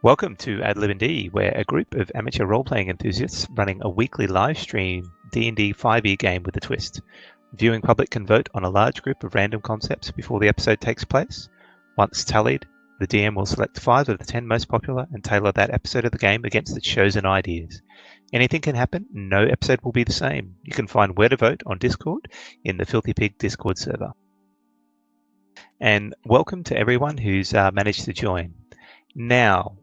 Welcome to ADlibnd, where a group of amateur role-playing enthusiasts running a weekly live stream D&D 5e game with a twist. Viewing public can vote on a large group of random concepts before the episode takes place. Once tallied, the DM will select 5 of the 10 most popular and tailor that episode of the game against its chosen ideas. Anything can happen, no episode will be the same. You can find where to vote on Discord in the Filthy Pig Discord server. And welcome to everyone who's managed to join. Now,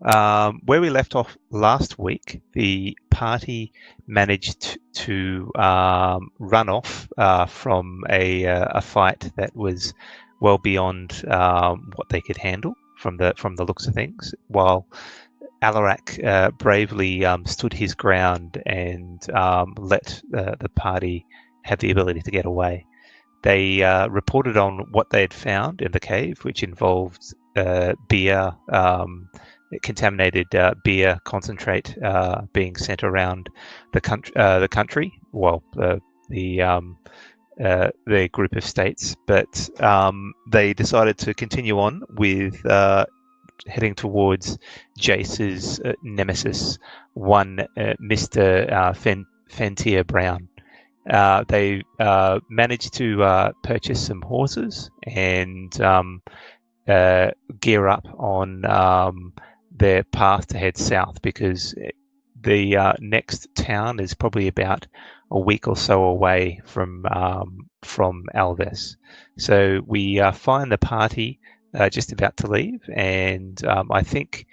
where we left off last week, the party managed to run off from a fight that was well beyond what they could handle from the looks of things, while Alarak bravely stood his ground and let the party have the ability to get away. They reported on what they had found in the cave, which involved beer, contaminated beer concentrate being sent around the country. Well, their group of states, but they decided to continue on with heading towards Jace's nemesis, one Mr. Fentier Brown. They managed to purchase some horses and gear up on their path to head south, because the next town is probably about a week or so away from Alves. So we find the party just about to leave, and I think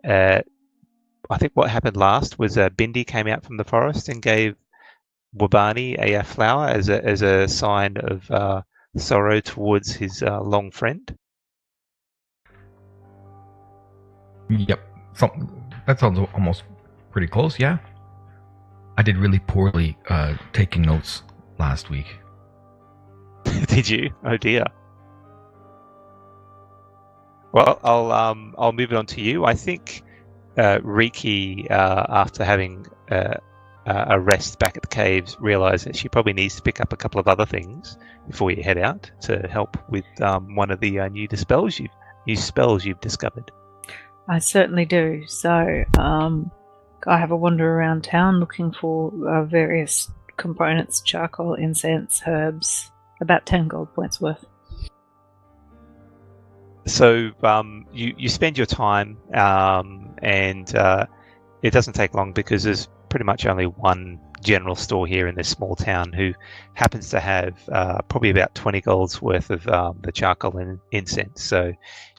what happened last was Bindi came out from the forest and gave Wabani a flower as a sign of sorrow towards his long friend. Yep, that sounds almost pretty close. Yeah, I did really poorly taking notes last week. Did you? Oh dear. Well, I'll move it on to you. I think Riki, after having a rest back at the caves, realised that she probably needs to pick up a couple of other things before you head out to help with one of the new spells you've discovered. I certainly do. So I have a wander around town looking for various components: charcoal, incense, herbs, about 10 gold points worth. So you spend your time, and it doesn't take long, because there's pretty much only one general store here in this small town who happens to have probably about 20 golds worth of the charcoal and incense. So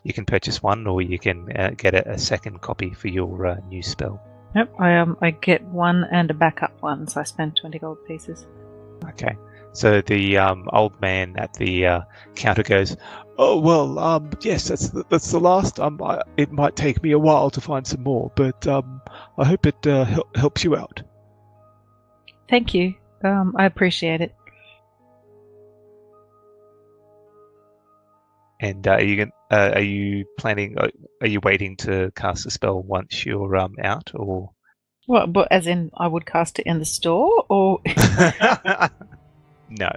you can purchase one, or you can get a second copy for your new spell. Yep, I get one and a backup one, so I spend 20 gold pieces. Okay. So the old man at the counter goes, "Oh well, yes, that's the last. It might take me a while to find some more, but I hope it helps you out." Thank you. I appreciate it. And are you planning? Are you waiting to cast a spell once you're out, or? What? But as in, I would cast it in the store, or? No.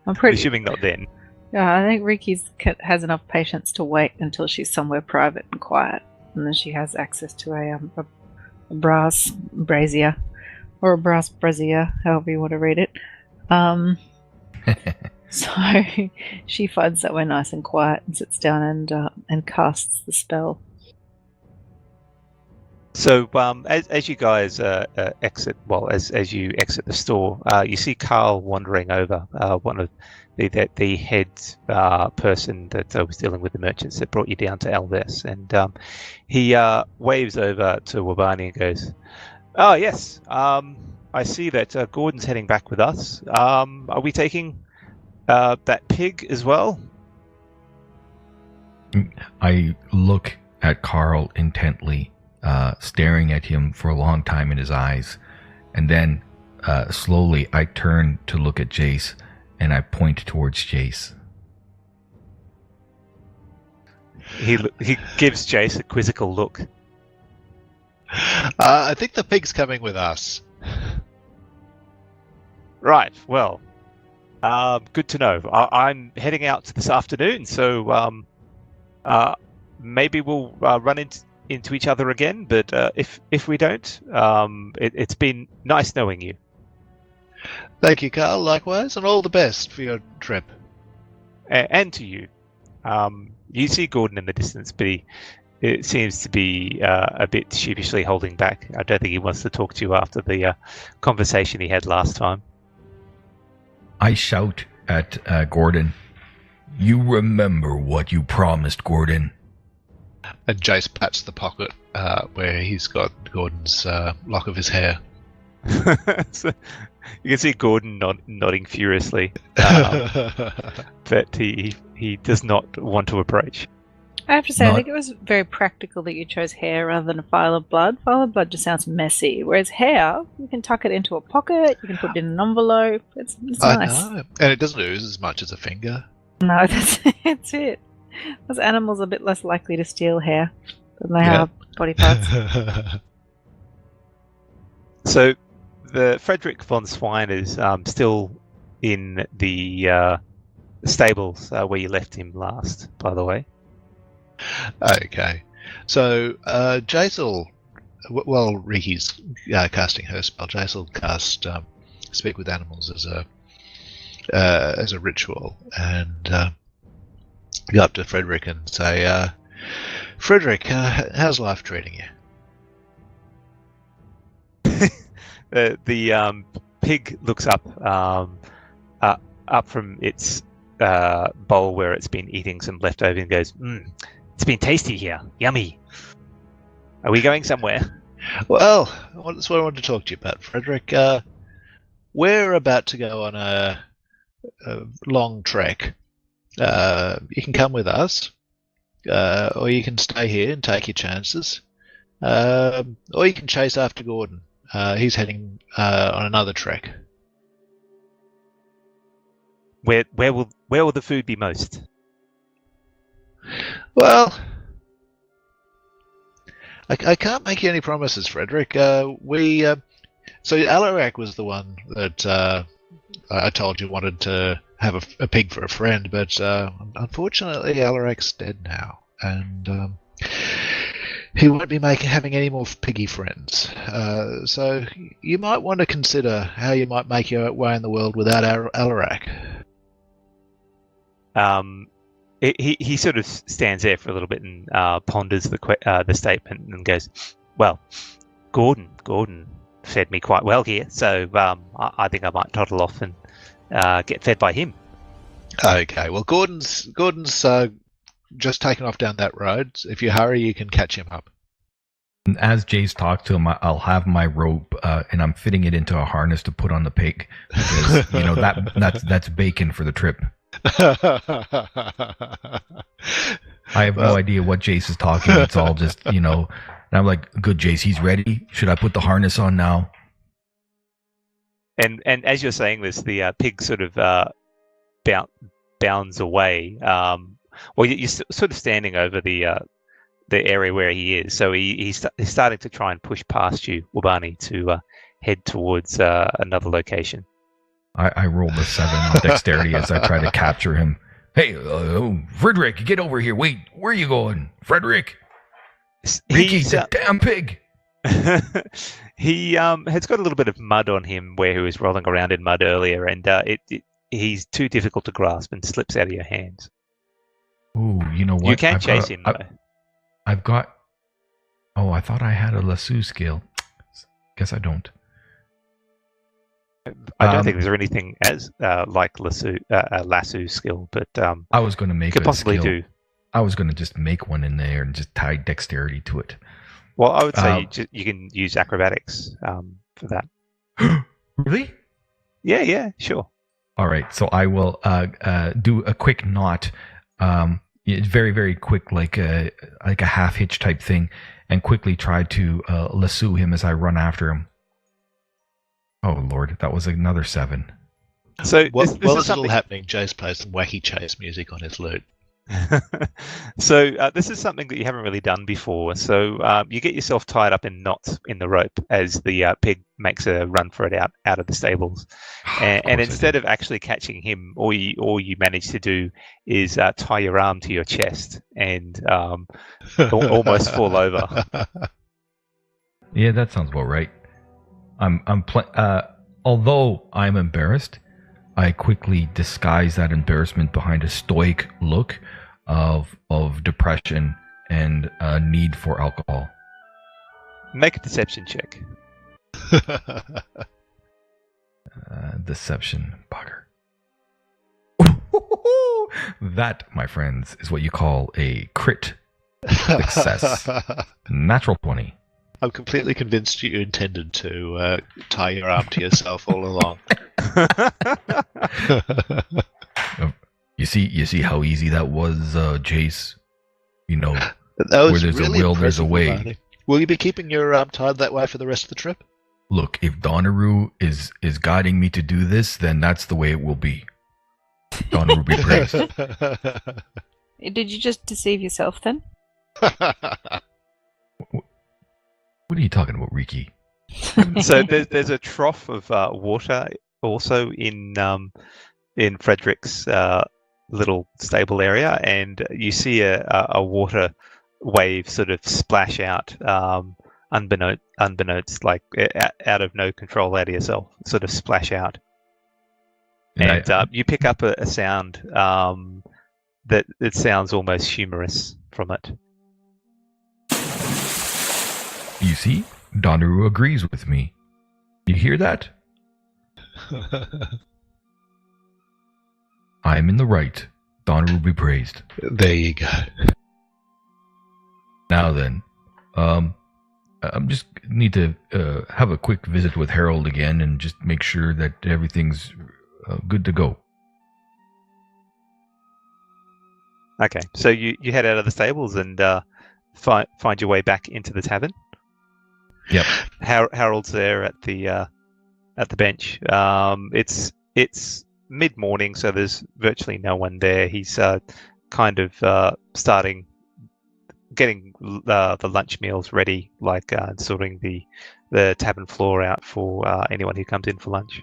I'm pretty assuming not then. Yeah, I think Riki has enough patience to wait until she's somewhere private and quiet, and then she has access to a brass brazier, or a brass brazier, however you want to read it. So she finds somewhere nice and quiet and sits down and casts the spell. So as you guys exit, well, as you exit the store, you see Carl wandering over, one of the head person that was dealing with the merchants that brought you down to Alves, and he waves over to Wabani and goes, "Oh yes, I see that Gordon's heading back with us. Are we taking that pig as well?" I look at Carl intently, staring at him for a long time in his eyes, and then slowly I turn to look at Jace, and I point towards Jace. He gives Jace a quizzical look. I think the pig's coming with us. Right. Well, good to know. I'm heading out this afternoon, so maybe we'll run into into each other again, but if we don't, it's been nice knowing you. Thank you, Carl. Likewise, and all the best for your trip. And to you. You see Gordon in the distance, but it seems to be a bit sheepishly holding back. I don't think he wants to talk to you after the conversation he had last time. I shout at Gordon, "You remember what you promised, Gordon." And Jace pats the pocket where he's got Gordon's lock of his hair. So you can see Gordon nodding furiously, but he does not want to approach. I have to say, I think it was very practical that you chose hair rather than a file of blood. File of blood just sounds messy, whereas hair, you can tuck it into a pocket, you can put it in an envelope. It's nice. I know. And it doesn't ooze as much as a finger. No, that's it. Those animals are a bit less likely to steal hair than they are body parts. So, the Frederick von Swine is still in the stables where you left him last, by the way. Okay. So, Jace will... While Ricky's casting her spell, Jace will cast Speak with Animals as a ritual, and go up to Frederick and say, Frederick, how's life treating you? The pig looks up from its bowl where it's been eating some leftover and goes, "It's been tasty here. Yummy. Are we going somewhere?" Well, that's what I wanted to talk to you about, Frederick. We're about to go on a long trek. You can come with us, or you can stay here and take your chances, or you can chase after Gordon. He's heading on another trek. Where will the food be most? Well, I can't make you any promises, Frederick. So Alarak was the one that I told you wanted to have a pig for a friend, but unfortunately Alarak's dead now, and he won't be having any more piggy friends. So you might want to consider how you might make your way in the world without Alarak. He sort of stands there for a little bit and ponders the statement and goes, "Well, Gordon fed me quite well here, so I think I might toddle off and get fed by him." Okay, well, Gordon's just taken off down that road. If you hurry, you can catch him up. And as Jace talks to him, I'll have my rope and I'm fitting it into a harness to put on the pig because that's bacon for the trip. I have no idea what Jace is talking. It's all just, and I'm like, "Good, Jace, he's ready. Should I put the harness on now?" And as you're saying this, the pig sort of bounds away. Well, you're sort of standing over the area where he is, so he's starting to try and push past you, Wabani, to head towards another location. I rolled a 7 on dexterity as I try to capture him. "Hey, Frederick, get over here. Wait, where are you going? Frederick? Ricky's the damn pig." He has got a little bit of mud on him where he was rolling around in mud earlier, and he's too difficult to grasp and slips out of your hands. Ooh, you know what? You can chase him, though. I've got... Oh, I thought I had a lasso skill. Guess I don't. I don't think there's anything as like a lasso skill, but I was going to make could possibly skill. do. I was going to just make one in there and just tie dexterity to it. Well, I would say you can use acrobatics for that. Really? Yeah, sure. All right, so I will do a quick knot, very, very quick, like a half hitch type thing, and quickly try to lasso him as I run after him. Oh Lord, that was another 7. So while this is all happening, Jace plays some wacky chase music on his lute. So this is something that you haven't really done before. So you get yourself tied up in knots in the rope as the pig makes a run for it out of the stables. And instead of actually catching him, all you manage to do is tie your arm to your chest and almost fall over. Yeah, that sounds about right. Although I'm embarrassed, I quickly disguise that embarrassment behind a stoic look of depression and a need for alcohol. Make a deception check. Deception, bugger. That, my friends, is what you call a crit success. Natural 20. I'm completely convinced you intended to tie your arm to yourself all along. You see how easy that was, Jace? You know, that was where there's really a will, there's a way. Marty. Will you be keeping your arm tied that way for the rest of the trip? Look, if Donaru is guiding me to do this, then that's the way it will be. Donaru be praised. Did you just deceive yourself then? What are you talking about, Riki? So there's a trough of water also in Frederick's little stable area, and you see a water wave sort of splash out, unbeknownst, like out of no control, out of yourself, sort of splash out. And you pick up a sound that it sounds almost humorous from it. You see, Donaru agrees with me. You hear that? I am in the right. Donaru be praised. There you go. Now then, I'm just need to have a quick visit with Harold again and just make sure that everything's good to go. Okay, so you head out of the stables and find your way back into the tavern. Yep. Harold's there at the bench. It's mid-morning, so there's virtually no one there. He's kind of getting the lunch meals ready, like sorting the tavern floor out for anyone who comes in for lunch.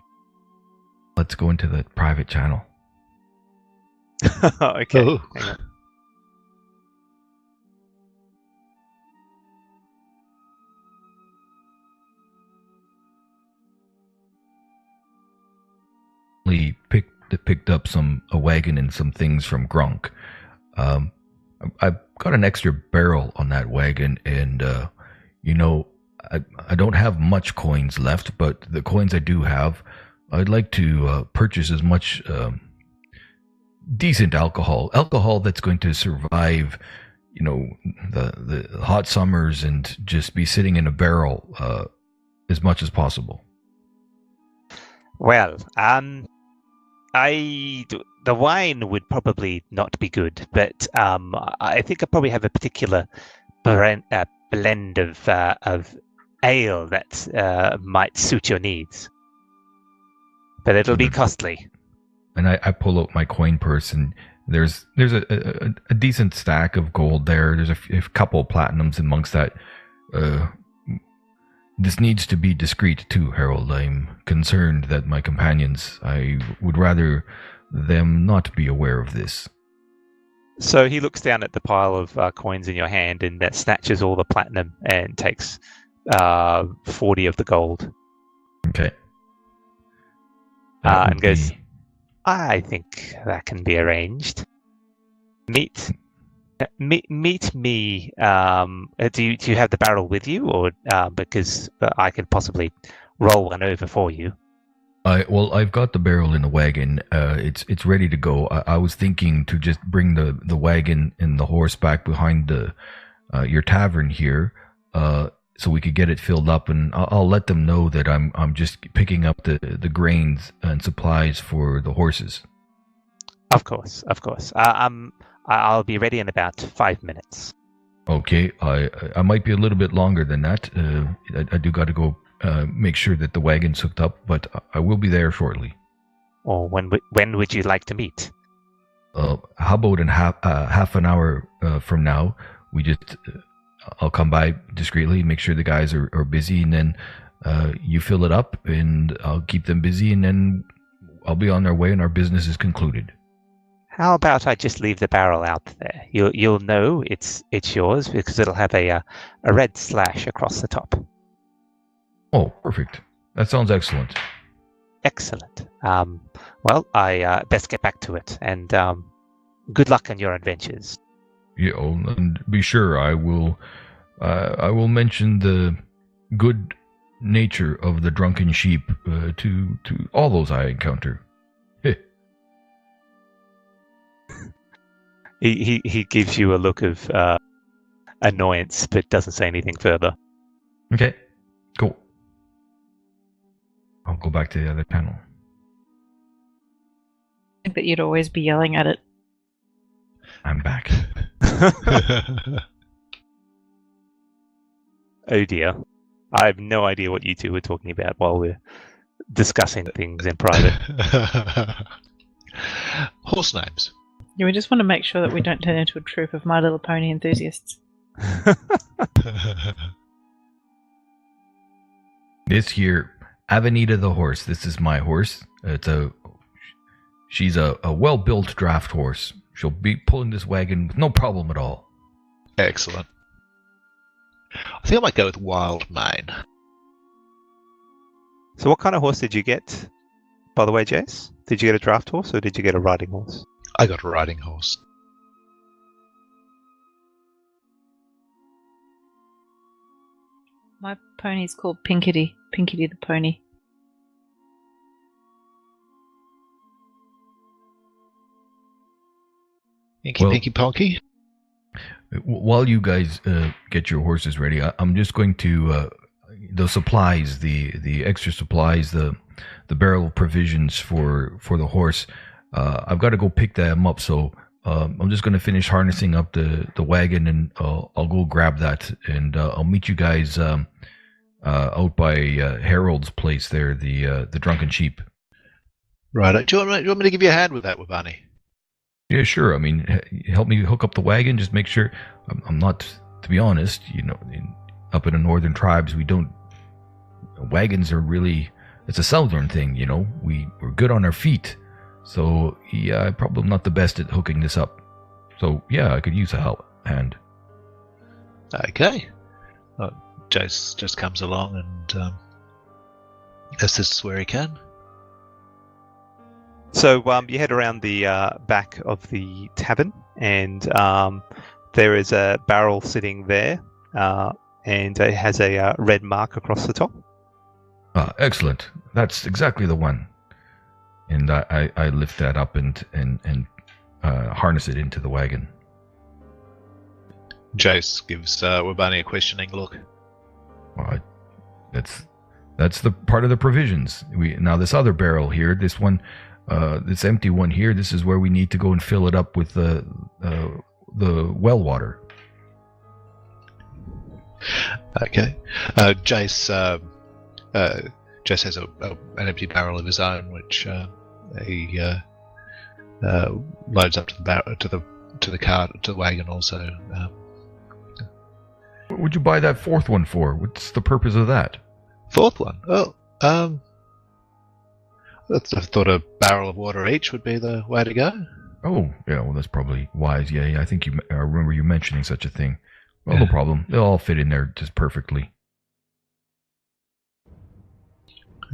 Let's go into the private channel. Okay. Oh. Hang on. Picked up a wagon and some things from Gronk. I got an extra barrel on that wagon, and I don't have much coins left, but the coins I do have, I'd like to purchase as much decent alcohol that's going to survive, the hot summers and just be sitting in a barrel as much as possible. Well, the wine would probably not be good, but I think I probably have a particular blend of ale that might suit your needs. But it'll be costly. And I pull out my coin purse, and there's a decent stack of gold there. There's a couple of platinums amongst that. This needs to be discreet too, Harold. I'm concerned that my companions, I would rather them not be aware of this. So he looks down at the pile of coins in your hand and that snatches all the platinum and takes 40 of the gold. Okay. And goes, I think that can be arranged. Meet me. Do you have the barrel with you, or because I could possibly roll one over for you? I've got the barrel in the wagon. It's ready to go. I was thinking to just bring the wagon and the horse back behind your tavern here, so we could get it filled up, and I'll let them know that I'm just picking up the grains and supplies for the horses. Of course. I'll be ready in about 5 minutes. Okay, I might be a little bit longer than that. I do got to go make sure that the wagon's hooked up, but I will be there shortly. Or when would you like to meet? How about in half an hour from now, we just I'll come by discreetly, make sure the guys are busy, and then you fill it up, and I'll keep them busy, and then I'll be on their way, and our business is concluded. How about I just leave the barrel out there? You'll know it's yours because it'll have a red slash across the top. Oh, perfect. That sounds excellent. Excellent. Well, I best get back to it, and good luck on your adventures. Yeah, and be sure I will mention the good nature of the drunken sheep to all those I encounter. He gives you a look of annoyance, but doesn't say anything further. Okay, cool. I'll go back to the other panel. I think that you'd always be yelling at it. I'm back. Oh dear. I have no idea what you two were talking about while we're discussing things in private. Horse names. Yeah, we just want to make sure that we don't turn into a troop of My Little Pony enthusiasts. This here, Avenida the horse. This is my horse. She's a well-built draft horse. She'll be pulling this wagon with no problem at all. Excellent. I think I might go with Wild Mane. So what kind of horse did you get, by the way, Jace? Did you get a draft horse or did you get a riding horse? I got a riding horse. My pony's called Pinkity. Pinkity the pony. Inky Pinky Ponky? While you guys get your horses ready, I'm just going to the supplies, the extra supplies, the barrel of provisions for the horse. I've got to go pick them up, so I'm just going to finish harnessing up the wagon, and I'll go grab that, and I'll meet you guys out by Harold's place there, the drunken sheep. Right. Do you want me to give you a hand with that, Wabani? Yeah, sure. I mean, help me hook up the wagon. Just make sure. I'm not, to be honest, up in the northern tribes, we don't. Wagons are really. It's a southern thing, We're good on our feet. So, yeah, I'm probably not the best at hooking this up. So, yeah, I could use a hand. Okay. Jace just comes along and assists where he can. So you head around the back of the tavern, and there is a barrel sitting there, and it has a red mark across the top. Excellent. That's exactly the one. And I lift that up and harness it into the wagon. Jace gives Wabani a questioning look. Well, that's the part of the provisions. Now this other barrel here, this one, this empty one here, this is where we need to go and fill it up with the well water. Okay. Jace has an empty barrel of his own, which he loads up to the cart, to the wagon also. What would you buy that fourth one for? What's the purpose of that? Fourth one? Oh, I thought a barrel of water each would be the way to go. Oh, yeah, well, that's probably wise. Yeah, I think I remember you mentioning such a thing. Well, no problem. They'll all fit in there just perfectly.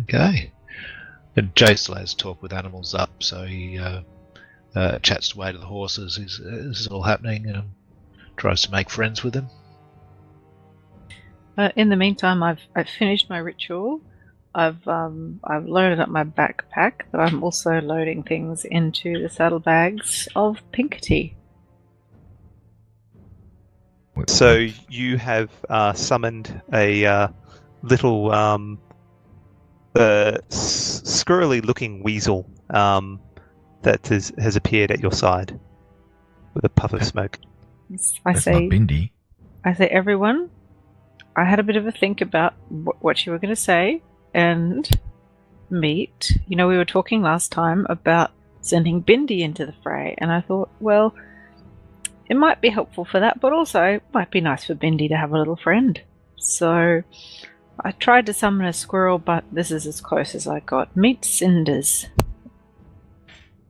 Okay. And Jace likes to talk with animals up, so he chats away to the horses. This is all happening, and tries to make friends with them. In the meantime, I've finished my ritual. I've loaded up my backpack, but I'm also loading things into the saddlebags of Pinkity. So you have summoned a little squirrely-looking weasel that has appeared at your side with a puff of smoke. That's not Bindi. I say, everyone, I had a bit of a think about what you were going to say and meet. We were talking last time about sending Bindi into the fray. And I thought, well, it might be helpful for that, but also it might be nice for Bindi to have a little friend. So I tried to summon a squirrel, but this is as close as I got. Meet Cinders.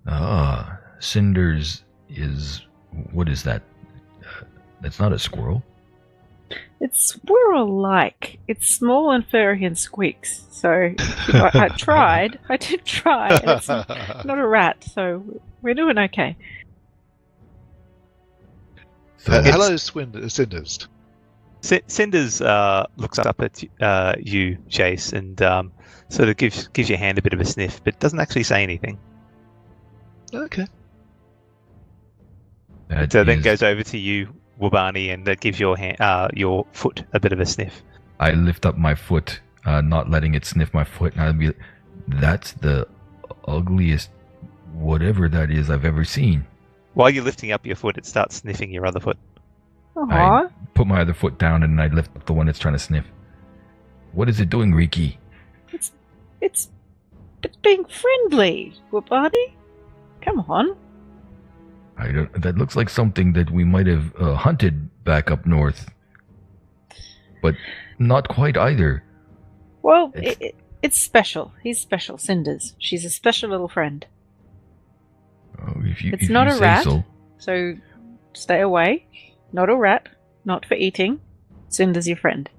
Ah, Cinders is... What is that? That's not a squirrel. It's squirrel-like. It's small and furry and squeaks. So I tried. I did try. And it's not a rat, so we're doing okay. So Hello, Cinders. Cinders looks up at you, Jace, and sort of gives your hand a bit of a sniff, but doesn't actually say anything. Okay. Then goes over to you, Wabani, and gives your foot a bit of a sniff. I lift up my foot, not letting it sniff my foot, and I'll be like, that's the ugliest whatever that is I've ever seen. While you're lifting up your foot, it starts sniffing your other foot. Aww. I put my other foot down and I lift up the one that's trying to sniff. What is it doing, Riki? It's being friendly, Wabani. Come on. That looks like something that we might have hunted back up north. But not quite either. Well, it's special. He's special, Cinders. She's a special little friend. Oh, if It's not a rat, so. So stay away. Not a rat. Not for eating. Cinder's your friend.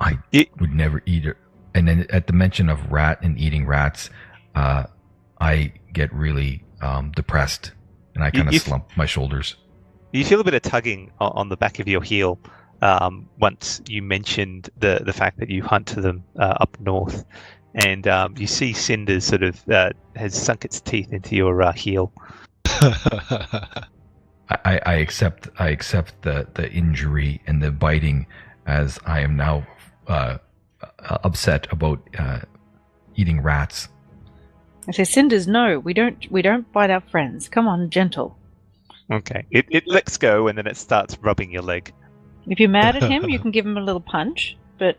I would never eat it. And then at the mention of rat and eating rats, I get really depressed. And I kind of slump my shoulders. You feel a bit of tugging on the back of your heel once you mentioned the fact that you hunt them up north. And you see Cinders sort of has sunk its teeth into your heel. I accept the injury and the biting, as I am now upset about eating rats. I say, Cinders, no, we don't bite our friends. Come on, gentle. Okay. It lets go and then it starts rubbing your leg. If you're mad at him, you can give him a little punch, but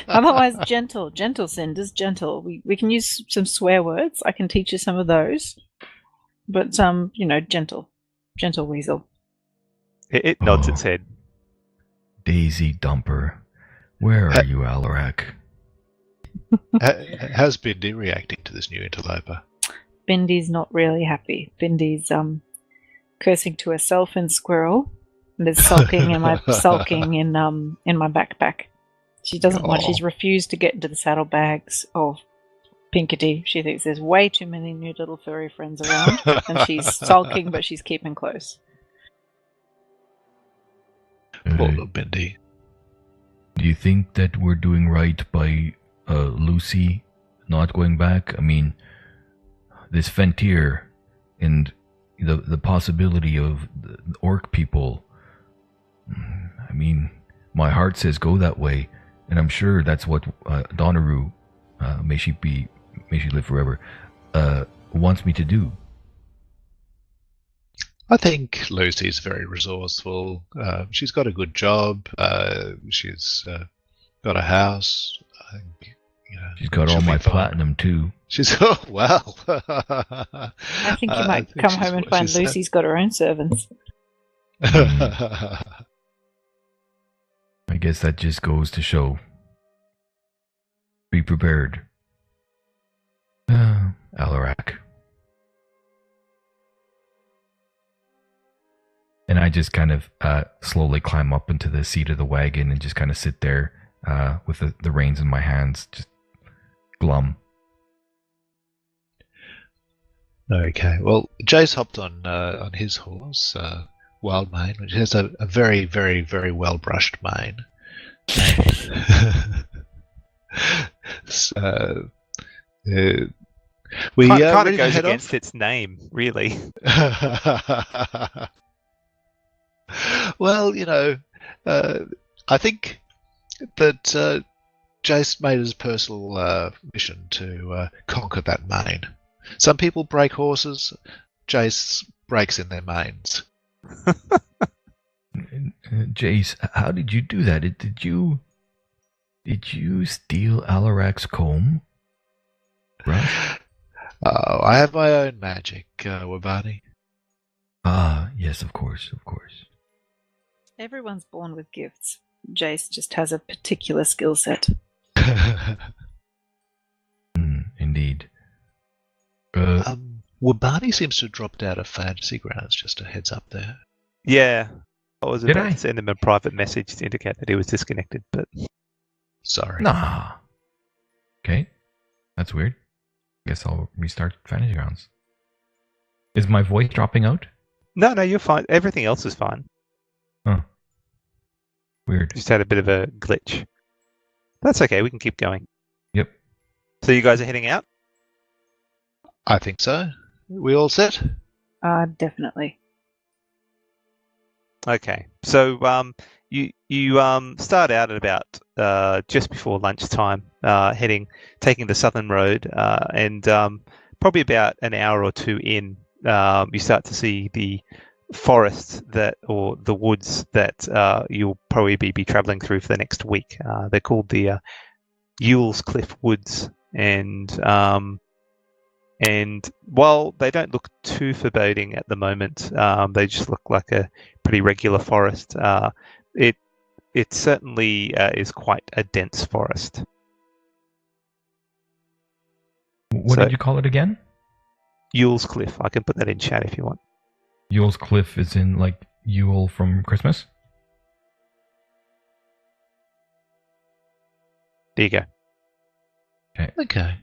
otherwise, gentle, Cinders, gentle. We can use some swear words. I can teach you some of those, but gentle weasel. It nods its head. Daisy Dumper, where are you, Alarak? How's Bindi reacting to this new interloper? Bindi's not really happy. Bindi's cursing to herself in squirrel, and is sulking in my backpack. She doesn't want. She's refused to get into the saddlebags of Pinkety. She thinks there's way too many new little furry friends around, and she's sulking, but she's keeping close. Poor little Bindi. Do you think that we're doing right by Lucy not going back? I mean, this Fentir and the possibility of the orc people. I mean, my heart says go that way, and I'm sure that's what Donaru, may she live forever, wants me to do. I think Lucy's very resourceful. She's got a good job. She's got a house. I think, she's got all my platinum too. She's well. I think you might come home and find Lucy's got her own servants. I guess that just goes to show. Be prepared. Alarak. And I just kind of slowly climb up into the seat of the wagon and just kind of sit there with the reins in my hands, just glum. Okay, well, Jace hopped on his horse, Wildmane, which has a very, very, very well brushed mane. So, we kind of goes head against off? its name, really. Well, I think that Jace made his personal mission to conquer that mane. Some people break horses. Jace breaks in their manes. Jace, how did you do that? Did you steal Alarak's comb? Right? Oh, I have my own magic, Wabani. Ah, yes, of course, of course. Everyone's born with gifts. Jace just has a particular skill set. Indeed. Wabani seems to have dropped out of Fantasy Grounds, just a heads up there. Yeah. I was Did about I? to send him a private message to indicate that he was disconnected, but Sorry. Nah. Okay. That's weird. Guess I'll restart Fantasy Grounds. Is my voice dropping out? no, you're fine. Everything else is fine. Huh. Weird. Just had a bit of a glitch. That's okay. We can keep going. Yep. So you guys are heading out? I think so. We all set? Definitely. Okay. So you start out at about just before lunchtime, taking the southern road, and probably about an hour or two in, you start to see the forest or the woods that you'll probably be traveling through for the next week. They're called the Yule's Cliff Woods, and while they don't look too foreboding at the moment, they just look like a pretty regular forest. It certainly is quite a dense forest. What did you call it again? Yule's Cliff. I can put that in chat if you want. Yule's Cliff is in like Yule from Christmas? There you go. Okay.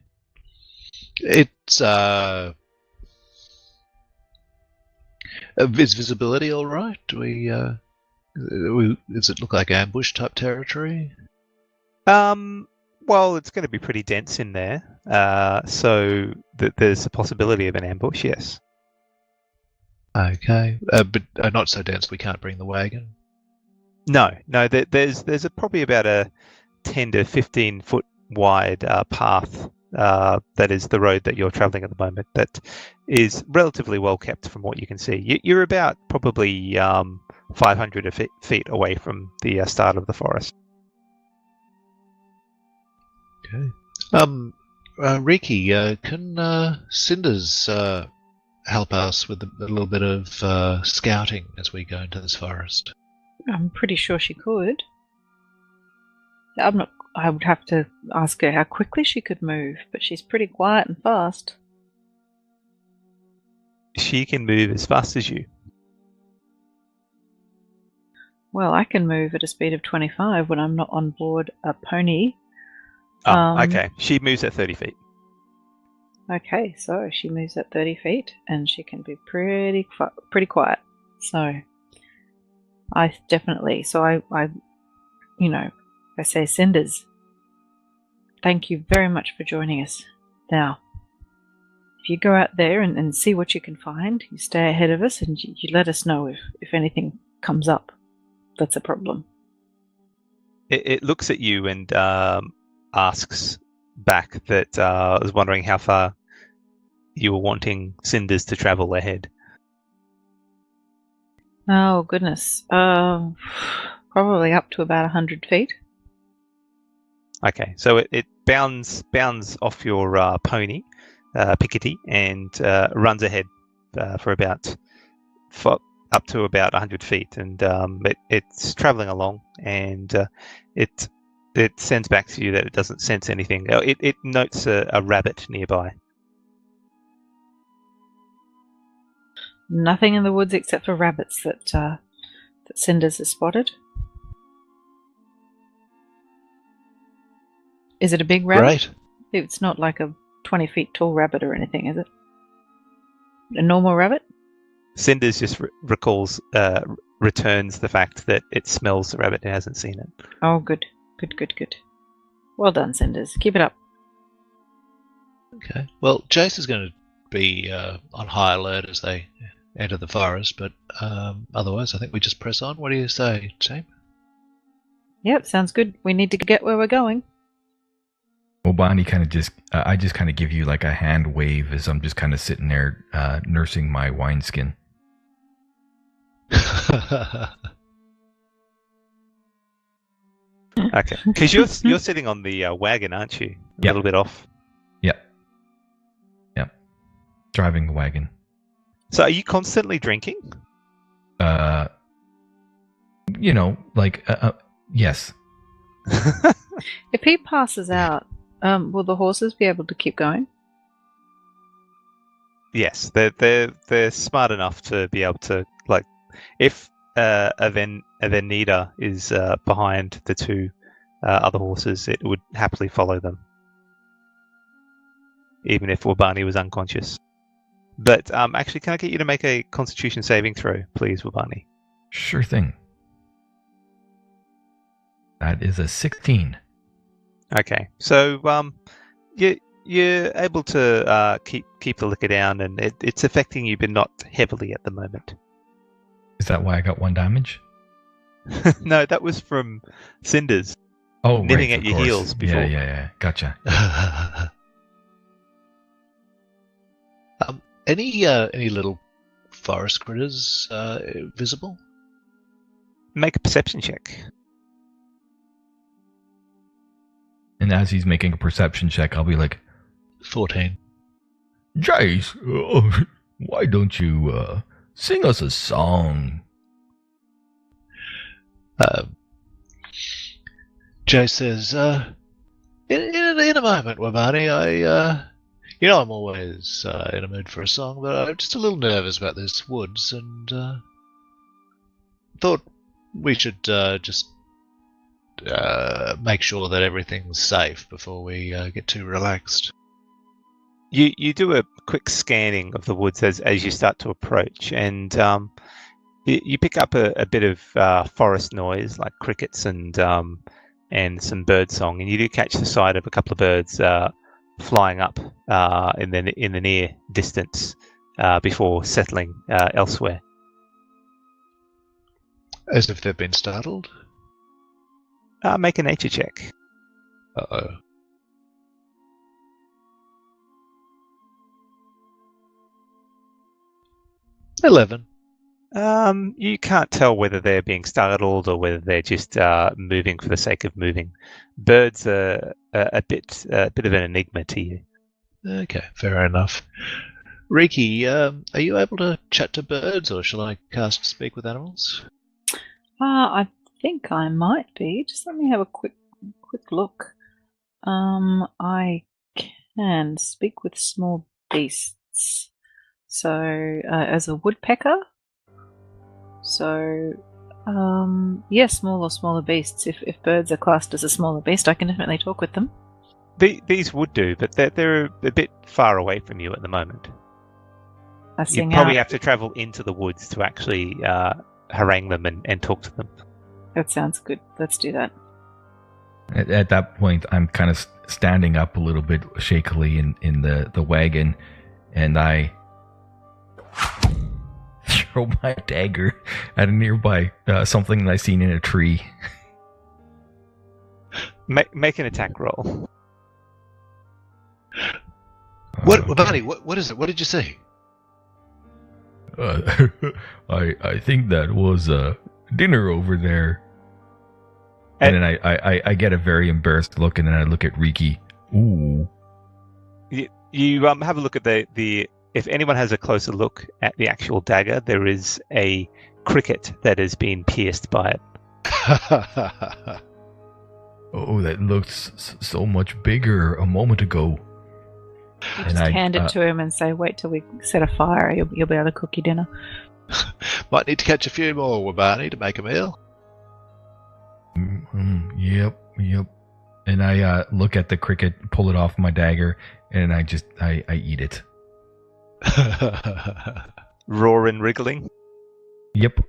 It's is visibility all right? Do we does it look like ambush type territory? Well, it's going to be pretty dense in there, so there's a possibility of an ambush. Yes. Okay, but not so dense we can't bring the wagon. No. There's probably about a 10 to 15 foot wide path. That is the road that you're traveling at the moment. That is relatively well kept from what you can see. You're about probably 500 feet away from the start of the forest. Okay. Riki, can Cinders help us with a little bit of scouting as we go into this forest? I'm pretty sure she could. I would have to ask her how quickly she could move, but she's pretty quiet and fast. She can move as fast as you. Well, I can move at a speed of 25 when I'm not on board a pony. Okay. She moves at 30 feet. Okay, so she moves at 30 feet, and she can be pretty quiet. So, I definitely. So I say, Cinders, thank you very much for joining us. Now, if you go out there and see what you can find, you stay ahead of us, and you let us know if anything comes up that's a problem. It looks at you and asks back that I was wondering how far you were wanting Cinders to travel ahead. Oh, goodness. Probably up to about 100 feet. Okay, so it bounds off your pony, Pickety, and runs ahead for up to about 100 feet, and it's traveling along, and it sends back to you that it doesn't sense anything. It notes a rabbit nearby. Nothing in the woods except for rabbits that Cinders has spotted. Is it a big rabbit? Right. It's not like a 20 feet tall rabbit or anything, is it? A normal rabbit? Cinders just returns the fact that it smells the rabbit and hasn't seen it. Oh, good. Well done, Cinders. Keep it up. Okay. Well, Jace is going to be on high alert as they enter the forest, but otherwise I think we just press on. What do you say, team? Yep, sounds good. We need to get where we're going. Well, Bonnie I just kind of give you like a hand wave as I'm just kind of sitting there nursing my wineskin. Okay, because you're sitting on the wagon, aren't you? A little bit off. Yep. Driving the wagon. So are you constantly drinking? Yes. If he passes out, will the horses be able to keep going? Yes, they're smart enough to be able to, like, if Avenida is behind the two other horses, it would happily follow them, even if Wabani was unconscious. But actually, can I get you to make a Constitution saving throw, please, Wabani? Sure thing. That is a 16. Okay, so you're able to keep the liquor down, and it's affecting you, but not heavily at the moment. Is that why I got 1 damage? No, that was from cinders. Oh, nipping right, at of your course. heels before. Yeah. Gotcha. Any little forest critters visible? Make a perception check. And as he's making a perception check, I'll be like, 14. Jace, why don't you sing us a song? Jay says, in a moment, Wabani, I'm always in a mood for a song, but I'm just a little nervous about this woods, and thought we should just make sure that everything's safe before we get too relaxed. You do a quick scanning of the woods as you start to approach, and you pick up a bit of forest noise, like crickets and some bird song, and you do catch the sight of a couple of birds flying up in the near distance before settling elsewhere. As if they've been startled? Make a nature check. Uh-oh. $11. You can't tell whether they're being startled or whether they're just moving for the sake of moving. Birds are a bit of an enigma to you. Okay, fair enough. Riki, are you able to chat to birds, or shall I cast Speak with Animals? I think I might be. Just let me have a quick look. I can speak with small beasts. So, as a woodpecker. So, smaller beasts. If birds are classed as a smaller beast, I can definitely talk with them. These would do, but they're a bit far away from you at the moment. You You probably have to travel into the woods to actually harangue them and talk to them. That sounds good. Let's do that. At that point, I'm kind of standing up a little bit shakily in the wagon, and I throw my dagger at a nearby something that I seen in a tree. Make an attack roll. What, Wabani, what is it? What did you say? I think that was dinner over there. And then I get a very embarrassed look, and then I look at Riki. Ooh. You have a look at the. If anyone has a closer look at the actual dagger, there is a cricket that has been pierced by it. Oh, that looked so much bigger a moment ago. Just hand it to him and say, "Wait till we set a fire. You'll be able to cook your dinner." Might need to catch a few more, Wabani, to make a meal. Yep. And I look at the cricket, pull it off my dagger, and I eat it. Raw and wriggling. Yep.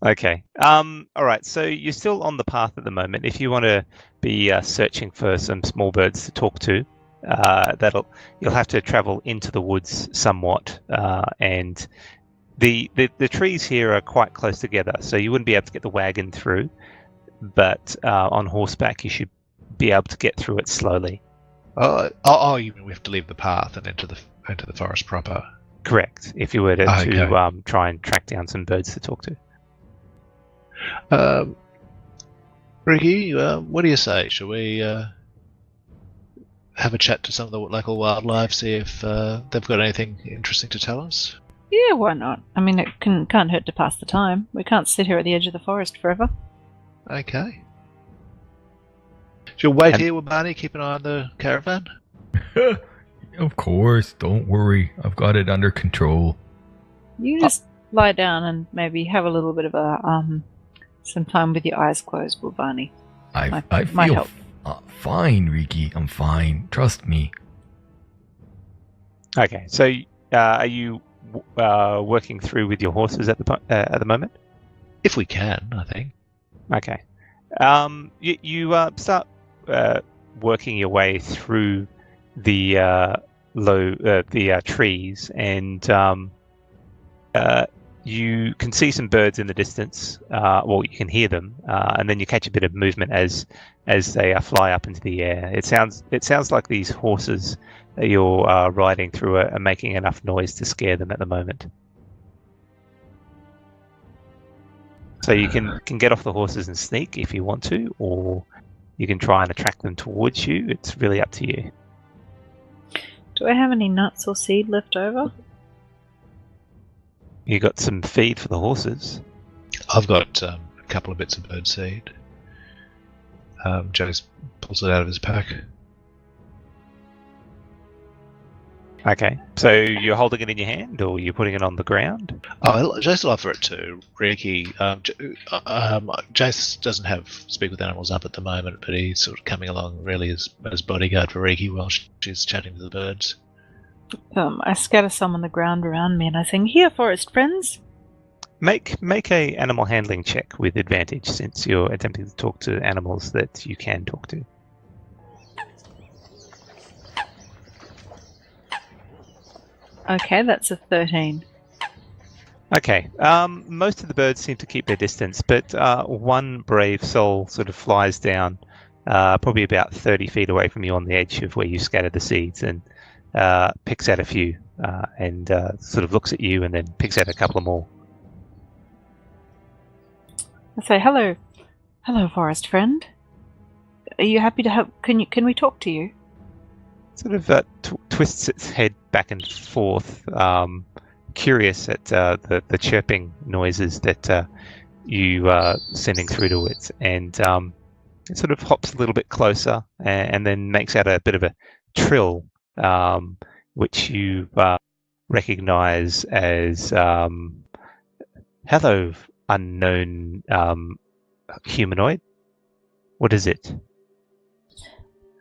Okay. All right. So you're still on the path at the moment. If you want to be searching for some small birds to talk to, you'll have to travel into the woods somewhat, and the trees here are quite close together, so you wouldn't be able to get the wagon through. But on horseback, you should be able to get through it slowly. You mean we have to leave the path and enter the forest proper? Correct. If you were to try and track down some birds to talk to. Riki, what do you say? Shall we have a chat to some of the local wildlife, see if they've got anything interesting to tell us? Yeah, why not? I mean, it can't hurt to pass the time. We can't sit here at the edge of the forest forever. Okay. You'll wait here with Barney, keep an eye on the caravan? Of course, don't worry. I've got it under control. You just lie down and maybe have a little bit of some time with your eyes closed, Barney. I might feel help. fine, Ricky. I'm fine. Trust me. Okay, so are you working through with your horses at the moment? If we can, I think. Okay. You start working your way through the trees, and you can see some birds in the distance. Well, you can hear them, and then you catch a bit of movement as they fly up into the air. It sounds like these horses that you're riding through are making enough noise to scare them at the moment. So you can get off the horses and sneak if you want to, or you can try and attract them towards you. It's really up to you. Do I have any nuts or seed left over? You got some feed for the horses. I've got a couple of bits of bird seed. Jace pulls it out of his pack. Okay, so you're holding it in your hand, or you're putting it on the ground? Oh, Jace will offer it to Ricky. Jace doesn't have speak with animals up at the moment, but he's sort of coming along really as bodyguard for Ricky while she's chatting to the birds. I scatter some on the ground around me and I sing, "Here, forest friends!" Make a animal handling check with advantage, since you're attempting to talk to animals that you can talk to. Okay, that's a 13. Okay, most of the birds seem to keep their distance, but one brave soul sort of flies down probably about 30 feet away from you on the edge of where you scattered the seeds, and picks out a few and sort of looks at you and then picks out a couple of more. I say, hello, forest friend. Are you happy to help? Can we talk to you? Sort of twists its head back and forth, curious at the chirping noises that you are sending through to it, and it sort of hops a little bit closer and then makes out a bit of a trill, which you recognize as hello, unknown humanoid. What is it?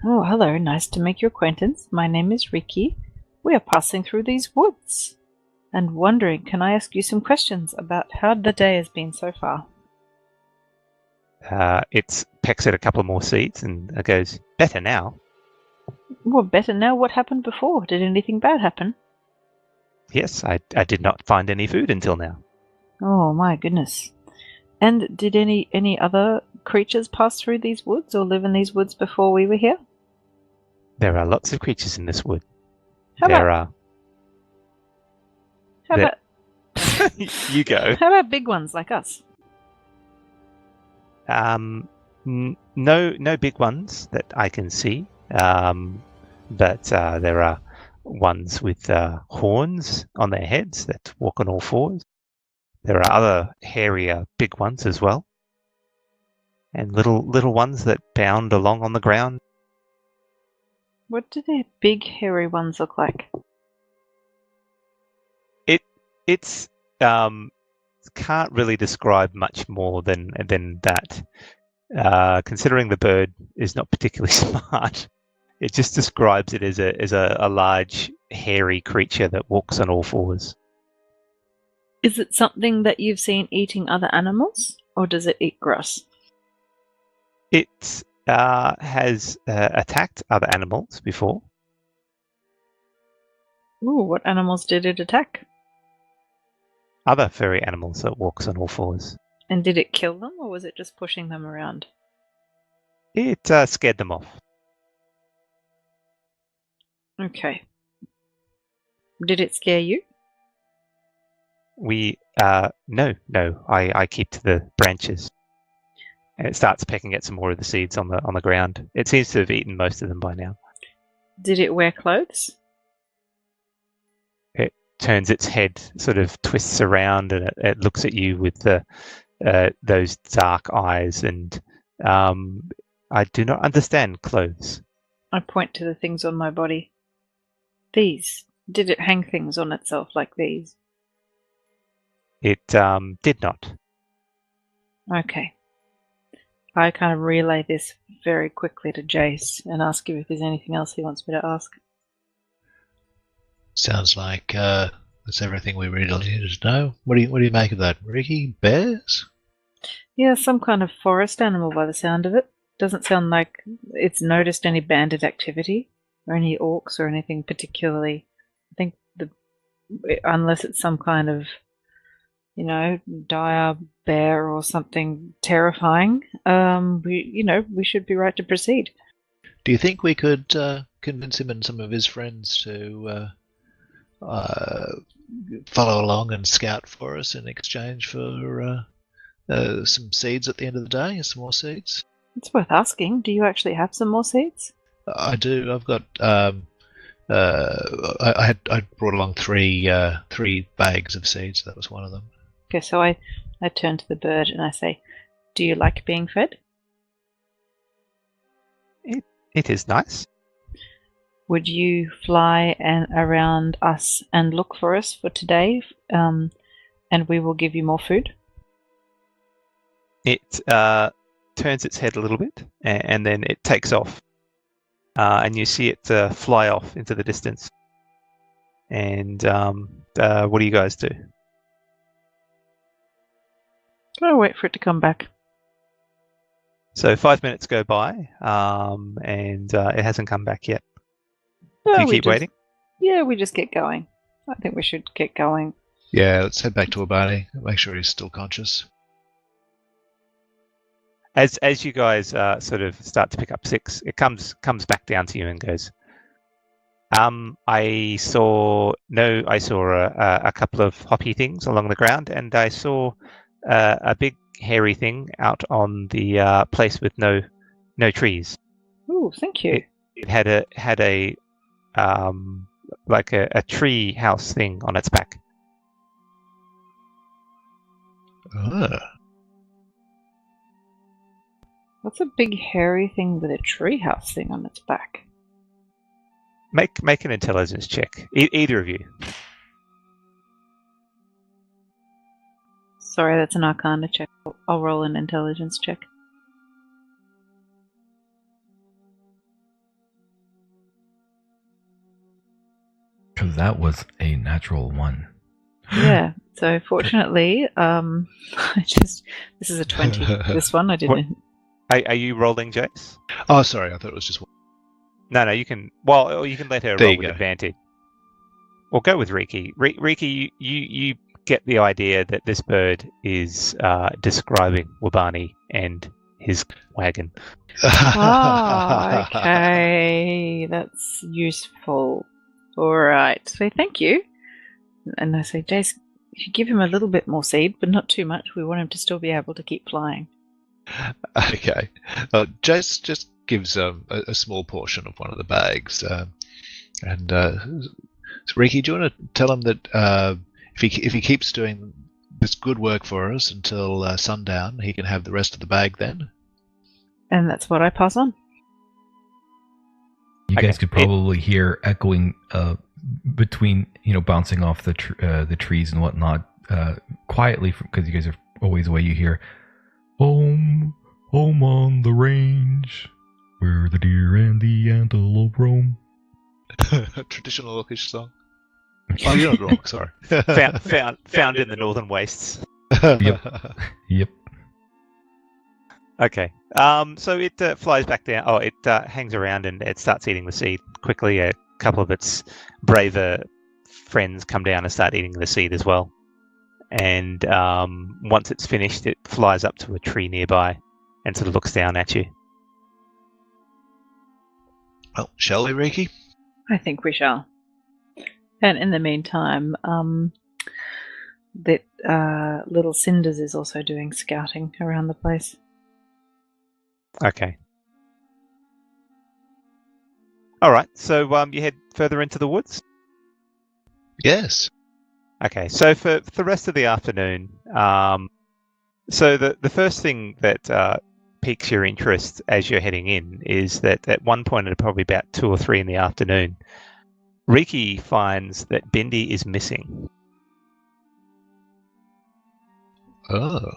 Oh, hello. Nice to make your acquaintance. My name is Ricky. We are passing through these woods and wondering, can I ask you some questions about how the day has been so far? It pecks at a couple more seeds and it goes, better now. Well, better now. What happened before? Did anything bad happen? Yes, I did not find any food until now. Oh, my goodness. And did any other creatures pass through these woods or live in these woods before we were here? There are lots of creatures in this wood. How about you go. How about big ones like us? No big ones that I can see. But there are ones with horns on their heads that walk on all fours. There are other hairier big ones as well, and little ones that bound along on the ground. What do their big hairy ones look like? It's can't really describe much more than that. Considering the bird is not particularly smart, it just describes it as a large hairy creature that walks on all fours. Is it something that you've seen eating other animals, or does it eat grass? It has attacked other animals before. Ooh, what animals did it attack? Other furry animals that walks on all fours. And did it kill them, or was it just pushing them around? It scared them off. Okay. Did it scare you? No. I keep to the branches. And it starts pecking at some more of the seeds on the ground. It seems to have eaten most of them by now. Did it wear clothes? It turns its head, sort of twists around, and it looks at you with those dark eyes. And I do not understand clothes. I point to the things on my body. These. Did it hang things on itself like these? It did not. Okay. I kind of relay this very quickly to Jace and ask him if there's anything else he wants me to ask. Sounds like that's everything we really needed to know. What do you make of that, Ricky? Bears? Yeah, some kind of forest animal by the sound of it. Doesn't sound like it's noticed any bandit activity or any orcs or anything particularly. I think unless it's some kind of, dire bear or something terrifying, we should be right to proceed. Do you think we could convince him and some of his friends to follow along and scout for us in exchange for some seeds at the end of the day? Some more seeds? It's worth asking. Do you actually have some more seeds? I do. I've got. I brought along three bags of seeds. That was one of them. Okay, so I turn to the bird and I say, "Do you like being fed?" It is nice. Would you fly around us and look for us for today, and we will give you more food? It turns its head a little bit, and then it takes off. And you see it fly off into the distance. And what do you guys do? I'll wait for it to come back. So 5 minutes go by, and it hasn't come back yet. Do you keep waiting? Yeah, we just get going. I think we should get going. Yeah, let's head back to Obani. Make sure he's still conscious. As you guys sort of start to pick up six, it comes back down to you and goes, I saw a couple of hoppy things along the ground, and I saw a big hairy thing out on the place with no trees. Ooh, thank you. It had a like a tree house thing on its back. What's a big hairy thing with a treehouse thing on its back? Make an intelligence check, either of you. Sorry, that's an Arcana check. I'll roll an intelligence check. Because that was a natural one. Yeah. So fortunately, this is a 20. This one I didn't. Are you rolling, Jace? Oh, sorry. I thought it was just one. No, you can. Well, you can let her There roll you with go. advantage. Or go with Riki. Riki, you get the idea that this bird is describing Wabani and his wagon. Oh, okay. That's useful. All right. So thank you. And I say, Jace, if you give him a little bit more seed, but not too much, we want him to still be able to keep flying. Okay. Jace just gives a small portion of one of the bags. And so Riki, do you want to tell him that if he keeps doing this good work for us until sundown, he can have the rest of the bag then? And that's what I pass on. You guys could probably hear echoing between, bouncing off the trees and whatnot, quietly, because you guys are always away. You hear, home on the range, where the deer and the antelope roam. Traditional Orcish song. Oh, you're not wrong. Sorry. found in the northern wastes. Yep. Okay. So it flies back down. Oh, it hangs around and it starts eating the seed quickly. A couple of its braver friends come down and start eating the seed as well. And once it's finished, it flies up to a tree nearby and sort of looks down at you. Well, shall we, Riki? I think we shall. And in the meantime, that little Cinders is also doing scouting around the place. Okay. All right. So you head further into the woods. Yes. Okay. So for the rest of the afternoon, so the first thing that piques your interest as you're heading in is that at one point at probably about 2 or 3 in the afternoon, Riki finds that Bindi is missing. Oh.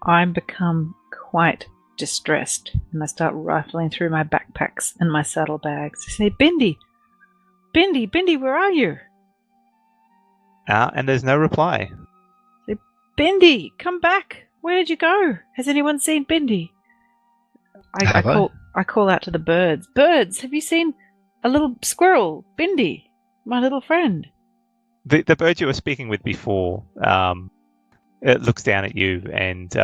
I'm become quite distressed, and I start rifling through my backpacks and my saddlebags. I say, Bindi, where are you? And there's no reply. I say, Bindi, come back. Where did you go? Has anyone seen Bindi? I call out to the birds. Birds, have you seen a little squirrel, Bindi, my little friend? The bird you were speaking with before, it looks down at you and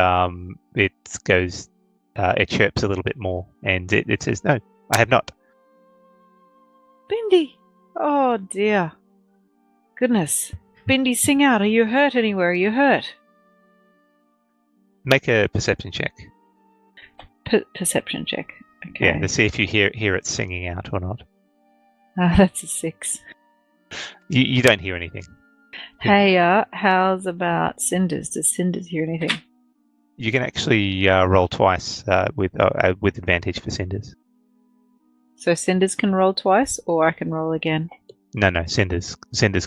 it goes, it chirps a little bit more, and it says, "No, I have not." Bindi, oh dear, goodness, Bindi, sing out. Are you hurt anywhere? Are you hurt? Make a perception check. Perception check. Okay. Yeah, to see if you hear it singing out or not. That's a 6. You don't hear anything. Hey, how's about Cinders? Does Cinders hear anything? You can actually roll twice with advantage for Cinders. So Cinders can roll twice, or I can roll again? No, Cinders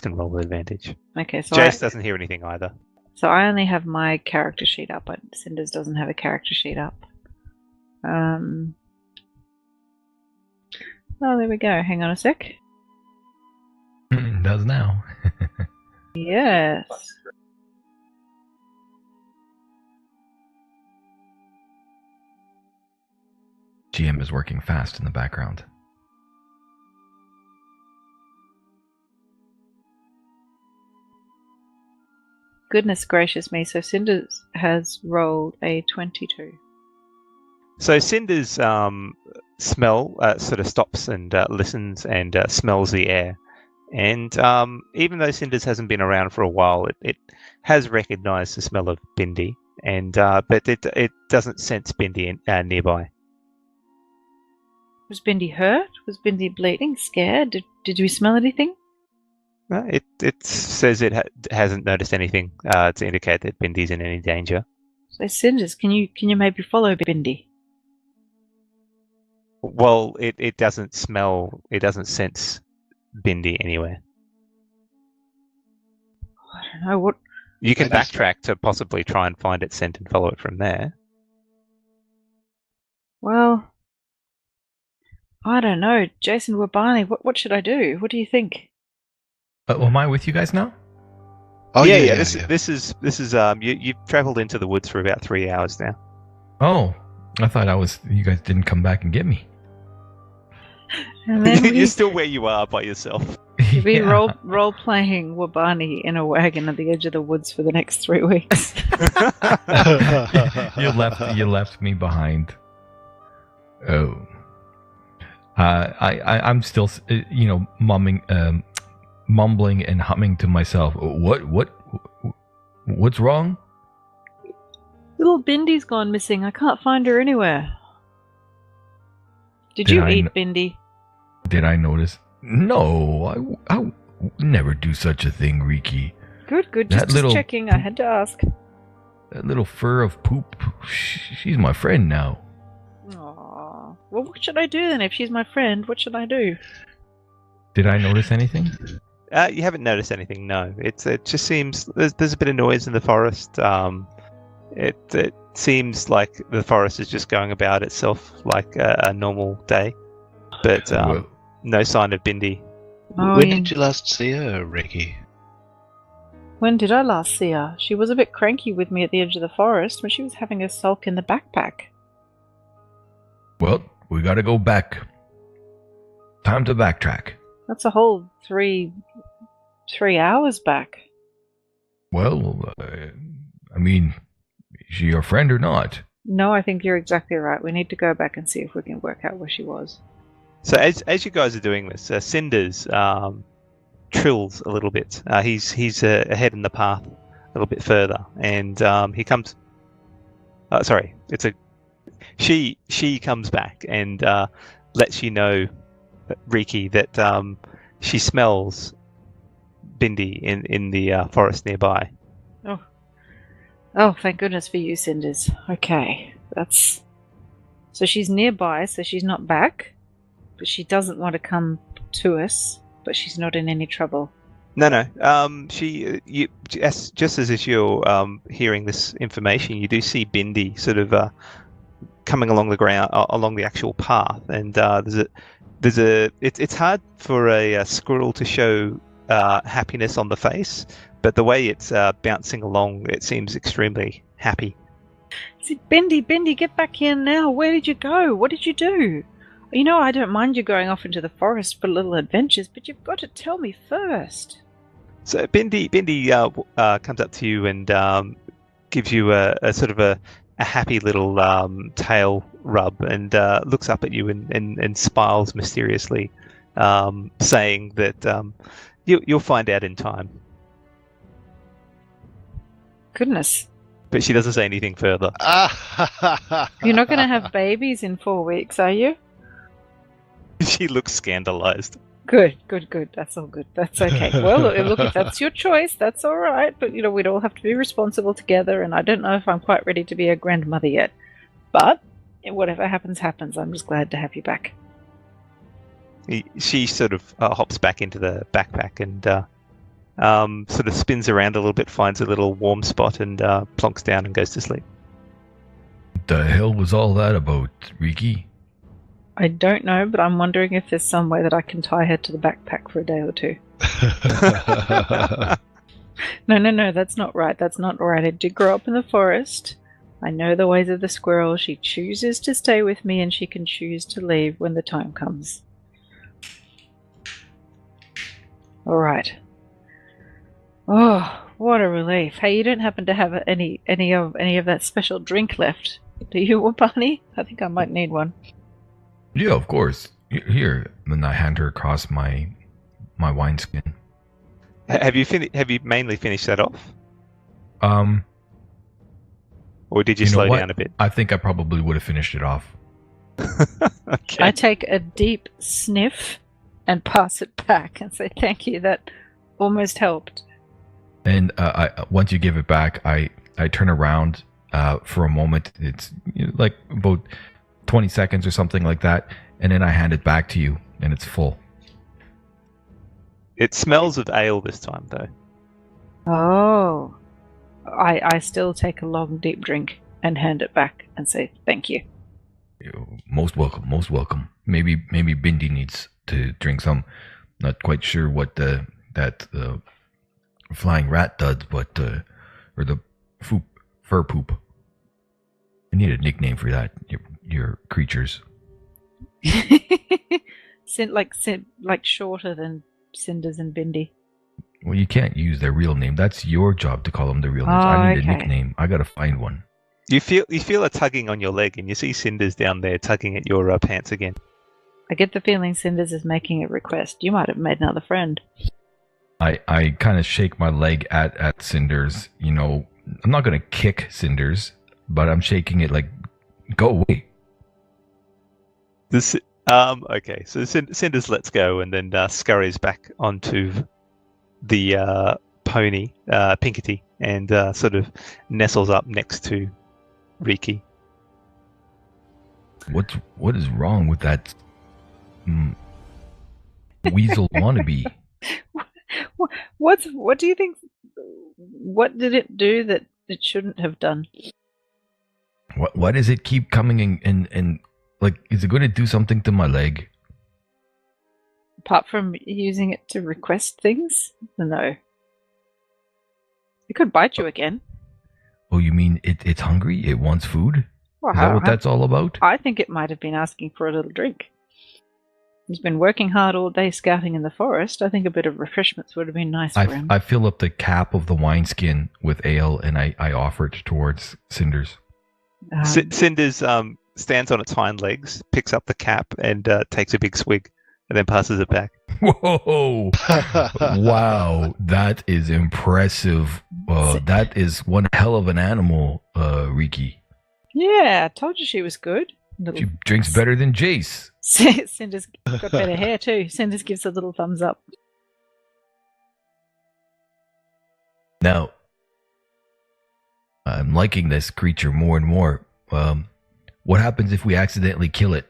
can roll with advantage. Okay, so Jace doesn't hear anything either. So I only have my character sheet up, but Cinders doesn't have a character sheet up. Oh, there we go. Hang on a sec. Does now. Yes. GM is working fast in the background. Goodness gracious me, so Cinders has rolled a 22. So Cinders smell sort of stops and listens and smells the air. And even though Cinders hasn't been around for a while, it has recognised the smell of Bindi, and but it doesn't sense Bindi nearby. Was Bindi hurt? Was Bindi bleeding? Scared? Did you smell anything? No, it says it hasn't noticed anything to indicate that Bindi's in any danger. So Cinders, can you maybe follow Bindi? Well, it doesn't smell. It doesn't sense Bindi anywhere. I don't know what. You can backtrack to possibly try and find its scent and follow it from there. Well, I don't know, Jason Wabani. What should I do? What do you think? Am I with you guys now? Oh yeah. This is you've travelled into the woods for about 3 hours now. Oh, I thought you guys didn't come back and get me. And then You're still where you are by yourself. You've been role playing Wabani in a wagon at the edge of the woods for the next 3 weeks. You left me behind. Oh, I'm still mumbling and humming to myself. What's wrong? Little Bindi's gone missing. I can't find her anywhere. Did you eat Bindi? Did I notice? No, I never do such a thing, Riki. Good. Just checking. I had to ask. That little fur of poop. She's my friend now. Aww. Well, what should I do then? If she's my friend, what should I do? Did I notice anything? You haven't noticed anything. No. It just seems there's a bit of noise in the forest. It seems like the forest is just going about itself like a normal day, but no sign of Bindi. When did you last see her, Riki? When did I last see her? She was a bit cranky with me at the edge of the forest when she was having a sulk in the backpack. Well, we gotta go back. Time to backtrack. That's a whole 3 hours back. Well, I mean, is she your friend or not? No, I think you're exactly right. We need to go back and see if we can work out where she was. So as you guys are doing this, Cinders trills a little bit. He's ahead in the path a little bit further, and he comes. She comes back and lets you know Riki, that she smells Bindi in the forest nearby. Oh, thank goodness for you, Cinders. Okay, that's... So she's nearby, so she's not back, but she doesn't want to come to us, but she's not in any trouble. No. Just as you're hearing this information, you do see Bindi sort of coming along the ground, along the actual path, and it's hard for a squirrel to show happiness on the face, but the way it's bouncing along, it seems extremely happy. See, Bindi, get back here now. Where did you go? What did you do? You know, I don't mind you going off into the forest for little adventures, but you've got to tell me first. So Bindi comes up to you and gives you a sort of a happy little tail rub, and looks up at you and smiles mysteriously, saying that you'll find out in time. Goodness. But she doesn't say anything further. You're not going to have babies in 4 weeks, are you? She looks scandalized. Good. That's all good. That's okay. Well, look, if that's your choice, that's all right. But, you know, we'd all have to be responsible together, and I don't know if I'm quite ready to be a grandmother yet. But whatever happens, happens. I'm just glad to have you back. She sort of hops back into the backpack and sort of spins around a little bit, finds a little warm spot, and plonks down and goes to sleep. What the hell was all that about, Riki? I don't know, but I'm wondering if there's some way that I can tie her to the backpack for a day or two. No, that's not right. That's not right. I did grow up in the forest. I know the ways of the squirrel. She chooses to stay with me, and she can choose to leave when the time comes. All right. Oh, what a relief. Hey, you don't happen to have any of that special drink left, do you, Barney? I think I might need one. Yeah, of course. Here, then I hand her across my wineskin. Have you mainly finished that off? Or did you slow down a bit? I think I probably would have finished it off. Okay. I take a deep sniff and pass it back and say, thank you, that almost helped. And once you give it back, I turn around for a moment. It's like about 20 seconds or something like that. And then I hand it back to you, and it's full. It smells of ale this time, though. Oh. I still take a long, deep drink and hand it back and say, thank you. You're most welcome, most welcome. Maybe Bindi needs to drink some. Not quite sure what that flying rat does, but or the fur poop. I need a nickname for that. Your creatures. like shorter than Cinders and Bindi. Well, you can't use their real name. That's your job to call them their real names. I need a nickname. I gotta find one. You feel a tugging on your leg, and you see Cinders down there tugging at your pants again. I get the feeling Cinders is making a request. You might have made another friend. I kind of shake my leg at Cinders. You know, I'm not gonna kick Cinders, but I'm shaking it like, go away. Okay, so Cinders lets go and then scurries back onto the pony, Pinkety, and sort of nestles up next to Riki. What is wrong with that weasel wannabe? What do you think? What did it do that it shouldn't have done? Why does it keep coming and like, is it going to do something to my leg? Apart from using it to request things? No. It could bite you again. Oh, you mean it's hungry? It wants food? Well, Is that what that's all about? I think it might have been asking for a little drink. He's been working hard all day scouting in the forest. I think a bit of refreshments would have been nice for him. I fill up the cap of the wineskin with ale, and I offer it towards Cinders. Cinders stands on its hind legs, picks up the cap, and takes a big swig, and then passes it back. Whoa! Wow, that is impressive. That is one hell of an animal, Riki. Yeah, I told you she was good. She drinks better than Jace. Cinder's got better hair too. Cinders gives a little thumbs up. Now, I'm liking this creature more and more. What happens if we accidentally kill it?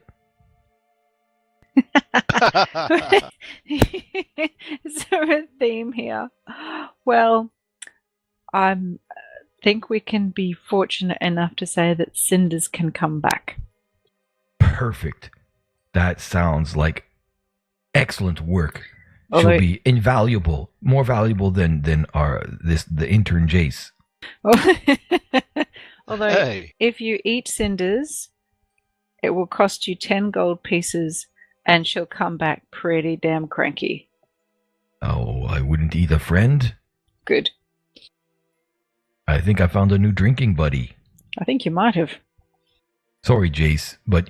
Is there a theme here? Well, I think we can be fortunate enough to say that Cinders can come back. Perfect. That sounds like excellent work. Although, She'll be invaluable, more valuable than the intern Jace. although Hey. if you eat Cinders, it will cost you 10 gold pieces, and she'll come back pretty damn cranky. Oh, I wouldn't eat a friend. Good. I think I found a new drinking buddy. I think you might have. Sorry, Jace, but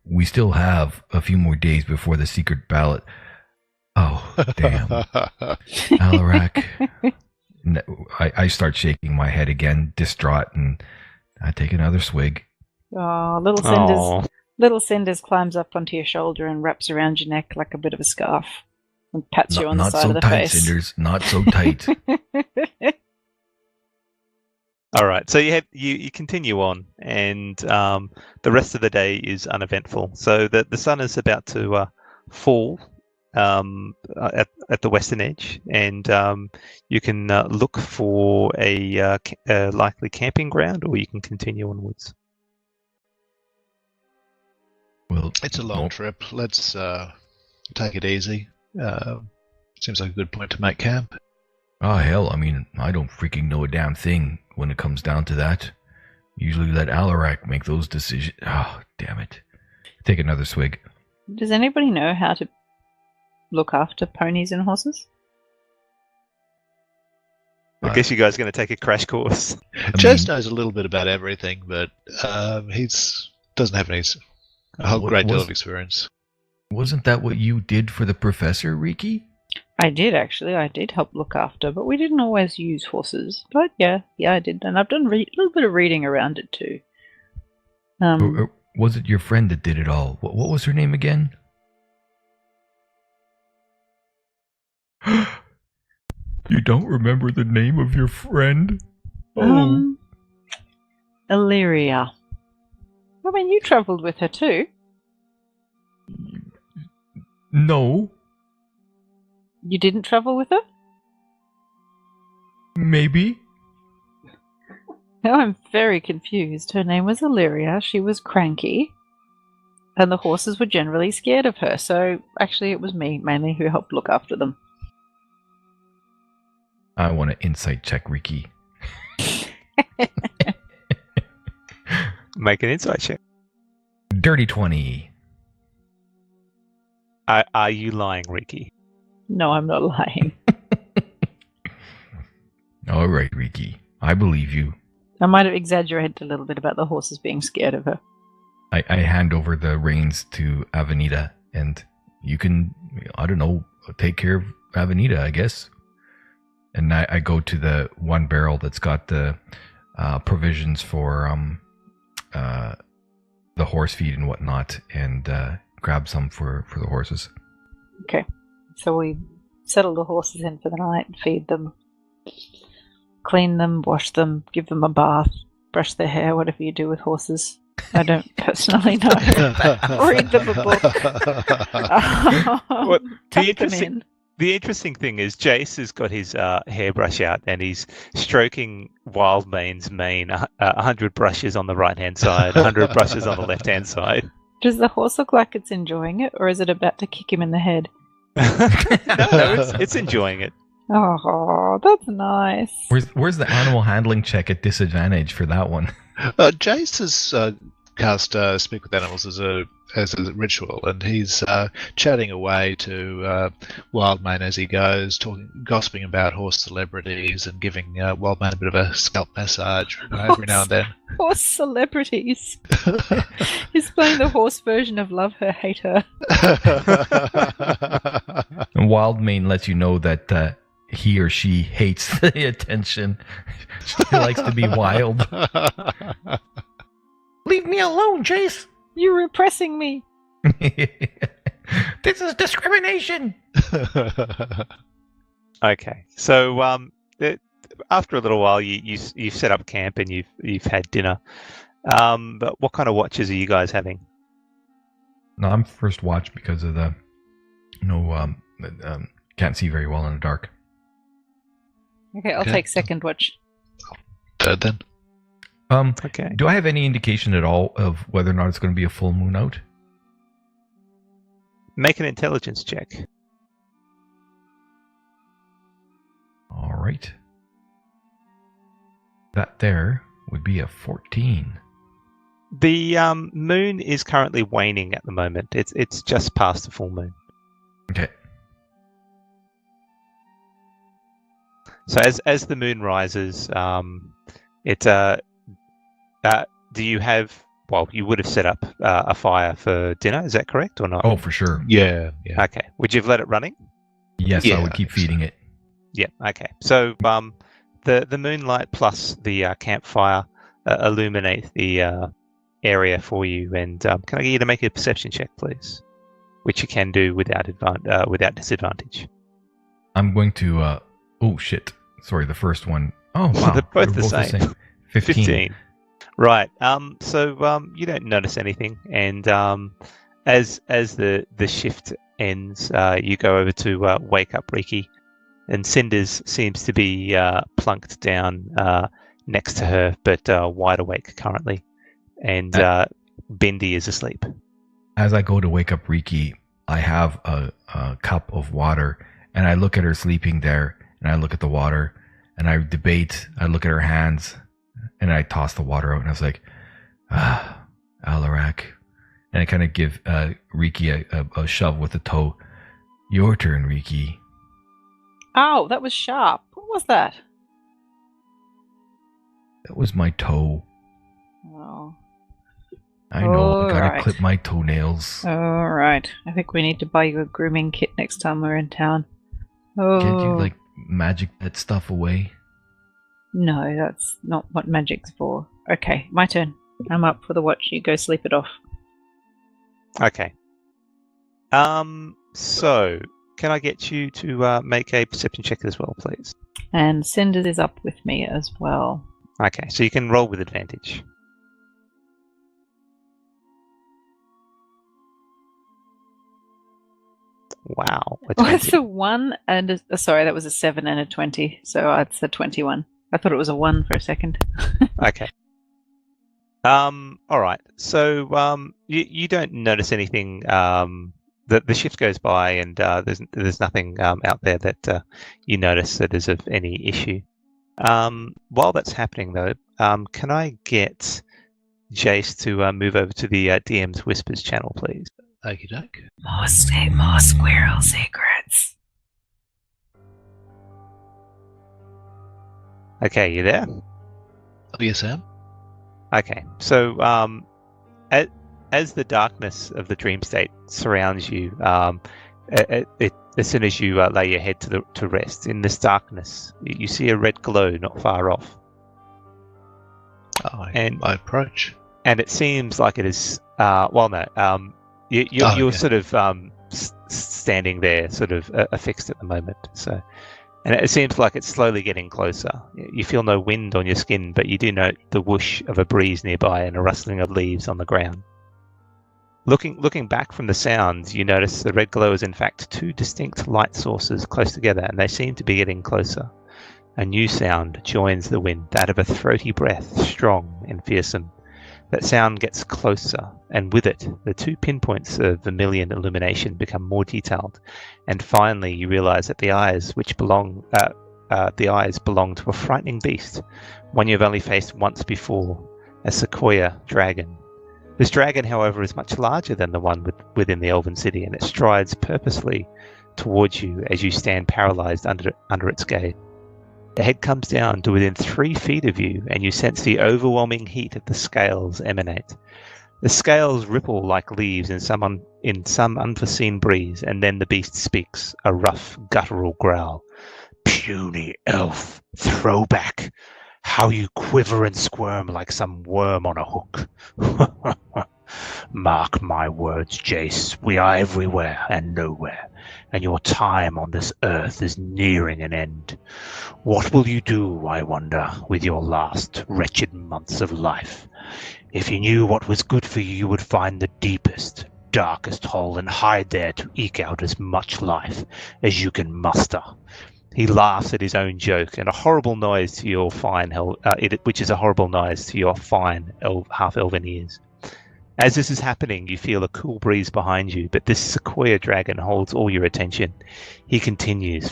we still have a few more days before the secret ballot. Oh, damn. Alarak. No, I start shaking my head again, distraught, and I take another swig. Oh, little Cinders climbs up onto your shoulder and wraps around your neck like a bit of a scarf and pats you on the side of the tight, face. Cinders. Not so tight. All right, so you continue on, and the rest of the day is uneventful. So the sun is about to fall at the western edge, and you can look for a likely camping ground, or you can continue onwards. Well, It's a long trip. Let's take it easy. Seems like a good point to make camp. Oh, hell, I mean, I don't freaking know a damn thing when it comes down to that. Usually let Alarak make those decisions. Oh, damn it. Take another swig. Does anybody know how to look after ponies and horses? I guess you guys are going to take a crash course. Jace knows a little bit about everything, but doesn't have a whole great deal of experience. Wasn't that what you did for the professor, Riki? I did, actually. I did help look after, but we didn't always use horses. But yeah, I did. And I've done a little bit of reading around it too. Or was it your friend that did it all? What was her name again? You don't remember the name of your friend? Oh. Illyria. I mean, you travelled with her too. No. You didn't travel with her? Maybe. Now I'm very confused. Her name was Illyria. She was cranky. And the horses were generally scared of her. So actually it was me mainly who helped look after them. I want to insight check Riki. Make an insight check. Dirty 20. Are you lying, Riki? No, I'm not lying. All right, Riki. I believe you. I might have exaggerated a little bit about the horses being scared of her. I hand over the reins to Avenida, and you can, I don't know, take care of Avenida, I guess. And I go to the one barrel that's got the provisions for the horse feed and whatnot, and grab some for the horses. Okay. So we settle the horses in for the night, feed them, clean them, wash them, give them a bath, brush their hair, whatever you do with horses. I don't personally know. Read them a book. Tuck them in. The interesting thing is Jace has got his hairbrush out and he's stroking Wildmane's mane 100 brushes on the right-hand side, 100 brushes on the left-hand side. Does the horse look like it's enjoying it, or is it about to kick him in the head? No, it's enjoying it. Oh, that's nice. Where's the animal handling check at disadvantage for that one? Jace has cast Speak with Animals as a ritual, and he's chatting away to Wildmane as he goes, gossiping about horse celebrities and giving Wildmane a bit of a scalp massage every now and then. Horse celebrities. He's playing the horse version of Love Her, Hate Her. And Wildmane lets you know that he or she hates the attention. She likes to be wild. Leave me alone, Jace! You're repressing me. This is discrimination. Okay, so after a little while, you've set up camp and you've had dinner. But what kind of watches are you guys having? No, I'm first watch because of the can't see very well in the dark. Okay, I'll Okay. take second watch. Third then. Okay. Do I have any indication at all of whether or not it's going to be a full moon out? Make an intelligence check. All right. That there would be a 14. The moon is currently waning at the moment. It's just past the full moon. Okay. So as the moon rises, do you have? Well, you would have set up a fire for dinner. Is that correct or not? Oh, for sure. Yeah. Okay. Would you have let it running? Yes, Yeah, I would keep I think so. feeding it. Yeah. Okay. So the moonlight plus the campfire illuminate the area for you. And can I get you to make a perception check, please? Which you can do without disadvantage. I'm going to. Oh shit! Sorry, the first one. Oh wow, They're both They're the same. 15. Right. So you don't notice anything, and as the shift ends, you go over to wake up Riki, and Cinders seems to be plunked down next to her, but wide awake currently, and Bendy is asleep. As I go to wake up Riki, I have a cup of water, and I look at her sleeping there, and I look at the water, and I debate. I look at her hands, and I toss the water out, and I was like, Alarak. And I kind of give Riki a shove with the toe. Your turn, Riki. Oh, that was sharp. What was that? That was my toe. Oh. I know, I gotta Alright. clip my toenails. All right. I think we need to buy you a grooming kit next time we're in town. Oh. Can't you, like, magic that stuff away? No, that's not what magic's for. Okay, my turn. I'm up for the watch. You go sleep it off. Okay. So can I get you to make a perception check as well, please? And Cinders is up with me as well. Okay, so you can roll with advantage. Wow. a Oh, it's 20. a 1 and sorry, that was a 7 and a 20. So it's a 21. I thought it was a 1 for a second. Okay. All right. So you don't notice anything. The shift goes by, and there's nothing out there that you notice that is of any issue. While that's happening, though, can I get Jace to move over to the DM's Whispers channel, please? Okie doke. More squirrel secrets. Okay, you there? Oh, yes, Sam. Okay, so as the darkness of the dream state surrounds you, as soon as you lay your head to rest, in this darkness, you see a red glow not far off, I approach. and it seems like it is. You're Okay. sort of standing there, sort of affixed at the moment. So. And it seems like it's slowly getting closer. You feel no wind on your skin, but you do note the whoosh of a breeze nearby and a rustling of leaves on the ground. Looking back from the sounds, you notice the red glow is in fact two distinct light sources close together, and they seem to be getting closer. A new sound joins the wind, that of a throaty breath, strong and fearsome. That sound gets closer, and with it, the two pinpoints of vermilion illumination become more detailed. And finally, you realize that the eyes belong to a frightening beast, one you've only faced once before, a sequoia dragon. This dragon, however, is much larger than the one within the Elven City, and it strides purposely towards you as you stand paralyzed under its gaze. The head comes down to within 3 feet of you, and you sense the overwhelming heat of the scales emanate. The scales ripple like leaves in some unforeseen breeze, and then the beast speaks, a rough, guttural growl. Puny elf, throwback. How you quiver and squirm like some worm on a hook. Mark my words, Jace. We are everywhere and nowhere, and your time on this earth is nearing an end. What will you do, I wonder, with your last wretched months of life? If you knew what was good for you, you would find the deepest, darkest hole and hide there to eke out as much life as you can muster. He laughs at his own joke, and a horrible noise to your fine, which is a horrible noise to your fine half-elven ears. As this is happening, you feel a cool breeze behind you, but this Sequoia dragon holds all your attention. He continues,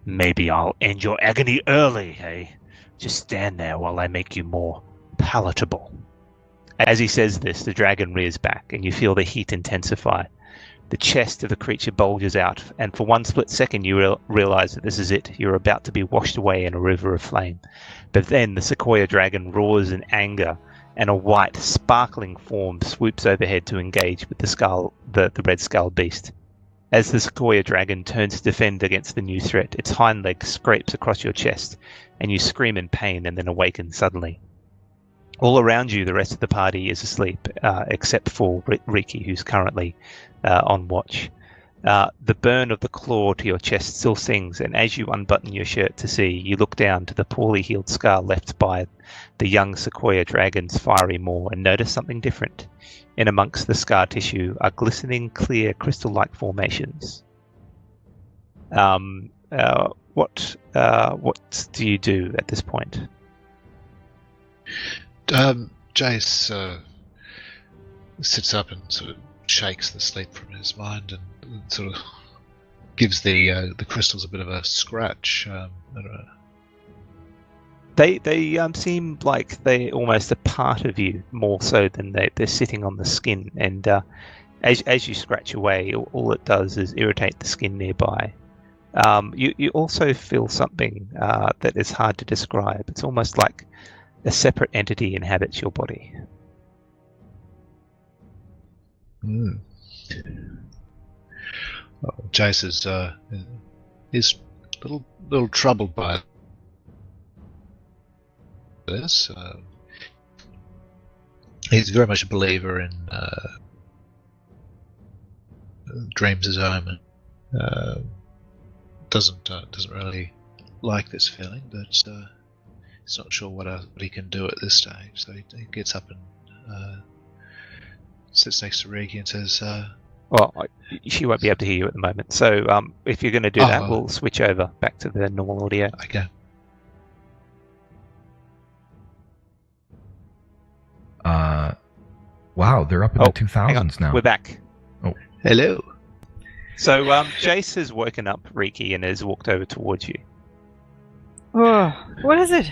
"Maybe I'll end your agony early, eh? Just stand there while I make you more palatable." As he says this, the dragon rears back, and you feel the heat intensify. The chest of the creature bulges out, and for one split second you realize that this is it. You're about to be washed away in a river of flame. But then the Sequoia dragon roars in anger, and a white, sparkling form swoops overhead to engage with the red skull beast. As the Sequoia dragon turns to defend against the new threat, its hind leg scrapes across your chest, and you scream in pain and then awaken suddenly. All around you, the rest of the party is asleep, except for Riki, who's currently on watch. The burn of the claw to your chest still stings, and as you unbutton your shirt to see, you look down to the poorly healed scar left by the young Sequoia dragon's fiery maw and notice something different. In amongst the scar tissue are glistening, clear, crystal-like formations. What do you do at this point? Jace sits up and sort of shakes the sleep from his mind and sort of gives the crystals a bit of a scratch. They seem like they're almost a part of you more so than they're sitting on the skin. And as you scratch away, all it does is irritate the skin nearby. You also feel something that is hard to describe. It's almost like a separate entity inhabits your body. Well, Jace is a little troubled by this. He's very much a believer in dreams as omen. Doesn't really like this feeling, but he's not sure what he can do at this stage. So he gets up and sits next to Riki and says, Well, she won't be able to hear you at the moment. So if you're going to do that, we'll switch over back to the normal audio. Okay. Wow, they're up in the 2000s now. We're back. Oh, hello. So Jace has woken up Riki and has walked over towards you. Oh, what is it?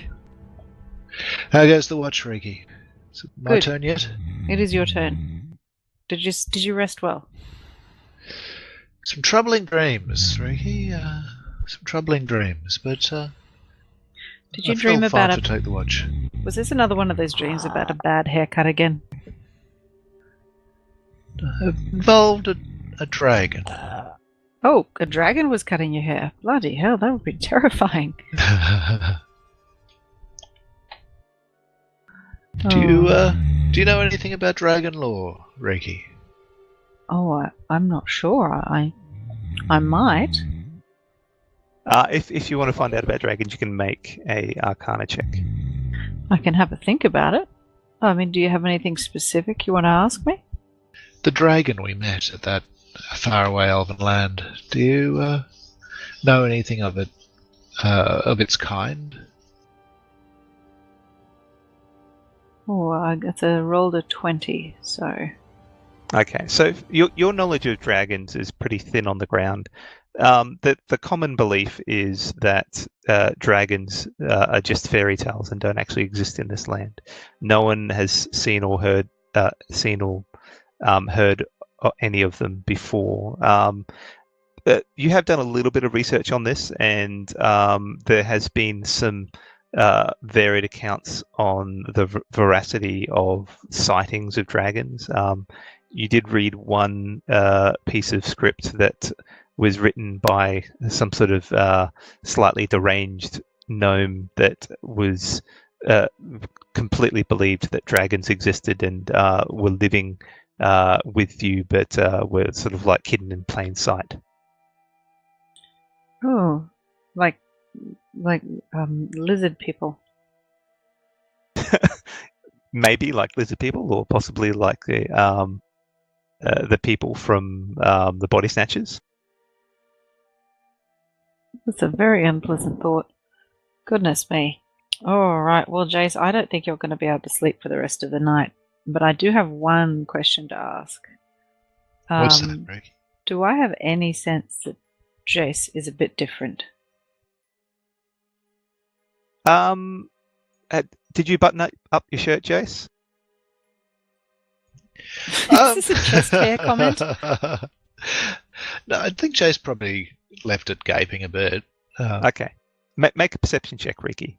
How goes the watch, Riki? Is it my Good. turn yet? It is your turn. Did you rest well? Some troubling dreams, Riki. Some troubling dreams, but Did you I dream feel fine about to take the watch. Was this another one of those dreams about a bad haircut again? Involved a dragon. Oh, a dragon was cutting your hair. Bloody hell, that would be terrifying. Do you know anything about dragon lore, Riki? Oh, I'm not sure. I might. If you want to find out about dragons, you can make a Arcana check. I can have a think about it. I mean, do you have anything specific you want to ask me? The dragon we met at that faraway elven land. Do you know anything of it, of its kind? Oh, I got rolled a 20, so... Okay, so your knowledge of dragons is pretty thin on the ground. The common belief is that dragons are just fairy tales and don't actually exist in this land. No one has seen or heard any of them before. You have done a little bit of research on this, and there has been some varied accounts on the veracity of sightings of dragons. You did read one piece of script that was written by some sort of slightly deranged gnome that was completely believed that dragons existed and were living with you, but were sort of like hidden in plain sight. Oh, like lizard people. Maybe like lizard people, or possibly like the people from the Body Snatchers. That's a very unpleasant thought. Goodness me. All right. Well, Jace, I don't think you're going to be able to sleep for the rest of the night, but I do have one question to ask. What's that, Rick? Do I have any sense that Jace is a bit different? Did you button up your shirt, Jace? Is this a chest hair comment? No, I think Jace probably left it gaping a bit. Okay. Make a perception check, Ricky.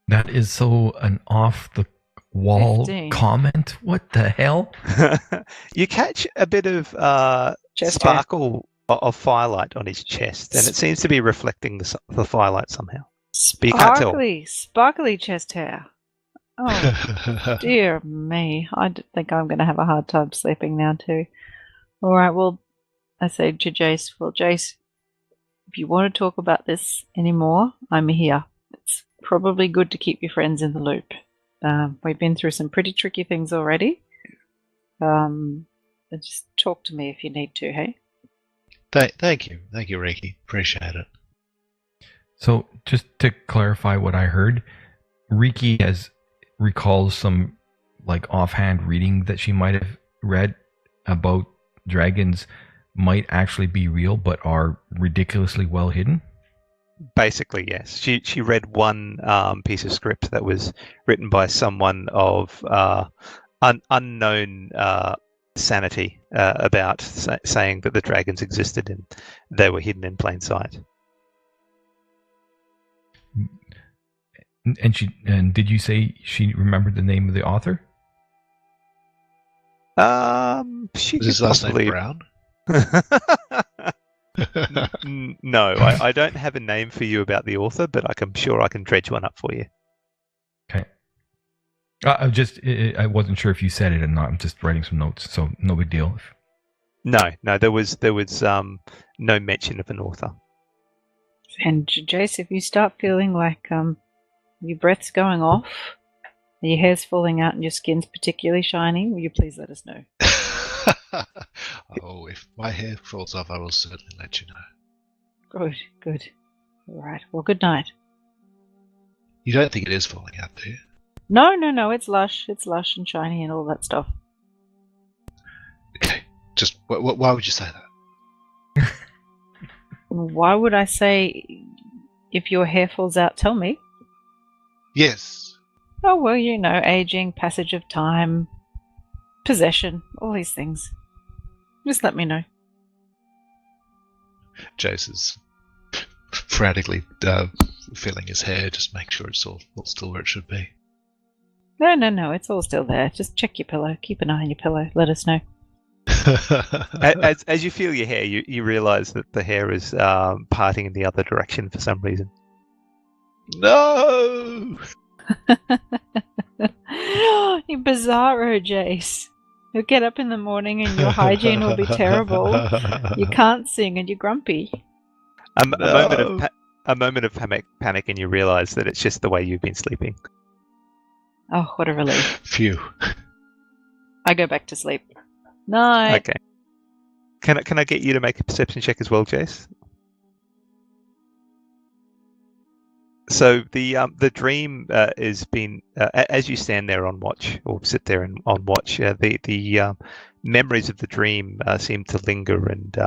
That is so an off-the-wall 15. comment. What the hell? You catch a bit of Chest sparkle of firelight on his chest, and it seems to be reflecting the firelight somehow. But you can't tell. Sparkly chest hair. Oh, dear me. I think I'm going to have a hard time sleeping now, too. All right, well, I say to Jace, well, Jace, if you want to talk about this anymore, I'm here. It's probably good to keep your friends in the loop. We've been through some pretty tricky things already. Just talk to me if you need to, hey? Thank you, Ricky. Appreciate it. So, just to clarify what I heard, Riki recalls some like offhand reading that she might have read about dragons might actually be real but are ridiculously well hidden. Basically, yes. She read one piece of script that was written by someone of unknown sanity about saying that the dragons existed and they were hidden in plain sight. And did you say she remembered the name of the author? She Was his last name Brown? No, I don't have a name for you about the author, but I'm sure I can dredge one up for you. Okay. I wasn't sure if you said it or not. I'm just writing some notes, so no big deal. No, there was no mention of an author. And Jace, if you start feeling like your breath's going off, and your hair's falling out, and your skin's particularly shiny, will you please let us know? Oh, if my hair falls off, I will certainly let you know. Good. All right. Well, good night. You don't think it is falling out, do you? No. It's lush. It's lush and shiny and all that stuff. Okay. Just why would you say that? Why would I say if your hair falls out, tell me? Yes. Oh, well, aging, passage of time, possession, all these things. Just let me know. Jace is frantically feeling his hair, just make sure it's all still where it should be. No, it's all still there. Just check your pillow. Keep an eye on your pillow. Let us know. As you feel your hair, you realise that the hair is parting in the other direction for some reason. No! You bizarro, Jace. You'll get up in the morning and your hygiene will be terrible. You can't sing and you're grumpy. A moment of panic, and you realise that it's just the way you've been sleeping. Oh, what a relief. Phew. I go back to sleep. Night. Okay. Can I get you to make a perception check as well, Jace? So the dream has been as you stand there on watch or sit there on watch. The memories of the dream seem to linger, and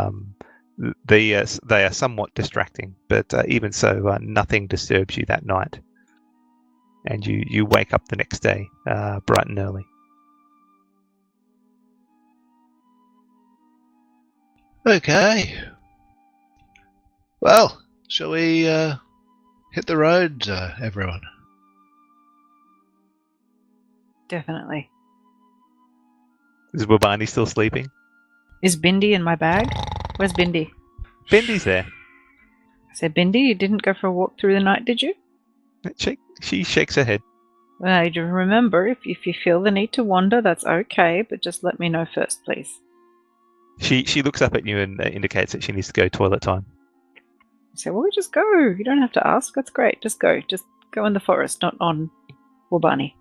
they are somewhat distracting. But even so, nothing disturbs you that night, and you wake up the next day bright and early. Okay. Well, shall we hit the road, everyone? Definitely. Is Wabani still sleeping? Is Bindi in my bag? Where's Bindi? Bendy's there. So, Bindi, you didn't go for a walk through the night, did you? She shakes her head. Well, you remember, if you feel the need to wander, that's okay, but just let me know first, please. She looks up at you and indicates that she needs to go toilet time. So, well, just go. You don't have to ask. That's great. Just go. Just go in the forest, not on Wabani.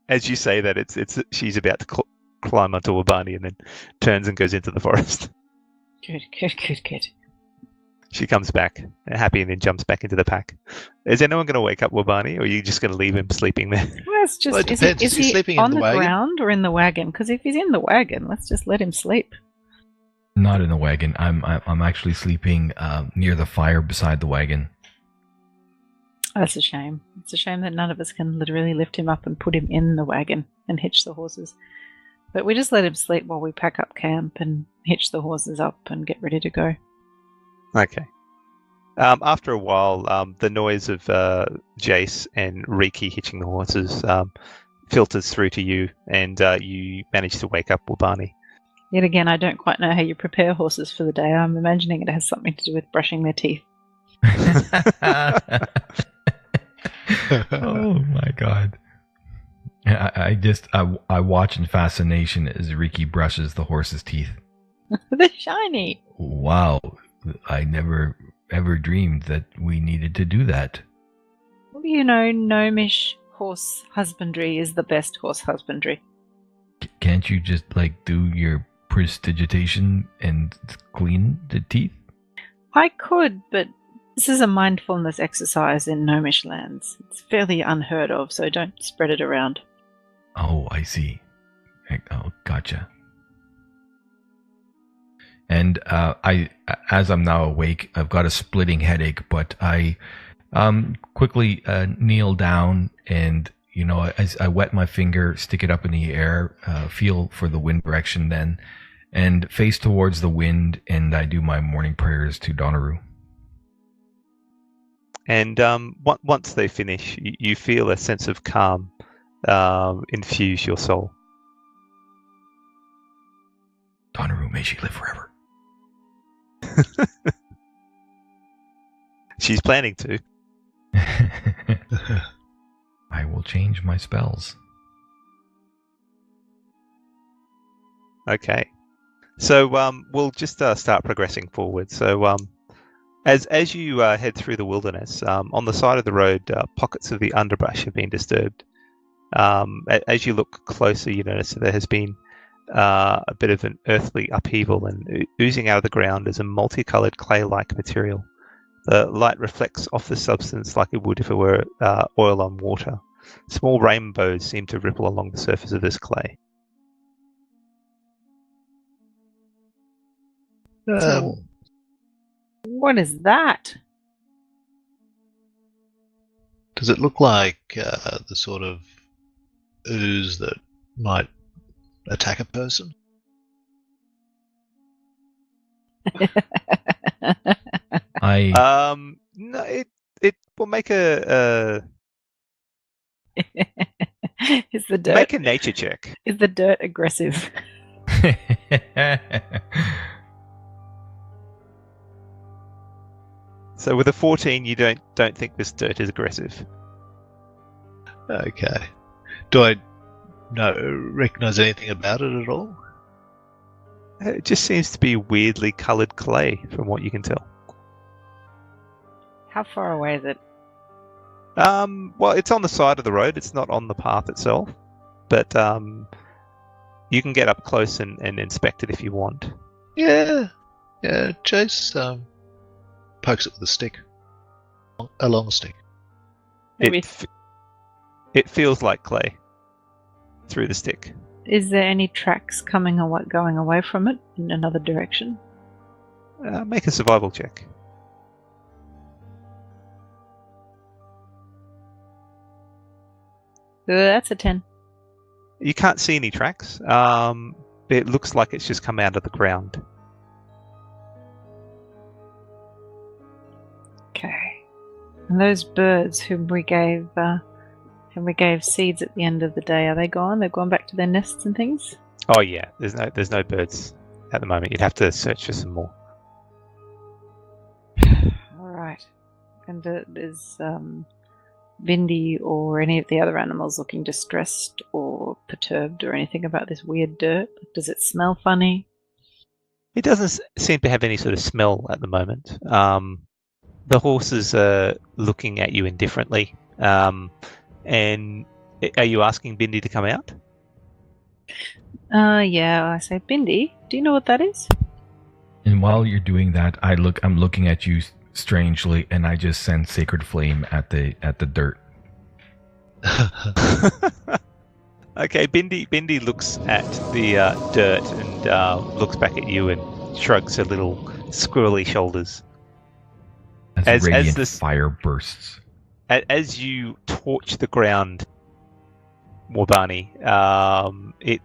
As you say that, it's she's about to climb onto Wabani and then turns and goes into the forest. Good. She comes back happy and then jumps back into the pack. Is anyone going to wake up Wabani, or are you just going to leave him sleeping there? Well, it's just, Well, it depends. is he sleeping on in the the wagon? ground or in the wagon? Because if he's in the wagon, let's just let him sleep. Not in the wagon. I'm actually sleeping near the fire beside the wagon. That's a shame. It's a shame that none of us can literally lift him up and put him in the wagon and hitch the horses. But we just let him sleep while we pack up camp and hitch the horses up and get ready to go. Okay. After a while, the noise of Jace and Riki hitching the horses filters through to you, and you manage to wake up Wabani. Yet again, I don't quite know how you prepare horses for the day. I'm imagining it has something to do with brushing their teeth. Oh my god. I watch in fascination as Riki brushes the horse's teeth. They're shiny. Wow. I never ever dreamed that we needed to do that. Well, you know, gnomish horse husbandry is the best horse husbandry. Can't you just do your prestidigitation and clean the teeth? I could, but this is a mindfulness exercise in gnomish lands. It's fairly unheard of, so don't spread it around. Oh, I see. Oh, gotcha. And as I'm now awake, I've got a splitting headache, but I quickly kneel down and, as I wet my finger, stick it up in the air, feel for the wind direction then, and face towards the wind, and I do my morning prayers to Donaru. And once they finish, you feel a sense of calm infuse your soul. Donaru, may she live forever. She's planning to. I will change my spells. Okay. So we'll just start progressing forward. So as you head through the wilderness, on the side of the road, pockets of the underbrush have been disturbed. As you look closer, you notice that there has been a bit of an earthly upheaval, and oozing out of the ground is a multicolored clay-like material. The light reflects off the substance like it would if it were oil on water. Small rainbows seem to ripple along the surface of this clay. What is that? Does it look like the sort of ooze that might attack a person? No, it will make a Is the dirt make a nature check. Is the dirt aggressive? So with a 14, you don't think this dirt is aggressive. Okay. Do I recognize anything about it at all? It just seems to be weirdly coloured clay, from what you can tell. How far away is it? Well, it's on the side of the road. It's not on the path itself, but you can get up close and inspect it if you want. Yeah. Chase pokes it with a stick, a long stick. Maybe. It feels like clay through the stick. Is there any tracks going away from it in another direction? Make a survival check. That's a 10. You can't see any tracks. It looks like it's just come out of the ground. Okay. And those birds whom we gave seeds at the end of the day, are they gone? They've gone back to their nests and things? Oh yeah, there's no birds at the moment. You'd have to search for some more. All right. And is Vindy or any of the other animals looking distressed or perturbed or anything about this weird dirt? Does it smell funny? It doesn't seem to have any sort of smell at the moment. The horses are looking at you indifferently. And are you asking Bindi to come out? Yeah, I say, Bindi, do you know what that is? And while you're doing that, I'm looking at you strangely, and I just send sacred flame at the dirt. Okay, Bindi looks at the dirt and looks back at you and shrugs her little squirrely shoulders. As radiant fire bursts. As you torch the ground, Wabani, it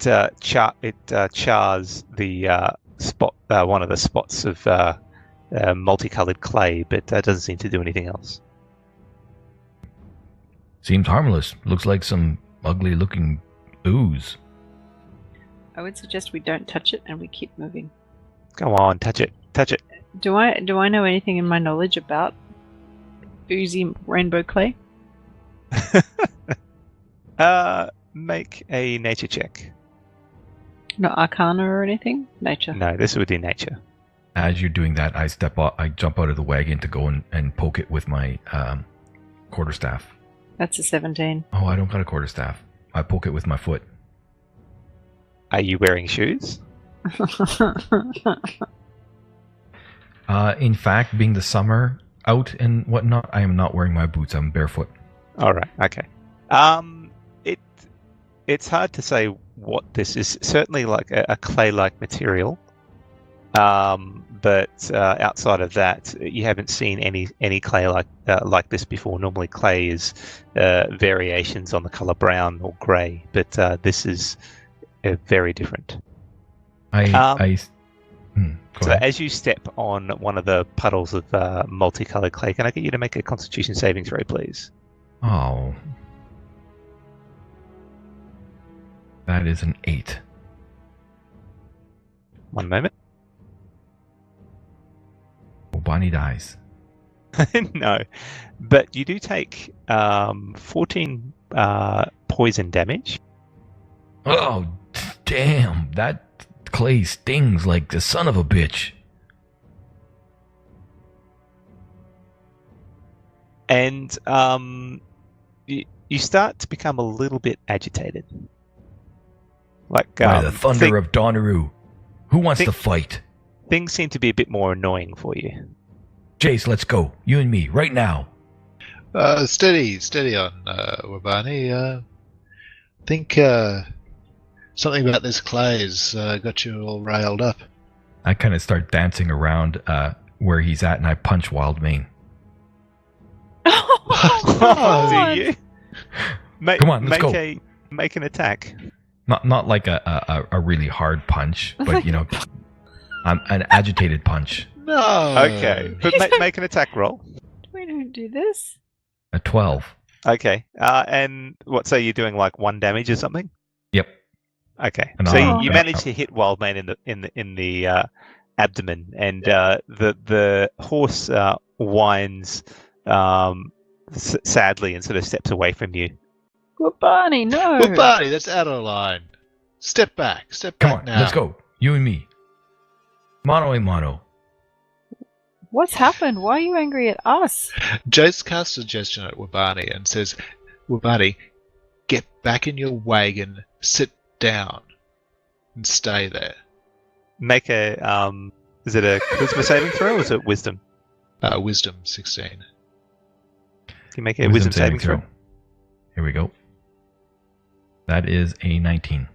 chars the spot, one of the spots of multicolored clay, but doesn't seem to do anything else. Seems harmless. Looks like some ugly-looking ooze. I would suggest we don't touch it and we keep moving. Go on, touch it. Touch it. Do I know anything in my knowledge about oozy rainbow clay? Make a nature check. No arcana or anything? Nature. No, this would be nature. As you're doing that, I jump out of the wagon to go and poke it with my quarterstaff. That's a 17. Oh, I don't got a quarterstaff. I poke it with my foot. Are you wearing shoes? In fact, being the summer out and whatnot, I am not wearing my boots. I'm barefoot. All right. Okay. It's hard to say what this is. Certainly like a clay-like material. But outside of that, you haven't seen any clay like this before. Normally, clay is variations on the color brown or grey, but this is very different. So as you step on one of the puddles of multicolored clay, can I get you to make a Constitution saving throw, please? Oh, that is an 8. One moment. Bonnie dies. No, but you do take 14 poison damage. Oh, damn! That clay stings like the son of a bitch. And you start to become a little bit agitated. Like by the thunder of Donaroo, who wants to fight? Things seem to be a bit more annoying for you. Jace, let's go. You and me, right now. Steady on, Wabani. Think something about this clay has got you all railed up. I kind of start dancing around where he's at, and I punch Wildmane. Oh, do you? Come on, let's go. Make an attack. Not like a really hard punch, but you know, an agitated punch. No. Okay, but make an attack roll. We don't do this. A 12. Okay, and what? So you're doing like 1 damage or something? Yep. Okay, And so you manage to hit Wildmane in the abdomen, and the horse whines sadly and sort of steps away from you. Barney, no. Barney, that's out of line. Step back. Come on, now. let's go. You and me. Mano a mano. What's happened? Why are you angry at us? Jace casts a gesture at Wabani and says, Wabani, get back in your wagon, sit down, and stay there. Make a is it a charisma saving throw or is it wisdom? Wisdom 16. Can you make a wisdom saving throw? Here we go. That is a 19.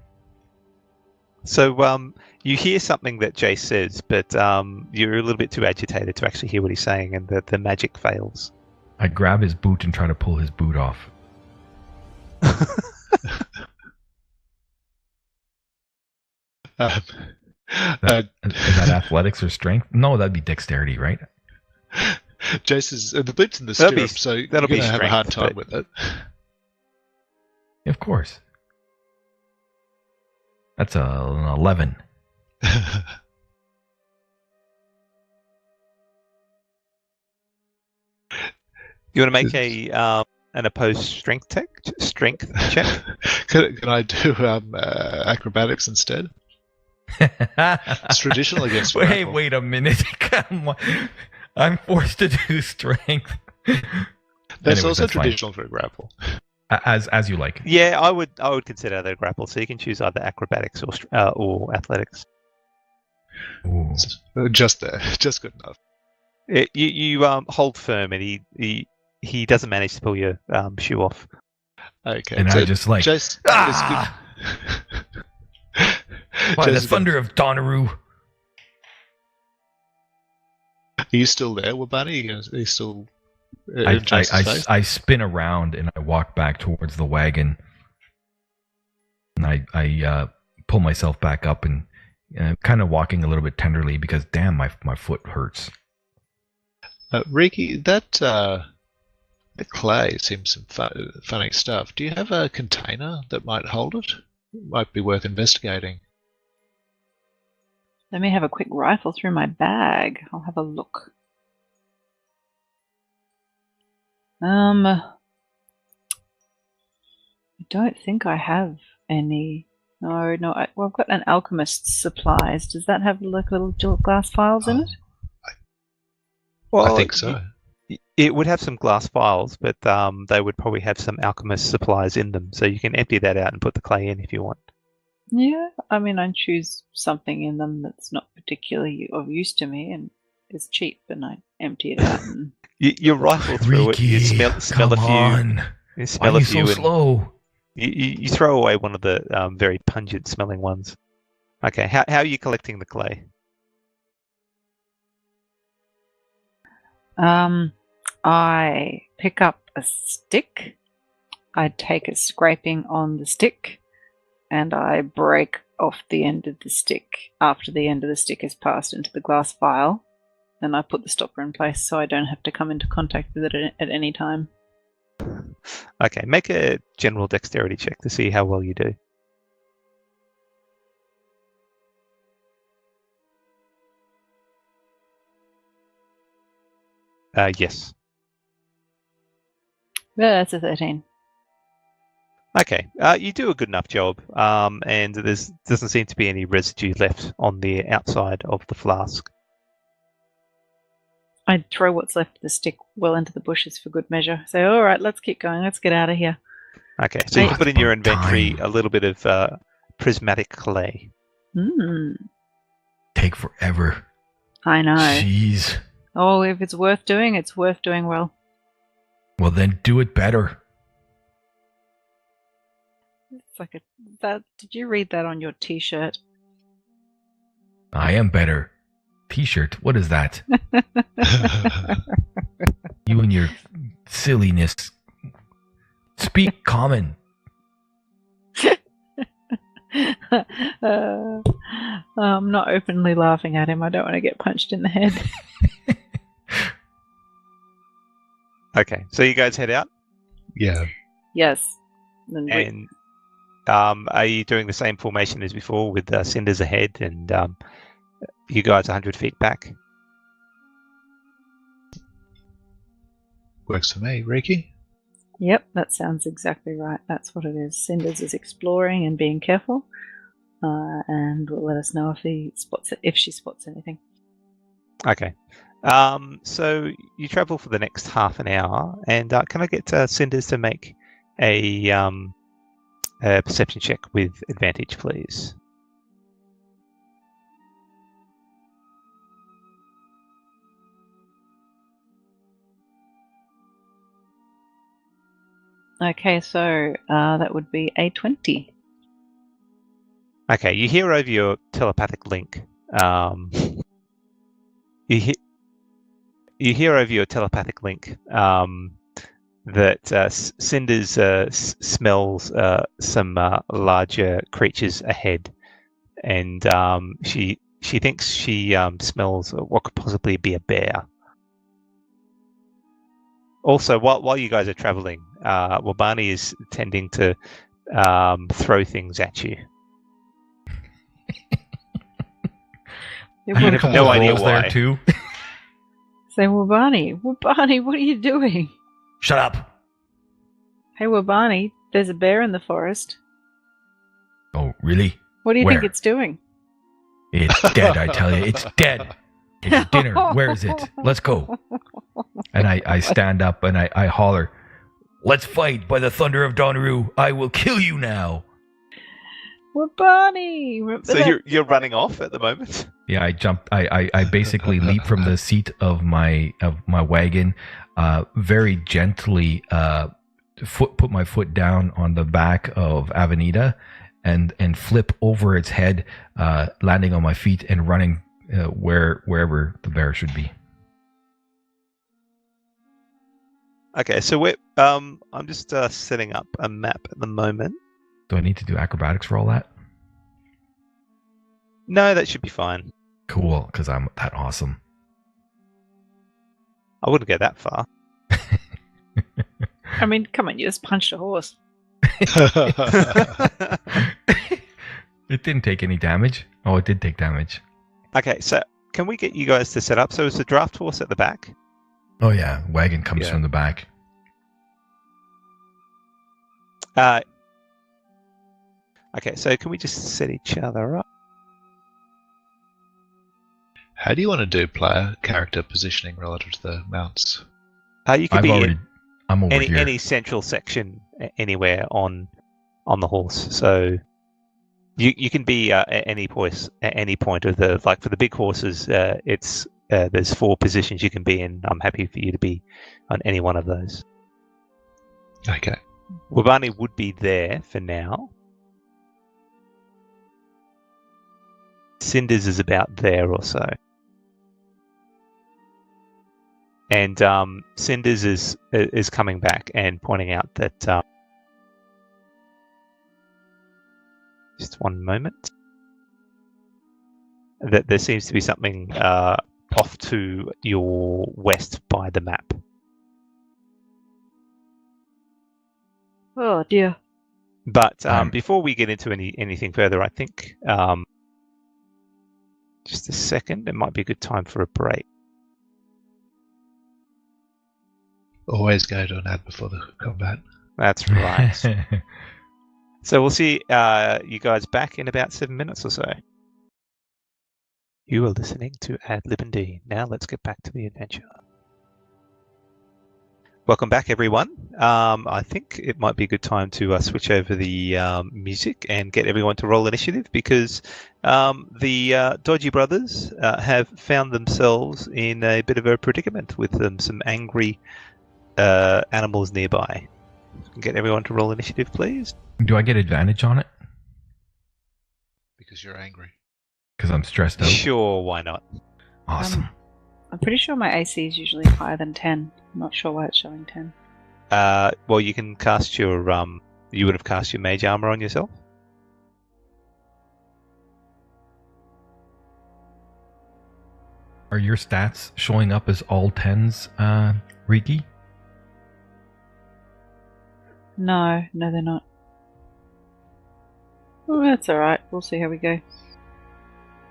So you hear something that Jace says, but you're a little bit too agitated to actually hear what he's saying, and the magic fails. I grab his boot and try to pull his boot off. Is that athletics or strength? No, that'd be dexterity, right? Jace is the boot's in the stirrup, so you're going to have a hard time with it. Of course. That's an 11. You want to make an opposed strength check? Can I do acrobatics instead? It's traditional against grapple. Wait a minute. Come on. I'm forced to do strength. That's also traditional for a grapple. As you like. Yeah, I would consider that a grapple. So you can choose either acrobatics or athletics. Ooh. Just good enough. You hold firm, and he doesn't manage to pull your shoe off. Okay, and I just like ah! By the thunder of Donaroo. Are you still there, Wabani? Are you still? I spin around and I walk back towards the wagon, and I pull myself back up and kind of walking a little bit tenderly because damn, my foot hurts. Ricky, the clay seems some funny stuff. Do you have a container that might hold it? Might be worth investigating. Let me have a quick rifle through my bag. I'll have a look. I don't think I have any. No. I've got an alchemist's supplies. Does that have like little glass vials in it? Well, I think so. It would have some glass vials, but they would probably have some alchemist supplies in them, so you can empty that out and put the clay in if you want. Yeah, I mean, I choose something in them that's not particularly of use to me and is cheap, and I empty it out. And you rifle through Ricky, it. You smell a few. On. You smell Why are a you few. so slow? You throw away one of the very pungent smelling ones. Okay, how are you collecting the clay? I pick up a stick. I take a scraping on the stick, and I break off the end of the stick after the end of the stick is passed into the glass vial. Then I put the stopper in place so I don't have to come into contact with it at any time. Okay, make a general dexterity check to see how well you do. Yes. Yeah, that's a 13. Okay, you do a good enough job, and there doesn't seem to be any residue left on the outside of the flask. I throw what's left of the stick well into the bushes for good measure. Say, all right, let's keep going. Let's get out of here. Okay, so you can put in your inventory a little bit of prismatic clay. Take forever. I know. Jeez. Oh, if it's worth doing, it's worth doing well. Well, then do it better. It's like did you read that on your t-shirt? I am better. T-shirt, what is that? You and your silliness. Speak common. I'm not openly laughing at him. I don't want to get punched in the head. Okay, so you guys head out? Yeah. Yes. And are you doing the same formation as before with cinders ahead and you guys 100 feet back? Works for me. Ricky? Yep, that sounds exactly right. That's what it is. Cinders is exploring and being careful, and will let us know if she spots anything. Okay. So you travel for the next half an hour, and can I get Cinders to make a perception check with advantage, please? Okay, so that would be a 20. Okay, you hear over your telepathic link. You hear over your telepathic link that Cinders smells some larger creatures ahead, and she thinks she smells what could possibly be a bear. Also, while you guys are traveling, Wabani is tending to throw things at you. You have no idea why. There too. Say, Wabani, what are you doing? Shut up! Hey, Wabani, there's a bear in the forest. Oh, really? What do you Where? think it's doing? It's dead, I tell you. It's dead. It's dinner. Where is it? Let's go. And I stand up and I holler, let's fight by the thunder of Donru. I will kill you now. Wabani! So you're running off at the moment? Yeah, I jump. I basically leap from the seat of my wagon, very gently put my foot down on the back of Avenida, and flip over its head, landing on my feet and running wherever the bear should be. Okay, so I'm just setting up a map at the moment. Do I need to do acrobatics for all that? No, that should be fine. Cool, because I'm that awesome. I wouldn't go that far. I mean, come on, you just punched a horse. It didn't take any damage. Oh, it did take damage. Okay, so can we get you guys to set up? So is the draft horse at the back? Oh yeah, wagon comes Yeah. from the back. Okay, so can we just set each other up? How do you want to do player character positioning relative to the mounts? You can be I'm over in here. any central section anywhere on the horse. So you can be at any point of the, like for the big horses, it's there's 4 positions you can be in. I'm happy for you to be on any one of those. Okay. Wabani would be there for now. Cinders is about there or so. And Cinders is coming back and pointing out that just one moment, that there seems to be something off to your west by the map. Oh dear. But before we get into anything further, I think just a second, it might be a good time for a break. Always go to an ad before the combat. That's right. So we'll see you guys back in about 7 minutes or so. You are listening to ADlib&D. Now let's get back to the adventure. Welcome back, everyone. I think it might be a good time to switch over the music and get everyone to roll initiative, because the Dodgy Brothers have found themselves in a bit of a predicament with some angry animals nearby. Get everyone to roll initiative, please. Do I get advantage on it? Because you're angry. Because I'm stressed out. Sure, why not? Awesome. I'm pretty sure my AC is usually higher than 10. I'm not sure why it's showing 10. Well, you can cast your you would have cast your mage armor on yourself. Are your stats showing up as all 10s, Riki? No, they're not. Oh, that's alright. We'll see how we go.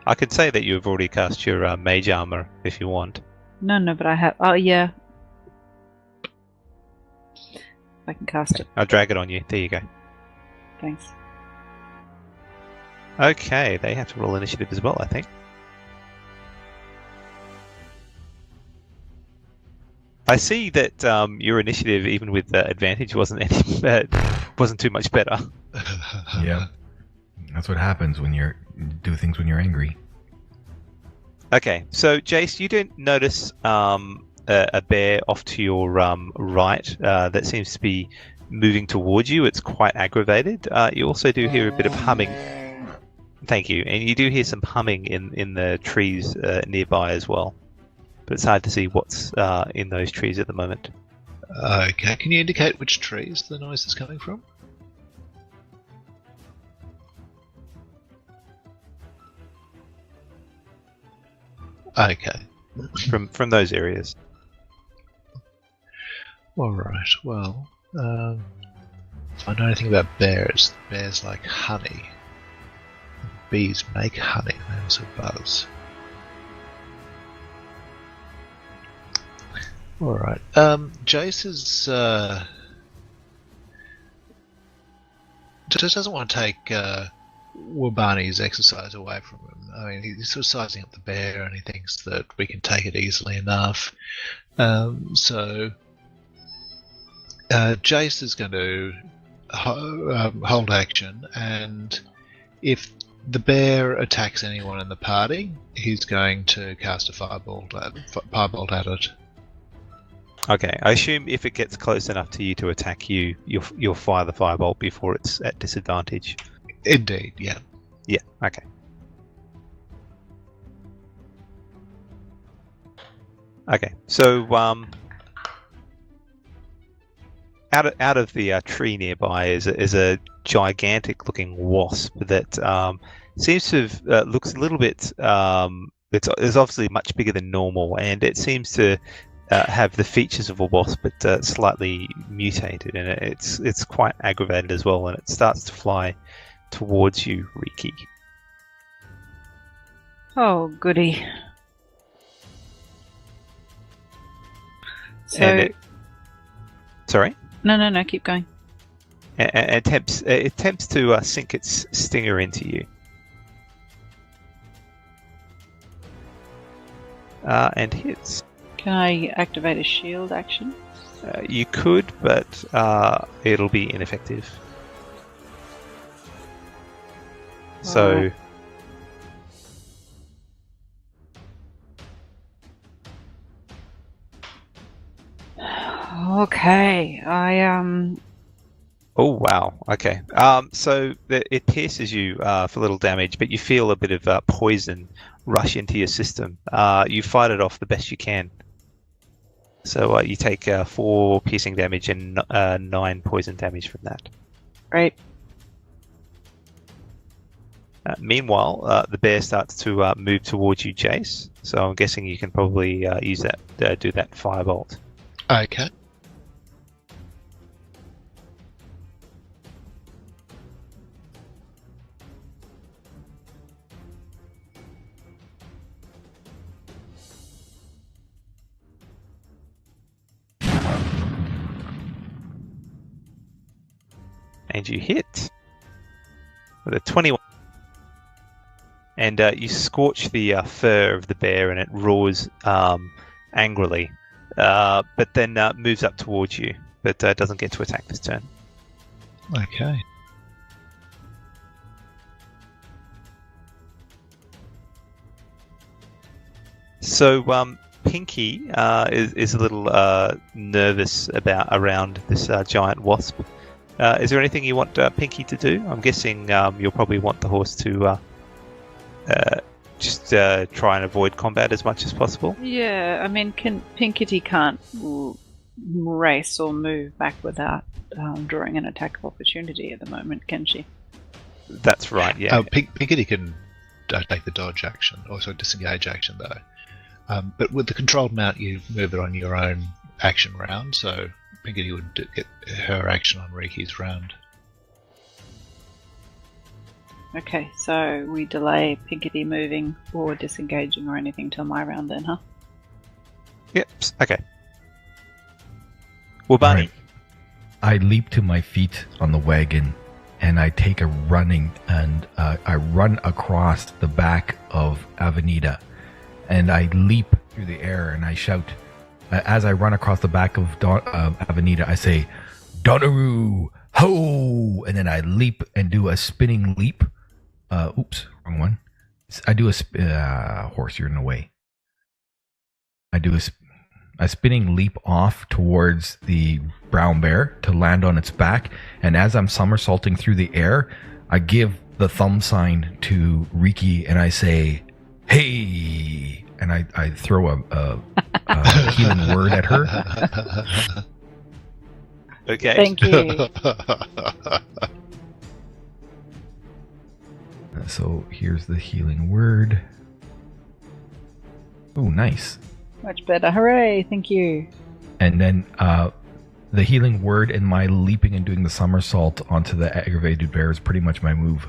I could say that you have already cast your mage armor if you want. No, but I have. Oh, yeah. I can cast it. I'll drag it on you. There you go. Thanks. Okay, they have to roll initiative as well, I think. I see that your initiative, even with advantage, wasn't too much better. Yeah. That's what happens when you do things when you're angry. Okay, so Jace, you don't notice a bear off to your right that seems to be moving towards you. It's quite aggravated. You also do hear a bit of humming. Thank you. And you do hear some humming in the trees nearby as well. But it's hard to see what's in those trees at the moment. Okay, can you indicate which trees the noise is coming from? Okay. From those areas. Alright, well, if I know anything about bears, bears like honey. Bees make honey, they also buzz. All right. Jace is just doesn't want to take Wabani's exercise away from him. I mean, he's sort of sizing up the bear, and he thinks that we can take it easily enough. So Jace is going to hold action, and if the bear attacks anyone in the party, he's going to cast a firebolt at it. Okay, I assume if it gets close enough to you to attack you, you'll fire the firebolt before it's at disadvantage. Indeed, yeah. Yeah, okay. Okay, so out of the tree nearby is a gigantic-looking wasp that seems to have, looks a little bit. It's obviously much bigger than normal, and it seems to have the features of a wasp, but slightly mutated, and it's quite aggravated as well, and it starts to fly towards you, Riki. Oh, goody. So, And sorry? No, keep going. It attempts to sink its stinger into you. And hits. Can I activate a shield action? You could, but it'll be ineffective. So... Okay, Oh wow! Okay. So it pierces you for little damage, but you feel a bit of poison rush into your system. You fight it off the best you can. So you take 4 piercing damage and 9 poison damage from that. Right. Meanwhile, the bear starts to move towards you, Jace. So I'm guessing you can probably use that, do that firebolt. Okay. And you hit with a 21. And you scorch the fur of the bear, and it roars angrily, but then moves up towards you, but doesn't get to attack this turn. Okay. So Pinky is a little nervous around this giant wasp. Is there anything you want Pinky to do? I'm guessing you'll probably want the horse to just try and avoid combat as much as possible. Yeah, I mean, Pinkety can't race or move back without drawing an attack of opportunity at the moment, can she? That's right, yeah. Pinkety can take the dodge action, also disengage action though. But with the controlled mount, you move it on your own action round, so Pinkety would get her action on Riki's round. Okay, so we delay Pinkety moving or disengaging or anything till my round then, huh? Yep, okay. Well, Barney. Right. I leap to my feet on the wagon, and I take a running, and I run across the back of Avenida, and I leap through the air, and I shout. As I run across the back of Avenida, I say, "Donnaroo, ho!" And then I leap and do a spinning leap. Oops, wrong one. I do a horse. You're in the way. I do a spinning leap off towards the brown bear to land on its back. And as I'm somersaulting through the air, I give the thumb sign to Riki and I say, "Hey!" And I throw a healing word at her. Okay. Thank you. So here's the healing word. Oh, nice. Much better. Hooray, thank you. And then the healing word and my leaping and doing the somersault onto the aggravated bear is pretty much my move.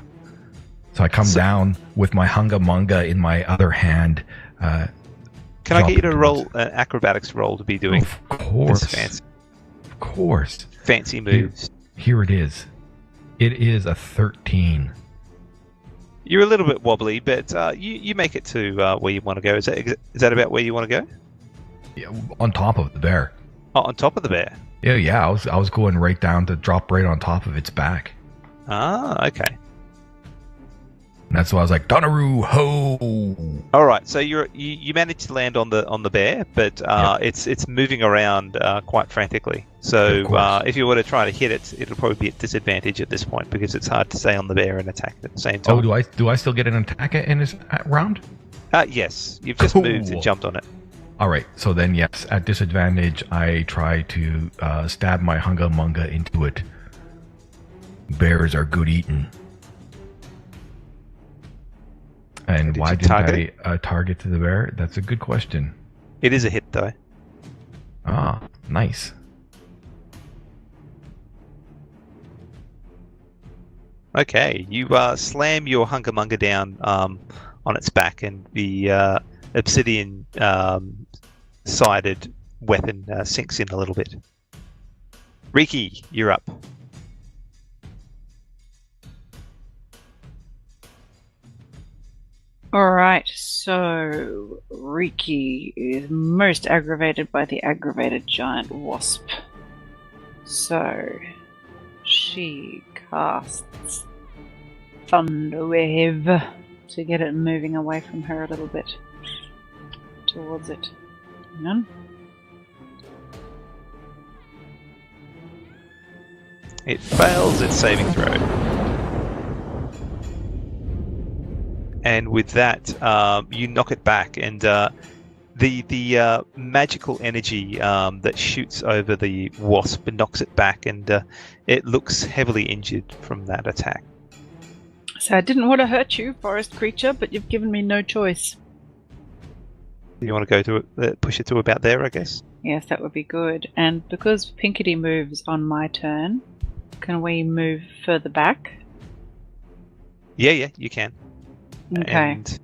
So I come down with my Hunga Munga in my other hand, Can I get you to Jumping roll towards an acrobatics roll to be doing Of course. this Of course. fancy moves? Here it is. It is a 13. You're a little bit wobbly, but you make it to where you want to go. Is that about where you want to go? Yeah, on top of the bear. Oh, on top of the bear. Yeah. I was going right down to drop right on top of its back. Ah, okay. And that's why I was like, Donaroo, ho! All right, so you managed to land on the bear, but it's moving around quite frantically. So if you were to try to hit it, it'll probably be at disadvantage at this point because it's hard to stay on the bear and attack at the same time. Oh, do I still get an attack in this round? Yes, you've just moved and jumped on it. All right, so then yes, at disadvantage, I try to stab my hunga munga into it. Bears are good eating. And why didn't I target to the bear? That's a good question. It is a hit, though. Ah, nice. Okay, you slam your hungamunga down on its back, and the obsidian sided weapon sinks in a little bit. Riki, you're up. Alright, so Riki is most aggravated by the aggravated giant wasp. So she casts Thunderwave to get it moving away from her a little bit towards it. Hang on. It fails its saving throw. And with that, you knock it back, and the magical energy that shoots over the wasp knocks it back, and it looks heavily injured from that attack. So I didn't want to hurt you, forest creature, but you've given me no choice. You want to go to it, push it to about there, I guess? Yes, that would be good. And because Pinkety moves on my turn, can we move further back? Yeah, you can. Okay. And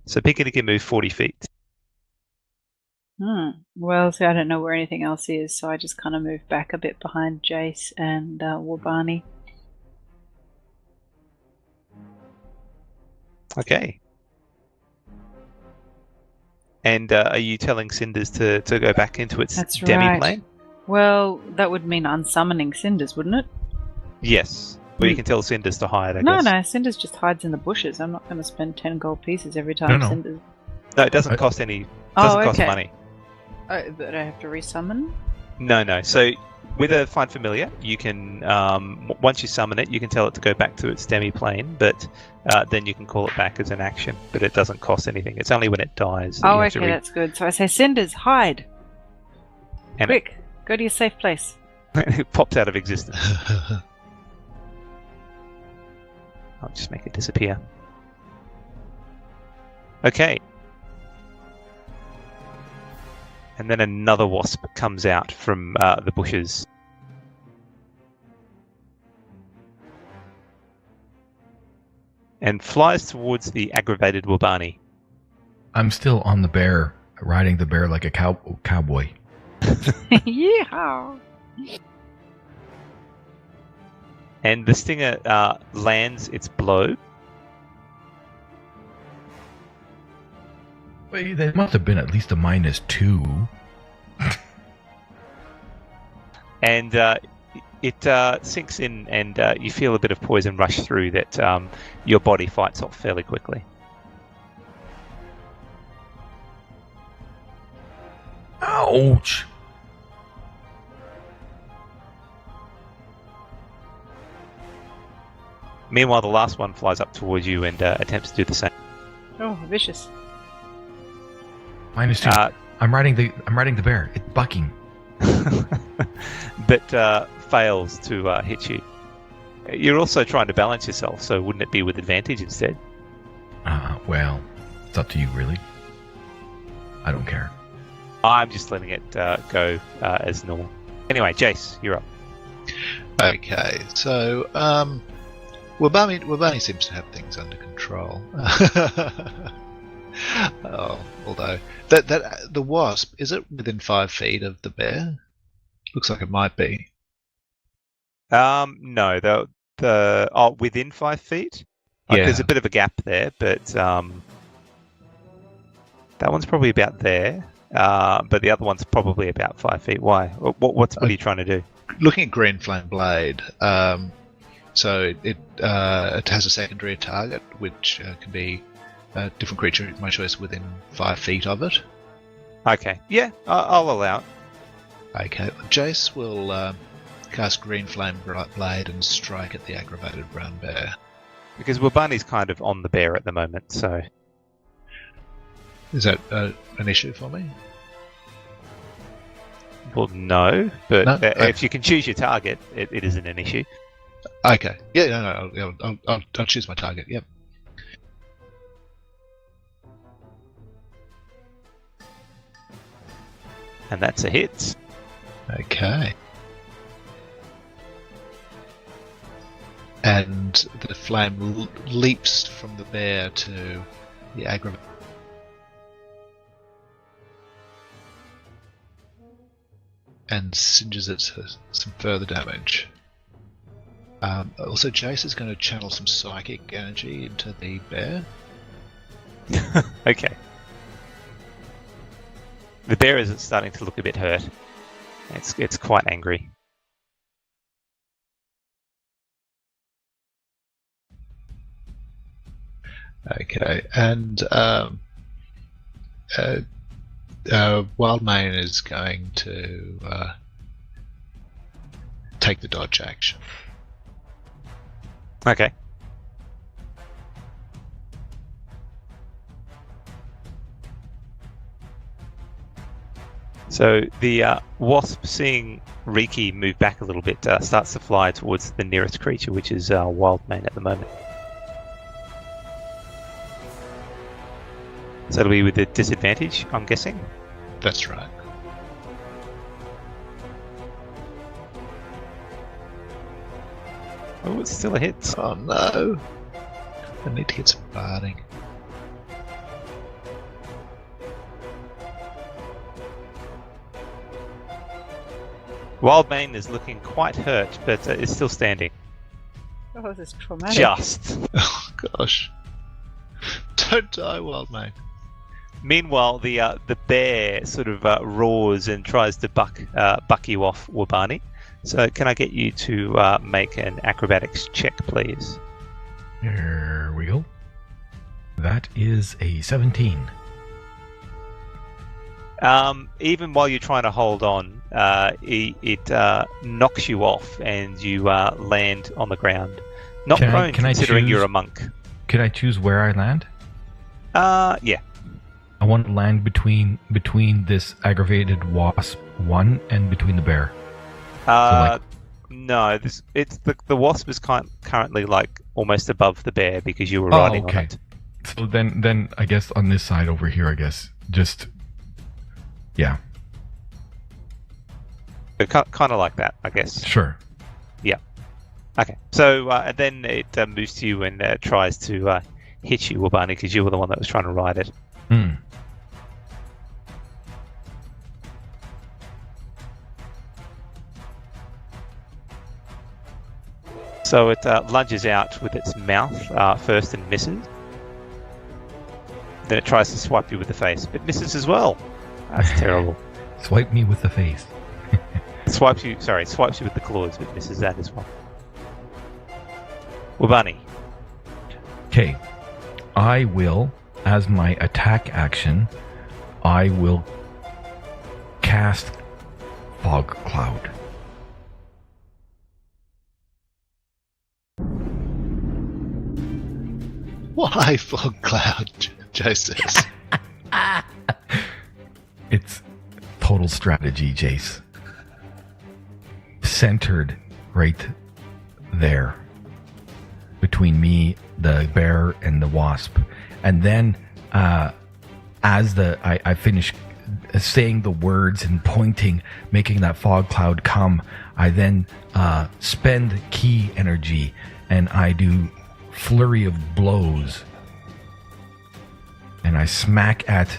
so Pinkety can move 40 feet. Well, see, I don't know where anything else is, so I just kind of move back a bit behind Jace and Wabani. Okay. And are you telling Cinders to go back into its That's demi-plane? right. Well, that would mean unsummoning Cinders, wouldn't it? Yes. Well, you can tell Cinders to hide, I No, guess. Cinders just hides in the bushes. I'm not going to spend 10 gold pieces every time No. Cinders... No, it doesn't cost any... Doesn't cost money. Oh, but I have to resummon? No. So with a Find Familiar, you can, once you summon it, you can tell it to go back to its demi-plane, but then you can call it back as an action, but it doesn't cost anything. It's only when it dies. Oh, okay, that's good. So I say, Cinders, hide! And Quick, go to your safe place. it pops out of existence. I'll just make it disappear. Okay. And then another wasp comes out from the bushes. And flies towards the aggravated Wabani. I'm still on the bear, riding the bear like a cowboy. Yeah. And the stinger lands its blow. Wait, there must have been at least a -2. And it sinks in, and you feel a bit of poison rush through that your body fights off fairly quickly. Ouch! Meanwhile, the last one flies up towards you and attempts to do the same. Oh, vicious. -2. I'm riding the bear. It's bucking. But fails to hit you. You're also trying to balance yourself, so wouldn't it be with advantage instead? Well, it's up to you, really. I don't care. I'm just letting it go as normal. Anyway, Jace, you're up. Okay, so Wabani seems to have things under control. Although the wasp, is it within 5 feet of the bear? Looks like it might be. No, the within 5 feet. Yeah. There's a bit of a gap there, but that one's probably about there. But the other one's probably about 5 feet. Why? What are you trying to do? Looking at Green Flame Blade, so it has a secondary target, which can be a different creature of my choice within 5 feet of it. Okay, yeah, I'll allow it. Okay, Jace will cast Green Flame Blade and strike at the aggravated brown bear. Because Wabani's kind of on the bear at the moment, so... Is that an issue for me? Well, no, but No? if you can choose your target, it isn't an issue. Okay. Yeah, no, I'll choose my target, yep. And that's a hit. Okay. And the flame leaps from the bear to the aggravated. And singes it for some further damage. Also, Jace is going to channel some psychic energy into the bear. Okay. The bear is starting to look a bit hurt. It's quite angry. Okay, and Wildmane is going to take the dodge action. Okay. So the wasp, seeing Riki move back a little bit, starts to fly towards the nearest creature, which is Wildmane at the moment. So it'll be with a disadvantage, I'm guessing? That's right. Oh, it's still a hit. Oh no! I need to get some barding. Wildmane is looking quite hurt, but is still standing. Oh, this is traumatic. Just. Oh gosh! Don't die, Wildmane. Meanwhile, the bear sort of roars and tries to buck you off, Wabani. So can I get you to make an acrobatics check, please? There we go. That is a 17. Even while you're trying to hold on, it knocks you off and you land on the ground. Not prone, considering you're a monk. Can I choose where I land? Yeah. I want to land between this aggravated wasp one and between the bear. No, the wasp is currently like almost above the bear because you were riding on it. So then I guess on this side over here, I guess just yeah. Kind of like that, I guess. Sure. Yeah. Okay. So and then it moves to you and tries to hit you, Wabani, because you were the one that was trying to ride it. Hmm. So it lunges out with its mouth first and misses. Then it tries to swipe you with the face, but misses as well. That's terrible. Swipe me with the face. Swipes you with the claws, but misses that as well. Wabani. Okay. I will, as my attack action, I will cast Fog Cloud. Why Fog Cloud, Jace? It's total strategy, Jace. Centered right there between me, the bear, and the wasp. And then as I finish saying the words and pointing, making that fog cloud come, I then spend key energy and I do flurry of blows. And I smack at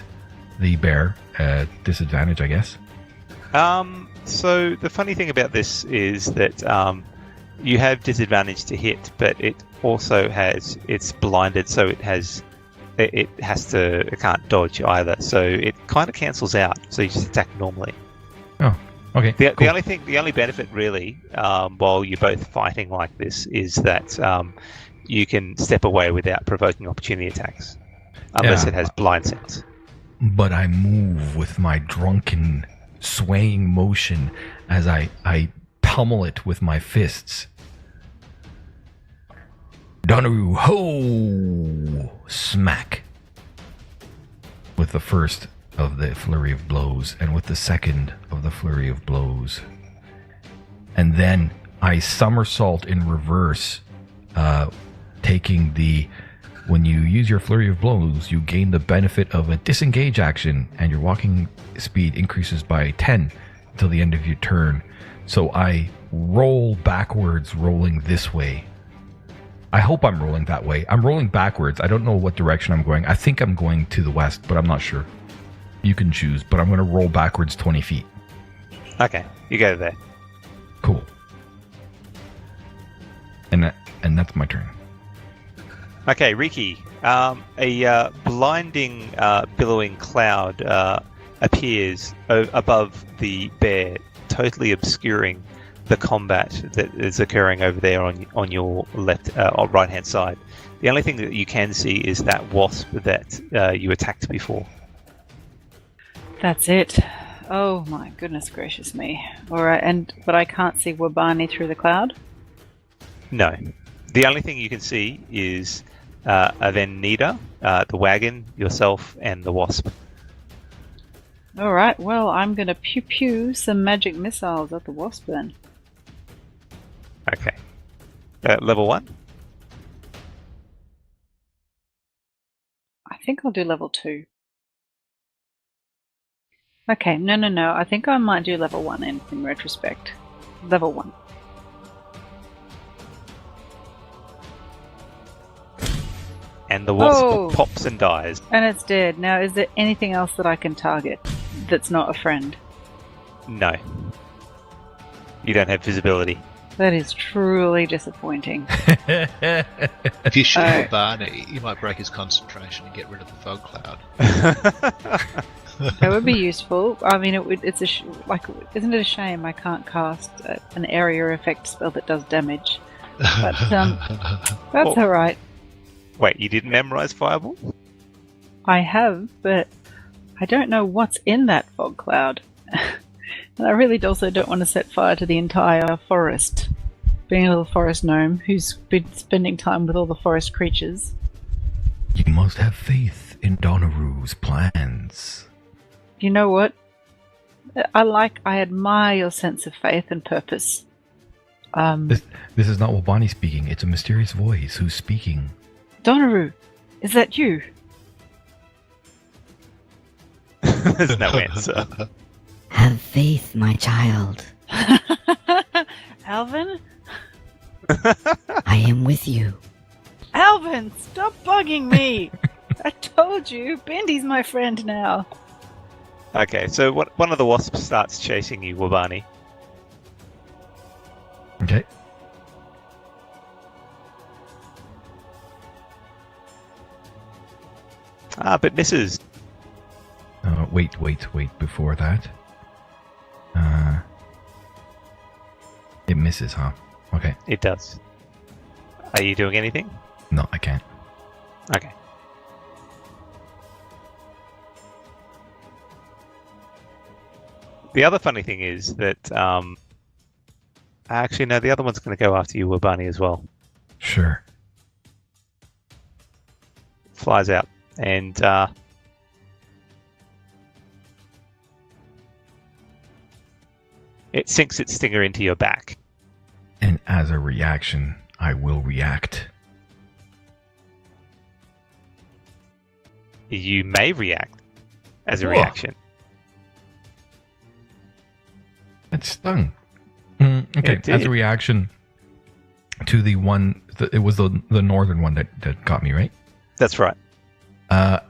the bear at disadvantage, I guess. So the funny thing about this is that you have disadvantage to hit, but it also it's blinded, so it can't dodge either. So it kind of cancels out. So you just attack normally. Oh, okay. The only benefit really, while you're both fighting like this, is that you can step away without provoking opportunity attacks, unless it has blind sense. But I move with my drunken, swaying motion as I pummel it with my fists. Donaru, ho! Smack. With the first of the flurry of blows, and with the second of the flurry of blows. And then I somersault in reverse, taking the... When you use your flurry of blows, you gain the benefit of a disengage action, and your walking speed increases by 10 until the end of your turn. So I roll backwards, rolling this way. I hope I'm rolling that way. I'm rolling backwards. I don't know what direction I'm going. I think I'm going to the west, but I'm not sure. You can choose, but I'm going to roll backwards 20 feet. Okay, you go there. Cool. And that's my turn. Okay, Riki. A blinding, billowing cloud appears above the bear, totally obscuring the combat that is occurring over there on your left or right hand side. The only thing that you can see is that wasp that you attacked before. That's it. Oh my goodness gracious me. Alright, but I can't see Wabani through the cloud? No. The only thing you can see is Avenida, the wagon, yourself, and the wasp. Alright, well, I'm gonna pew some magic missiles at the wasp then. Okay. Level 1? I think I'll do level 2. Okay, no. I think I might do level 1 in retrospect. Level 1. And the wasp pops and dies. And it's dead. Now, is there anything else that I can target that's not a friend? No. You don't have visibility. That is truly disappointing. If you shoot Barney, you might break his concentration and get rid of the fog cloud. That would be useful. I mean, isn't it a shame I can't cast an area effect spell that does damage? But that's all right. Wait, you didn't memorize Fireball? I have, but I don't know what's in that fog cloud. And I really also don't want to set fire to the entire forest. Being a little forest gnome who's been spending time with all the forest creatures. You must have faith in Donaru's plans. You know what? I admire your sense of faith and purpose. This is not Wabani speaking. It's a mysterious voice who's speaking. Donaru, is that you? There's no answer. Have faith, my child. Alvin? I am with you. Alvin, stop bugging me! I told you, Bendy's my friend now. Okay, so one of the wasps starts chasing you, Wabani. Okay. But misses. Wait. Before that. It misses, huh? Okay. It does. Are you doing anything? No, I can't. Okay. The other funny thing is that... actually, no, the other one's going to go after you, Wabani, as well. Sure. Flies out. And... it sinks its stinger into your back. And as a reaction, I will react. You may react as a reaction. It stung. Okay, as a reaction, To the one, it was the northern one that got me, right? That's right. And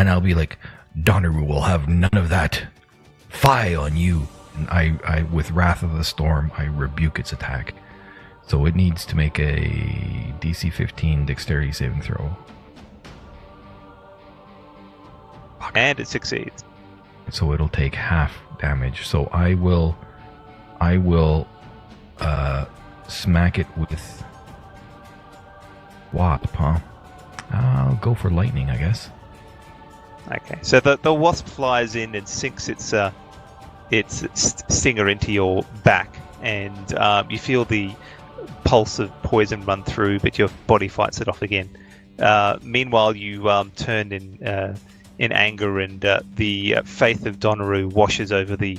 I'll be like, Donneru will have none of that. Fie on you. And I, with Wrath of the Storm, I rebuke its attack. So it needs to make a DC 15 dexterity saving throw. And it succeeds. So it'll take half damage. So I will smack it with Wasp, huh? I'll go for lightning, I guess. Okay, so the wasp flies in and sinks its stinger into your back, and you feel the pulse of poison run through, but your body fights it off again. Meanwhile, you turn in anger, and the faith of Donneru washes over the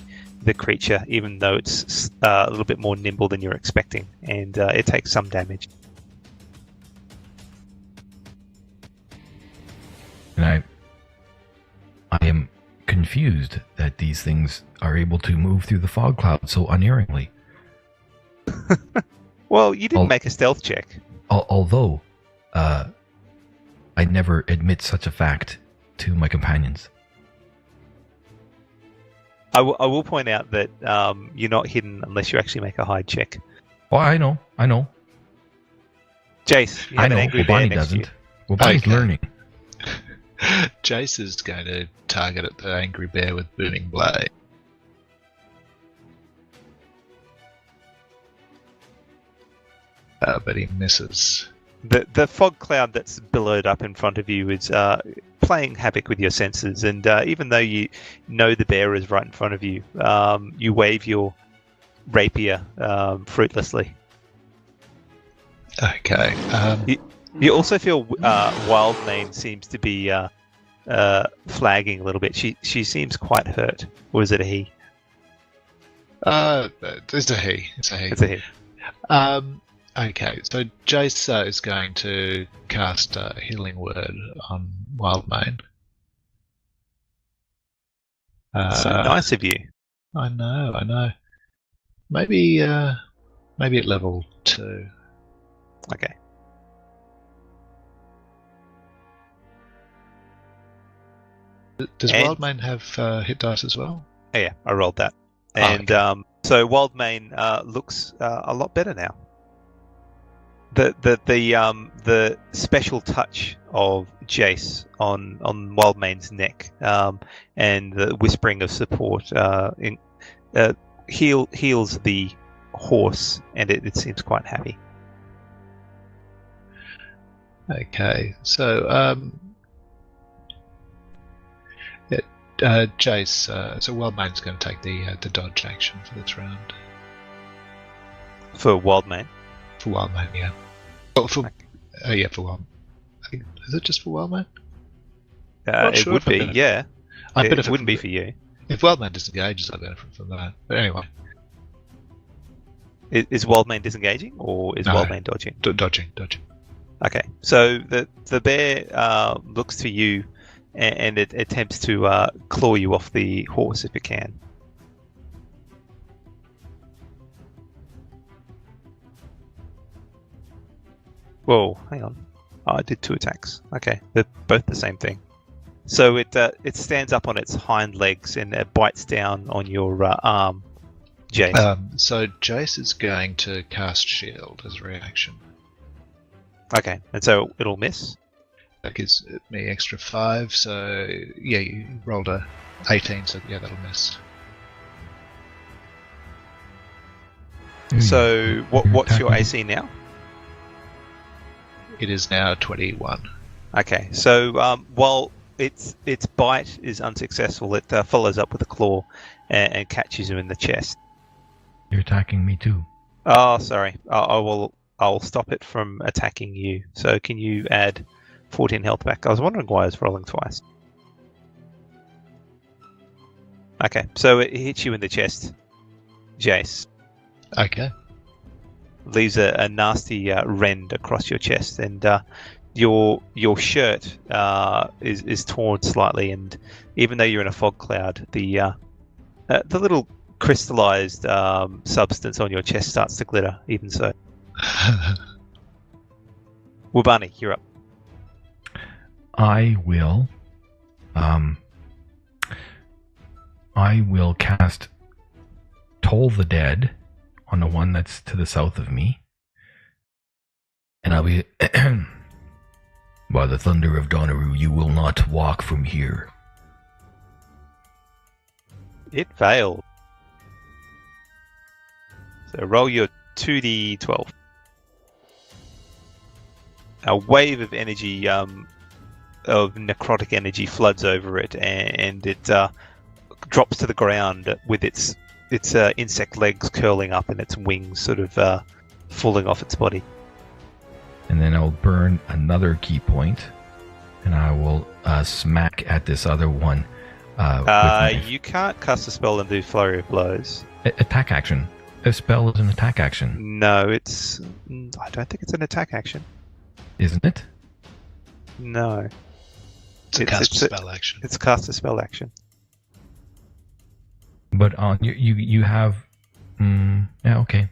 creature, even though it's a little bit more nimble than you're expecting, and it takes some damage. And I am confused that these things are able to move through the fog cloud so unerringly. Well, you didn't make a stealth check. Although, I never admit such a fact to my companions. I will point out that you're not hidden unless you actually make a hide check. Oh, I know. Jace, you have I an know. angry bear Wobani next doesn't. to you. Wobani's Okay. learning. Jace is going to target at the angry bear with booming blade. But he misses. The fog cloud that's billowed up in front of you is playing havoc with your senses, and even though you know the bear is right in front of you, you wave your rapier fruitlessly. Okay. You also feel Wildmane seems to be flagging a little bit. She seems quite hurt. Or is it a he? It's a he. It's a he. It's a he. Okay, so Jace is going to cast Healing Word on Wildmane. So nice of you. I know. Maybe at level 2. Okay. Does And- Wildmane have hit dice as well? Oh, yeah, I rolled that. Oh, And so Wildmane looks a lot better now. The special touch of Jace on Wildmane's neck and the whispering of support heals the horse, and it seems quite happy. Okay, so Jace, so Wildmane's going to take the dodge action for this round. For Wildmane. For Wildmane, yeah. Oh, for Wildmane. I think, is it just for Wildmane? Not It sure would if I'm be, gonna- yeah. I It benefit wouldn't from be it. for you. If Wildmane disengages, I benefit from that. But anyway, Is Wildmane disengaging, or is No. Wildmane dodging? dodging. Okay, so the bear looks to you, and it attempts to claw you off the horse if it can. Whoa, hang on. Oh, I did 2 attacks. Okay, they're both the same thing. So it stands up on its hind legs and it bites down on your arm, Jace. So Jace is going to cast Shield as a reaction. Okay, and so it'll miss. That gives me extra 5, so yeah, you rolled a 18, so yeah, that'll miss. So what's your AC now? It is now 21. Okay, so while its bite is unsuccessful, it follows up with a claw and catches you in the chest. You're attacking me too. Oh, sorry. I'll stop it from attacking you. So can you add 14 health back? I was wondering why I was rolling twice. Okay, so it hits you in the chest, Jace. Okay. Leaves a nasty rend across your chest, and your shirt is torn slightly, and even though you're in a fog cloud, the little crystallized substance on your chest starts to glitter. Even so, Wabani, you're up. I will cast Toll the Dead on the one that's to the south of me. And I'll be... By the thunder of Donaru, you will not walk from here. It failed. So roll your 2d12. A wave of energy, of necrotic energy, floods over it, and it drops to the ground with its insect legs curling up and its wings sort of falling off its body. And then I'll burn another key point, and I will smack at this other one. You can't cast a spell and do flurry of blows. Attack action. A spell is an attack action. No, it's... I don't think it's an attack action. Isn't it? No. It's a cast a spell action. It's cast a spell action. But on you have... yeah, okay.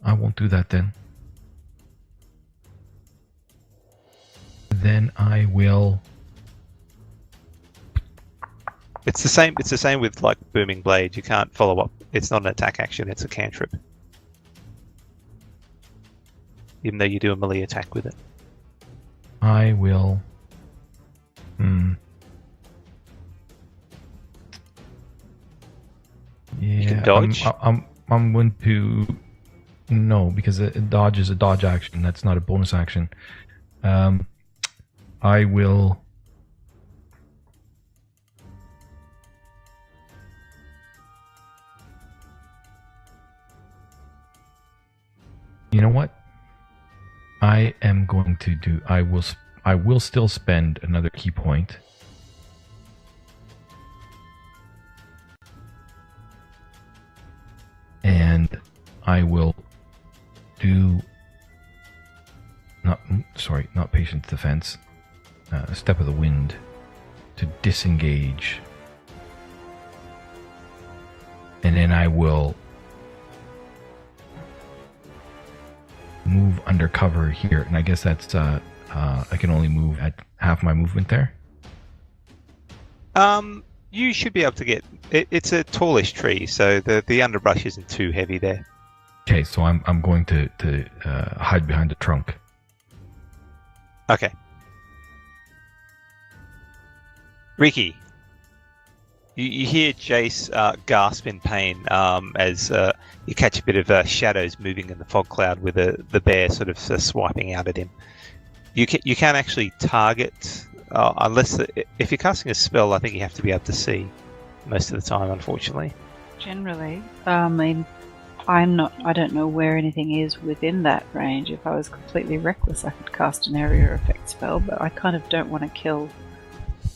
I won't do that then. Then I will... It's the same with like Booming Blade. You can't follow up. It's not an attack action, it's a cantrip. Even though you do a melee attack with it. I will... Yeah, you can dodge? I'm going to... No, because a dodge is a dodge action. That's not a bonus action. I will... You know what? I am going to do... I will still spend another key point. And I will do... Not Patience Defense. Step of the Wind to disengage. And then I will move undercover here. And I guess that's I can only move at half my movement there. You should be able to get it's a tallish tree, so the underbrush isn't too heavy there. Okay, so I'm going to hide behind the trunk. Okay. Ricky, you hear Jace gasp in pain as you catch a bit of shadows moving in the fog cloud with the bear sort of swiping out at him. You can't actually target unless if you're casting a spell. I think you have to be able to see most of the time, unfortunately. Generally, I mean, I don't know where anything is within that range. If I was completely reckless, I could cast an area effect spell, but I kind of don't want to kill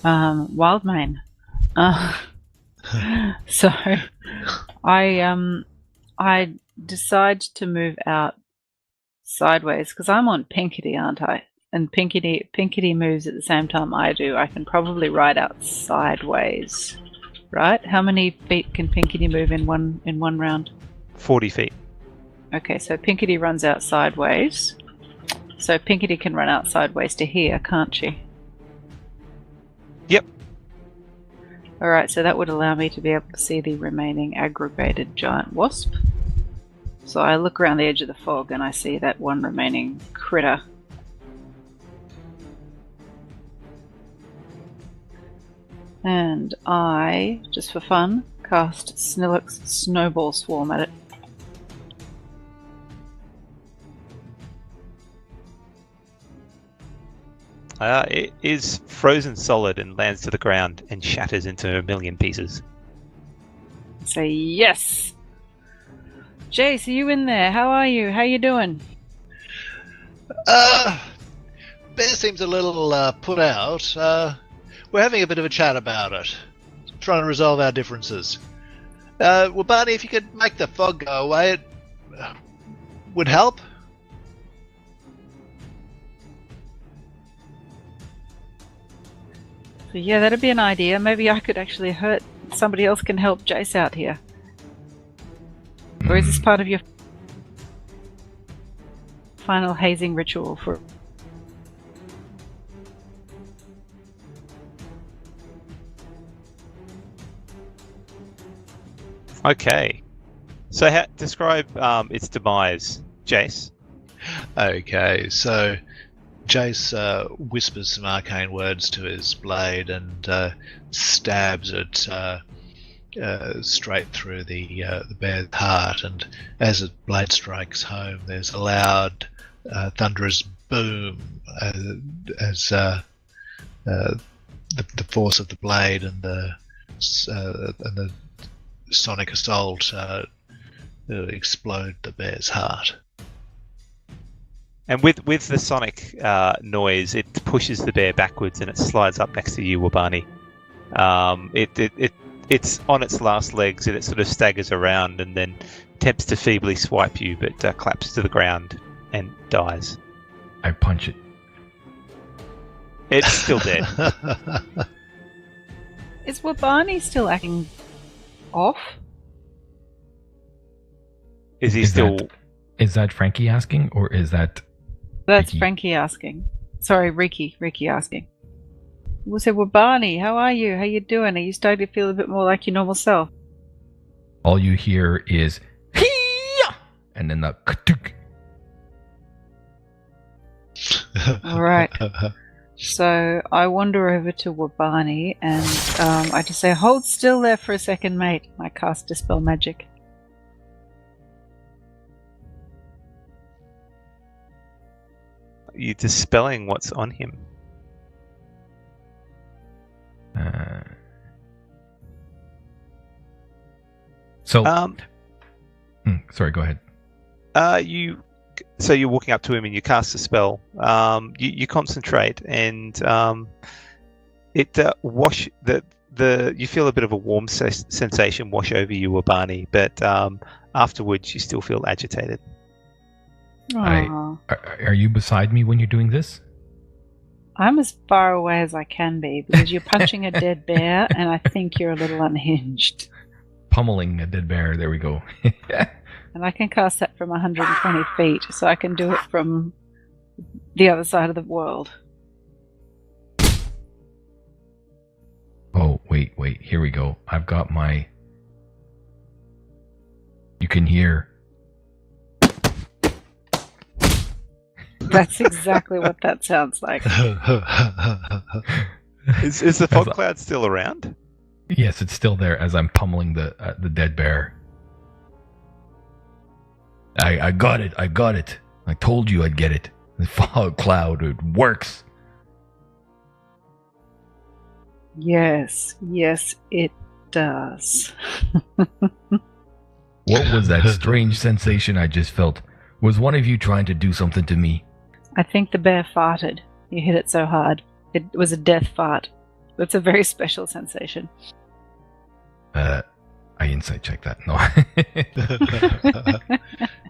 Wildmane. So I decide to move out sideways because I'm on Pinkity, aren't I? And Pinkity moves at the same time I do. I can probably ride out sideways, right? How many feet can Pinkity move in one round? 40 feet. Okay, so Pinkity runs out sideways. So Pinkity can run out sideways to here, can't she? Yep. Alright, so that would allow me to be able to see the remaining aggregated giant wasp. So I look around the edge of the fog and I see that one remaining critter. And I, just for fun, cast Snillock's Snowball Swarm at it. It is frozen solid and lands to the ground and shatters into a million pieces. Say yes! Jace, are you in there? How are you? How you doing? Bear seems a little put out. We're having a bit of a chat about it. Trying to resolve our differences. Well, Barney, if you could make the fog go away, it would help. So yeah, that'd be an idea. Maybe I could actually hurt... Somebody else can help Jace out here. Or is this part of your... final hazing ritual for. Okay. So describe its demise, Jace. Okay, so Jace whispers some arcane words to his blade and stabs it straight through the bear's heart. And as the blade strikes home, there's a loud, thunderous boom as the force of the blade and the sonic assault explode the bear's heart. And with the sonic noise, it pushes the bear backwards and it slides up next to you, Wabani. It's on its last legs and it sort of staggers around and then attempts to feebly swipe you, but claps to the ground and dies. I punch it. It's still dead. Is Wabani still acting off? Is he still... Is that Frankie asking, or is that... That's Ricky? Frankie asking. Sorry, Ricky asking. We'll say, Wabani, how are you? How you doing? Are you starting to feel a bit more like your normal self? All you hear is... Hee-yah! And then the... Ka-tuk. All right. So I wander over to Wabani and I just say, hold still there for a second, mate. I cast Dispel Magic. You're dispelling what's on him. Sorry, go ahead. So you're walking up to him and you cast a spell. You concentrate and it you feel a bit of a warm sensation wash over you, Wabani, but afterwards you still feel agitated. Aww. Are you beside me when you're doing this? I'm as far away as I can be because you're punching a dead bear and I think you're a little unhinged. Pummeling a dead bear, there we go. And I can cast that from 120 feet, so I can do it from the other side of the world. Oh, wait, here we go. I've got my... You can hear... That's exactly what that sounds like. Is the fog cloud still around? Yes, it's still there as I'm pummeling the dead bear. I got it. I told you I'd get it. The fog cloud, it works. Yes, it does. What was that strange sensation I just felt? Was one of you trying to do something to me? I think the bear farted. You hit it so hard. It was a death fart. It's a very special sensation. I insight check that. No.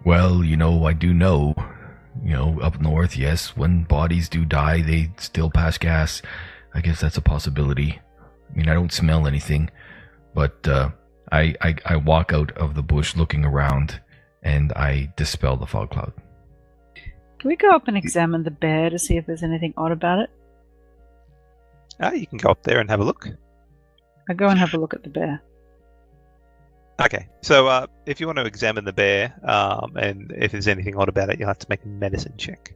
Well, I do know. Up north, yes, when bodies do die, they still pass gas. I guess that's a possibility. I mean, I don't smell anything, but I walk out of the bush looking around, and I dispel the fog cloud. Can we go up and examine the bear to see if there's anything odd about it? You can go up there and have a look. I go and have a look at the bear. Okay, so if you want to examine the bear, and if there's anything odd about it, you'll have to make a medicine check.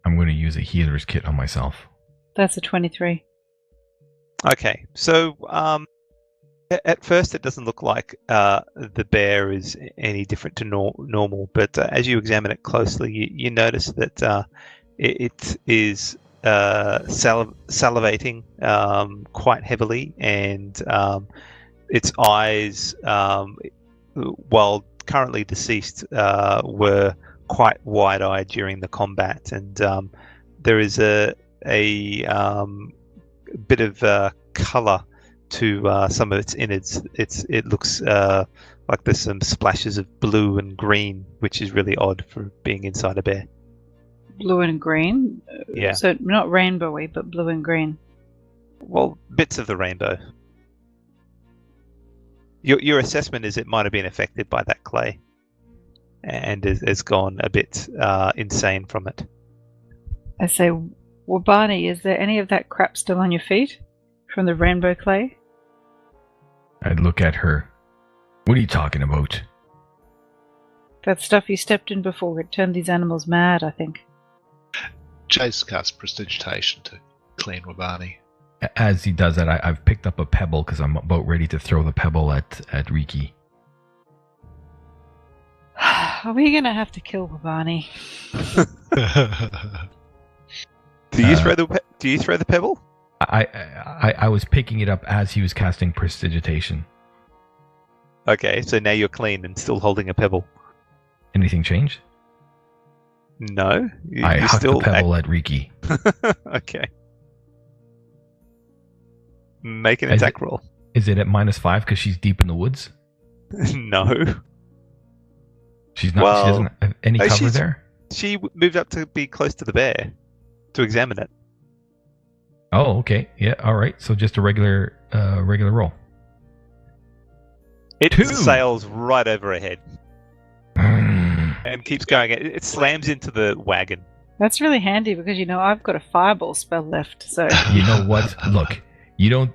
I'm going to use a healer's kit on myself. That's a 23. Okay, so at first it doesn't look like the bear is any different to normal, but as you examine it closely, you notice that it is salivating quite heavily, and its eyes, while currently deceased, were quite wide-eyed during the combat, and there is a bit of color to some of its innards. It looks like there's some splashes of blue and green, which is really odd for being inside a bear. Blue and green? Yeah. So not rainbowy, but blue and green. Well, bits of the rainbow. Your assessment is it might have been affected by that clay. and has gone a bit insane from it. I say, well, Barney, is there any of that crap still on your feet from the rainbow clay? I'd look at her. What are you talking about? That stuff you stepped in before, it turned these animals mad, I think. Chase casts prestidigitation to clean Wabani. As he does that, I've picked up a pebble because I'm about ready to throw the pebble at Riki. Are we going to have to kill Barney? Do you throw the pebble? I was picking it up as he was casting prestidigitation. Okay, so now you're clean and still holding a pebble. Anything change? No, I you huck still the pebble at Riki. Okay. Make an Is attack roll. Is it at -5 because she's deep in the woods? No. She's not. Well, she doesn't have any cover she's- there. She moved up to be close to the bear to examine it. Oh, okay. Yeah. All right. So just a regular roll. It 2. sails right over her head Mm. and keeps going. It slams into the wagon. That's really handy because, I've got a fireball spell left, so... You know what? Look, you don't.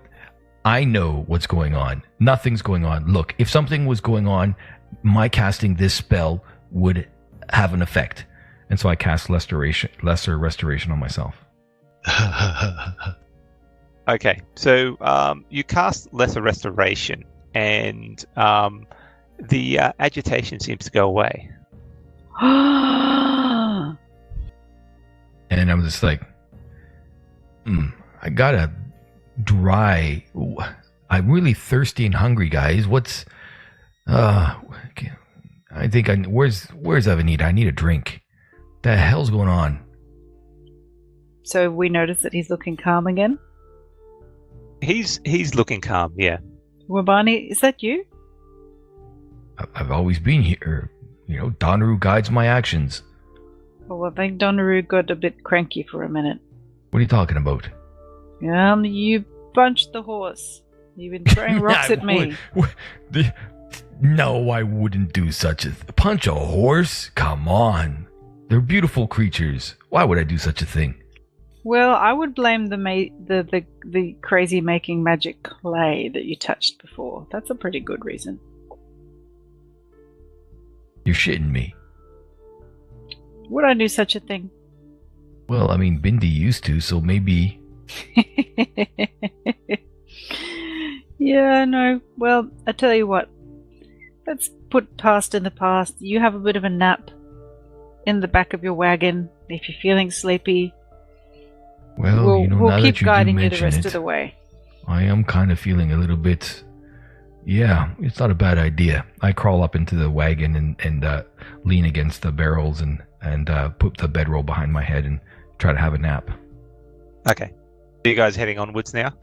I know what's going on. Nothing's going on. Look, if something was going on, my casting this spell would have an effect, and so I cast lesser restoration on myself. Okay, so you cast Lesser Restoration, and the agitation seems to go away. And I'm just like, I got a dry. I'm really thirsty and hungry, guys. What's? I think where's Avenida? I need a drink. The hell's going on? So we notice that he's looking calm again. He's looking calm, yeah. Wabani, is that you? I've always been here. Donru guides my actions. Oh, I think Donaru got a bit cranky for a minute. What are you talking about? You punched the horse. You've been throwing rocks at me. No, I wouldn't do such a punch a horse. Come on, they're beautiful creatures. Why would I do such a thing? Well, I would blame the crazy making magic clay that you touched before. That's a pretty good reason. You're shitting me. Would I do such a thing? Well, I mean, Bindi used to, so maybe. Yeah, no. Well, I tell you what. Let's put past in the past. You have a bit of a nap in the back of your wagon if you're feeling sleepy. Well, We'll now keep that you guiding do you the mention rest it, of the way. I am kind of feeling a little bit. Yeah, it's not a bad idea. I crawl up into the wagon and lean against the barrels and put the bedroll behind my head and try to have a nap. Okay. Are you guys heading onwards now?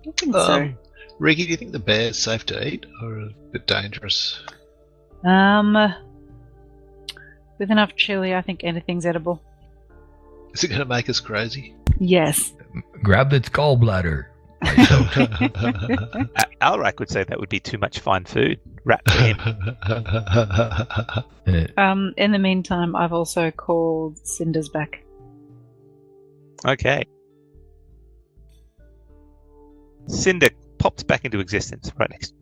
I think so. Riki, do you think the bear's safe to eat or a bit dangerous? With enough chili, I think anything's edible. Is it going to make us crazy? Yes. Grab its gallbladder. Alarak would say that would be too much fine food. Rat for him. In the meantime, I've also called Cinders back. Okay. Cinder pops back into existence right next.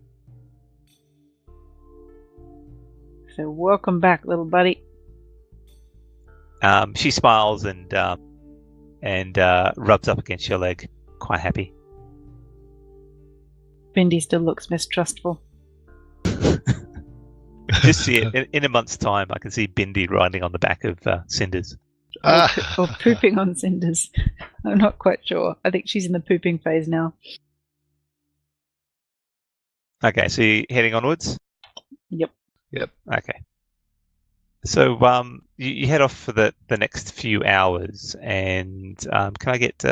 So welcome back, little buddy. She smiles and rubs up against your leg, quite happy. Bindi still looks mistrustful. Just see it in a month's time. I can see Bindi riding on the back of Cinders. Or pooping on Cinders. I'm not quite sure. I think she's in the pooping phase now. Okay, so you're heading onwards? Yep. Okay. So you head off for the next few hours, and can I get?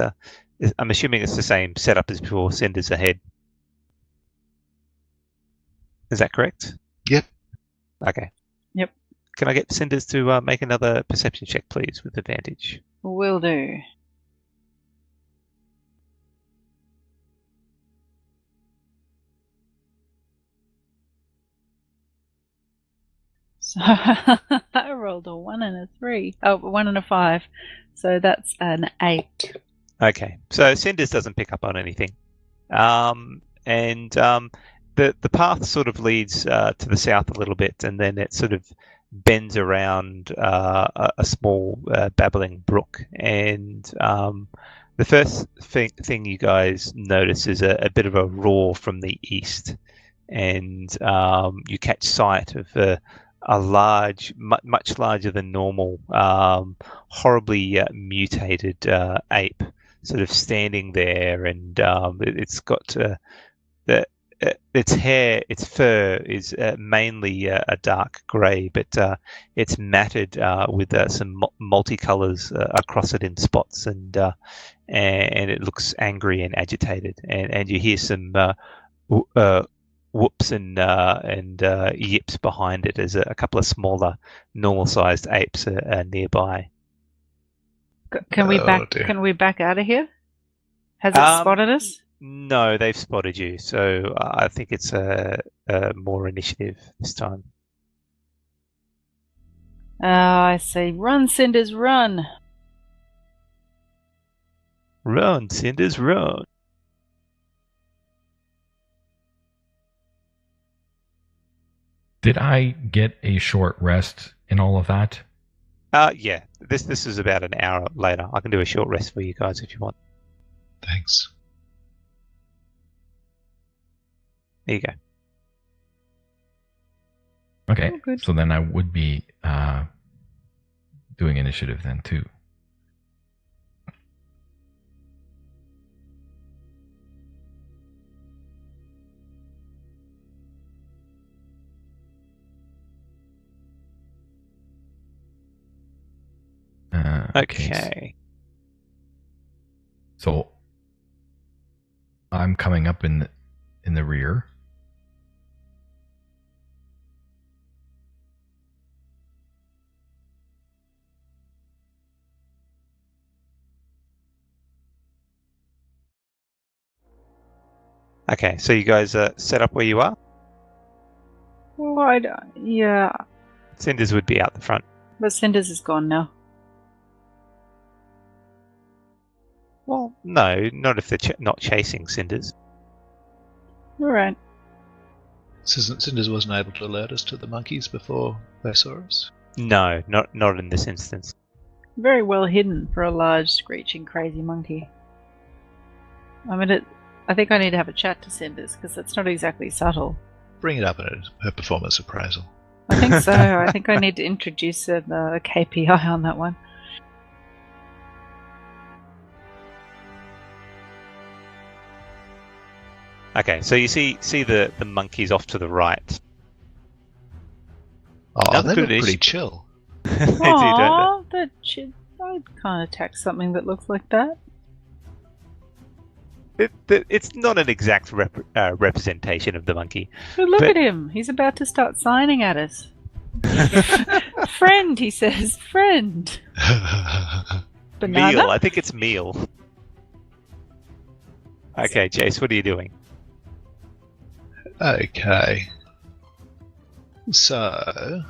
I'm assuming it's the same setup as before. Cinders ahead. Is that correct? Yep. Okay. Yep. Can I get Cinders to make another perception check, please, with advantage? Will do. So I rolled a 1 and a 3. Oh, 1 and a 5. So that's an 8. Okay, so Cinders doesn't pick up on anything. The path sort of leads to the south a little bit, and then it sort of bends around a small babbling brook. And the first thing you guys notice is a bit of a roar from the east, and you catch sight of a large, much larger than normal, horribly mutated ape, sort of standing there, and it's got its fur is mainly a dark grey, but it's matted with some multicolors across it in spots, and it looks angry and agitated, and you hear some whoops and yips behind it as a couple of smaller, normal-sized apes are nearby. Can we back out of here? Has it spotted us? No, they've spotted you, so I think it's a more initiative this time. I say, run, Cinders, run! Run, Cinders, run! Did I get a short rest in all of that? Yeah. This is about an hour later. I can do a short rest for you guys if you want. Thanks. There you go. Okay, Oh, good. so then I would be doing initiative then too. Okay. So I'm coming up in the rear. Okay, so you guys are set up where you are? Well, yeah, Cinders would be out the front. but Cinders is gone now. Well, no, not if they're not chasing Cinders. Alright. Cinders wasn't able to alert us to the monkeys before they saw us. No, not in this instance. Very well hidden for a large, screeching, crazy monkey. I mean, I think I need to have a chat to Cinders, because it's not exactly subtle. Bring it up at her performance appraisal. I think so. I think I need to introduce a KPI on that one. Okay, so you see the monkeys off to the right. Oh, Another they look good pretty chill. They do, don't Aww, I can't attack something that looks like that. they? It's not an exact representation of the monkey. But look But- at him. He's about to start signing at us. Friend, he says. Friend. Banana? Meal, I think it's meal. Okay, Jace, what are you doing? Okay. So,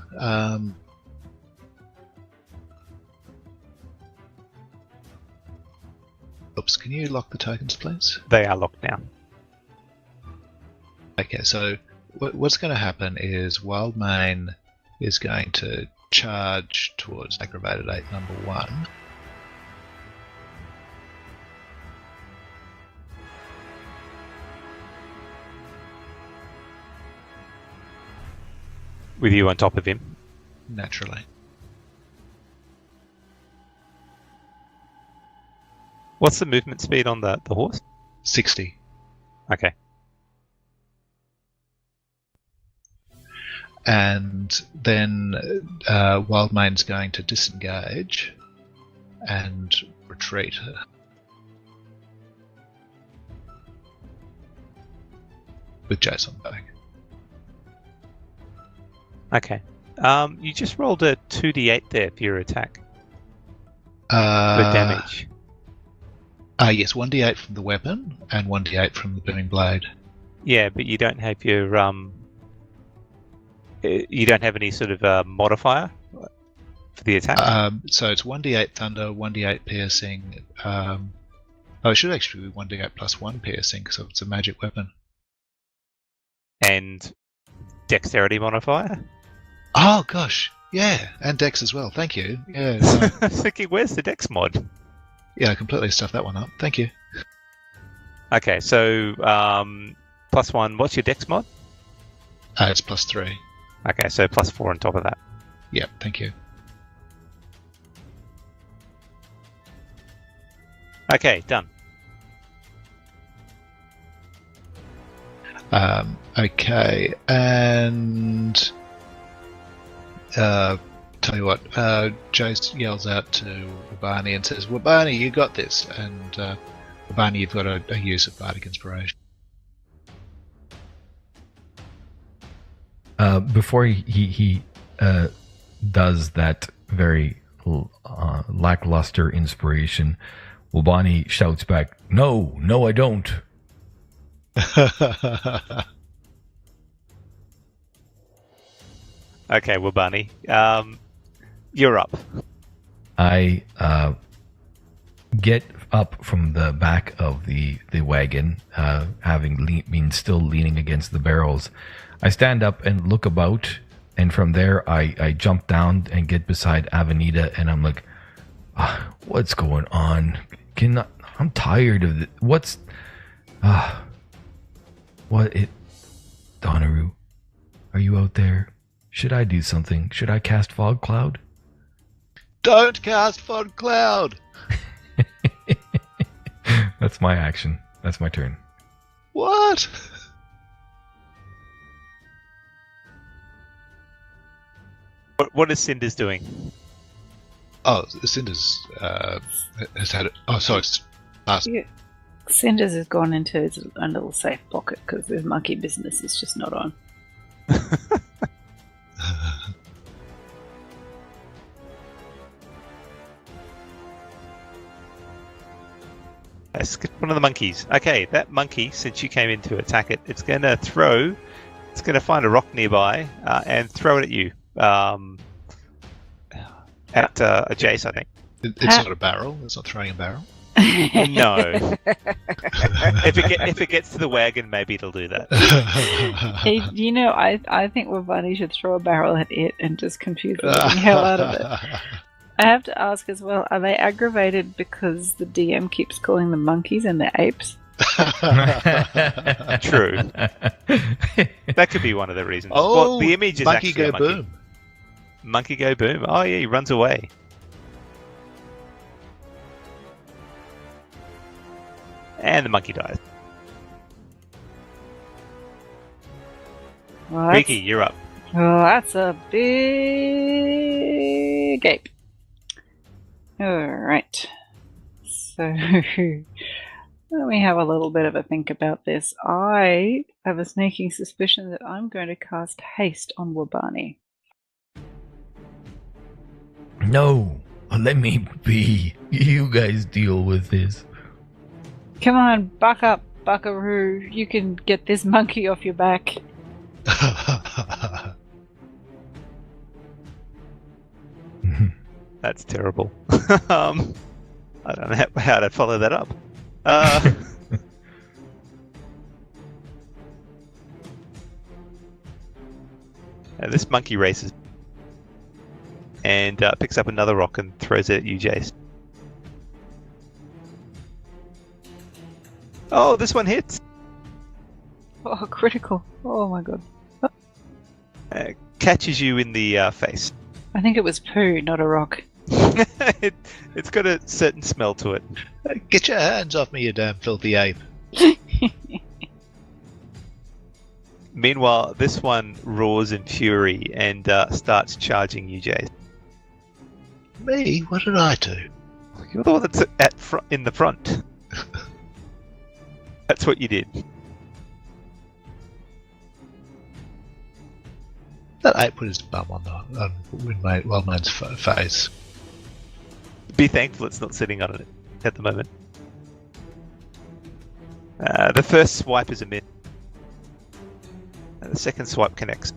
oops, can you lock the tokens, please? They are locked now. Okay, so what's going to happen is Wildmane is going to charge towards aggravated 8 number 1. With you on top of him. Naturally. What's the movement speed on the horse? 60. Okay. And then Wildmane's going to disengage and retreat. With Jason back. Okay. You just rolled a 2d8 there for your attack. For Uh, damage. Yes, 1d8 from the weapon and 1d8 from the burning blade. Yeah, but you don't have your You don't have any sort of modifier for the attack? So it's 1d8 thunder, 1d8 piercing. It should actually be 1d8 plus 1 piercing because it's a magic weapon. And dexterity modifier? Oh gosh, yeah, and dex as well. Thank you. Yeah, I was thinking, where's the dex mod? yeah, I completely stuffed that one up. Thank you. Okay, so +1. What's your dex mod? It's +3. Okay, so +4 on top of that. Yep, thank you. Okay, done. Okay, and tell you what, Jace yells out to Wabani and says, "Wabani, you got this." And Wabani, you've got a use of bardic inspiration. Before he does that very lackluster inspiration, Wabani shouts back, No, I don't. Okay, Wabani. You're up. I get up from the back of the wagon, having been still leaning against the barrels. I stand up and look about, and from there I jump down and get beside Avenida, and I'm like, what's going on? I'm tired of it. What Donaru, are you out there? Should I do something? Should I cast Fog Cloud? Don't cast Fog Cloud! That's my action. That's my turn. What? What is Cinders doing? Oh, Cinders has had it. Oh, sorry. Yeah. Cinders has gone into his own little safe pocket because his monkey business is just not on. Let's get one of the monkeys. Okay, that monkey, since you came in to attack it, it's going to find a rock nearby and throw it at you. At Jace, I think. It's not a barrel. It's not throwing a barrel. No. If it gets to the wagon, maybe it'll do that. You know, I think Wavani should throw a barrel at it and just confuse the living hell out of it. I have to ask as well, are they aggravated because the DM keeps calling them monkeys and they're apes? True. That could be one of the reasons. Oh, well, the image is monkey actually go a monkey. boom. Monkey go boom. Oh yeah, he runs away. And the monkey dies. Well, Ricky, you're up. Oh, that's a big ape. Alright. So, let me have a little bit of a think about this. I have a sneaking suspicion that I'm going to cast haste on Wabani. No, let me be. You guys deal with this. Come on, buck up, buckaroo. You can get this monkey off your back. That's terrible. I don't know how to follow that up. This monkey races and picks up another rock and throws it at you, Jace. Oh, this one hits. Oh, critical. Oh my god. Catches you in the face. I think it was poo, not a rock. It's got a certain smell to it. Get your hands off me, you damn filthy ape. Meanwhile, this one roars in fury and starts charging you, Jace. Me? What did I do? You're the one that's in the front. That's what you did. That ape put his bum on Wellman's face. Be thankful it's not sitting on it at the moment. The first swipe is a miss. The second swipe connects.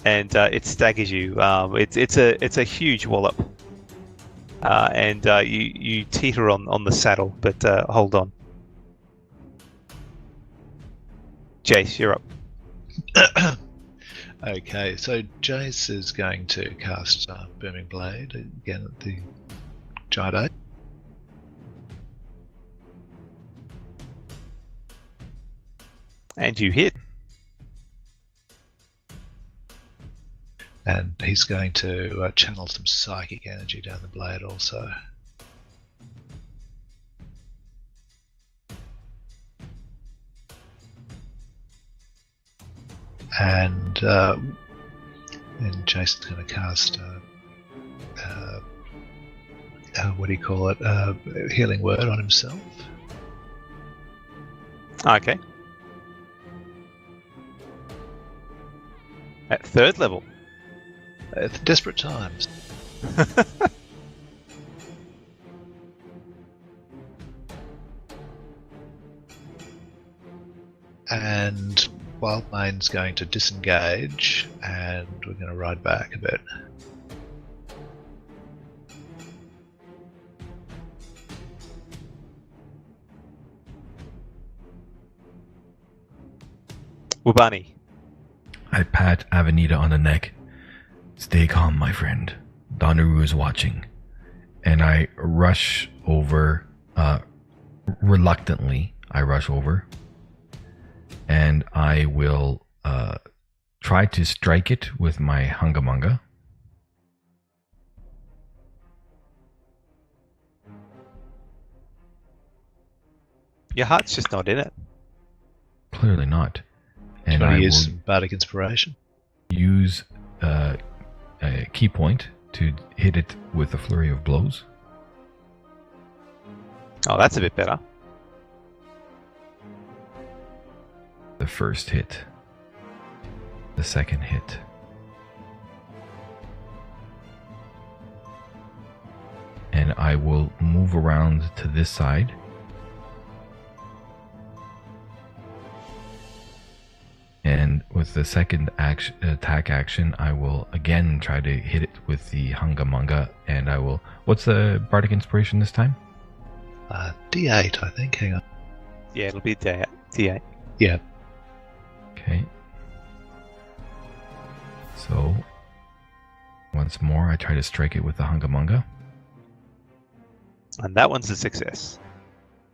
and it staggers you. It's a huge wallop, and you teeter on the saddle, but hold on. Jace, you're up. Okay, so Jace is going to cast Booming Blade again at the giant ape. And you hit. And he's going to channel some psychic energy down the blade also. And Jason's going to cast what do you call it? Healing word on himself. Okay. At 3rd level. At desperate times. And Wildmane's going to disengage, and we're going to ride back a bit. Wubani. I pat Avenida on the neck. Stay calm, my friend. Donaru is watching. And I rush over, reluctantly, I rush over. And I will try to strike it with my Hungamunga. Your heart's just not in it. Clearly not. And Do you want I to use will some Bardic Inspiration? use a key point to hit it with a flurry of blows. Oh, that's a bit better. The first hit. The second hit. And I will move around to this side. And with the second attack action, I will again try to hit it with the Hungamunga, and I will... What's the Bardic Inspiration this time? D8, I think. Hang on. Yeah, it'll be D8. Yeah. Okay. So, once more, I try to strike it with the Hungamunga. And that one's a success.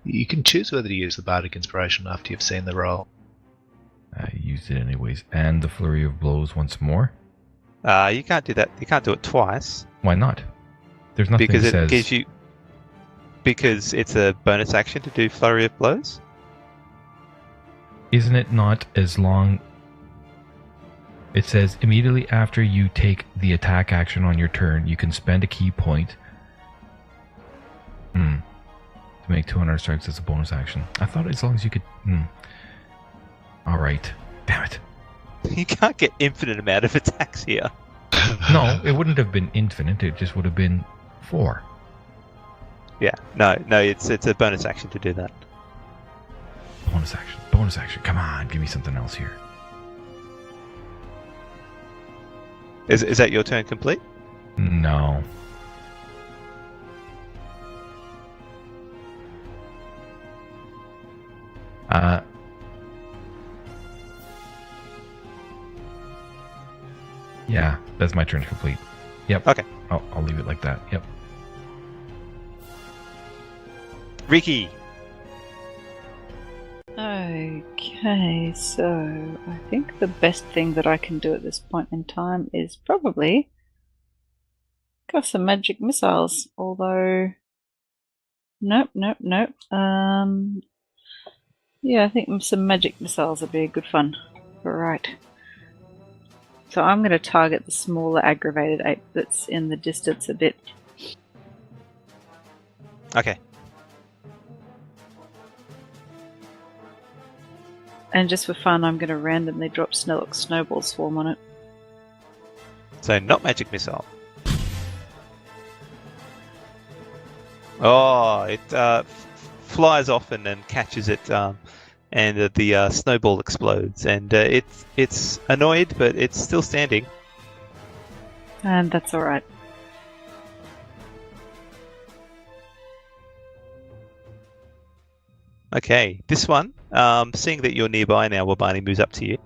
You can choose whether to use the Bardic Inspiration after you've seen the roll. I used it anyways. And the flurry of blows once more. You can't do that. You can't do it twice. Why not? There's nothing Because that it says... gives you... Because it's a bonus action to do flurry of blows? Isn't it not as long... It says, immediately after you take the attack action on your turn, you can spend a key point to make 200 strikes as a bonus action. I thought as long as you could... Alright. Damn it. You can't get infinite amount of attacks here. No, it wouldn't have been infinite. It just would have been 4. Yeah, no, it's a bonus action to do that. Bonus action. Bonus action. Come on, give me something else here. Is that your turn complete? No. Yeah, that's my turn complete. Yep. Okay. I'll leave it like that. Yep. Ricky. Okay, so I think the best thing that I can do at this point in time is probably cast some magic missiles, although nope. Yeah, I think some magic missiles would be a good fun. Right. So I'm going to target the smaller aggravated ape that's in the distance a bit. Okay. And just for fun, I'm going to randomly drop Snowball Swarm on it. So not magic missile. Oh, it flies off and then catches it, and the snowball explodes. And it's annoyed, but it's still standing. And that's alright. Okay, this one, seeing that you're nearby now, Wabani moves up to you.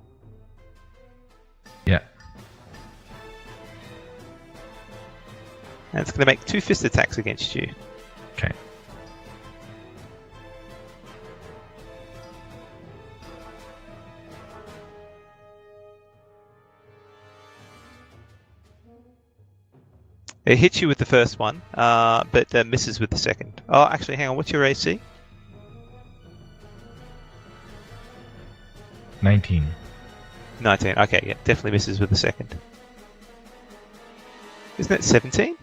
Yeah. And it's going to make 2 fist attacks against you. Okay. It hits you with the first one, but misses with the second. Oh, actually, hang on. What's your AC? 19. 19. Okay, yeah, definitely misses with the second. Isn't it 17?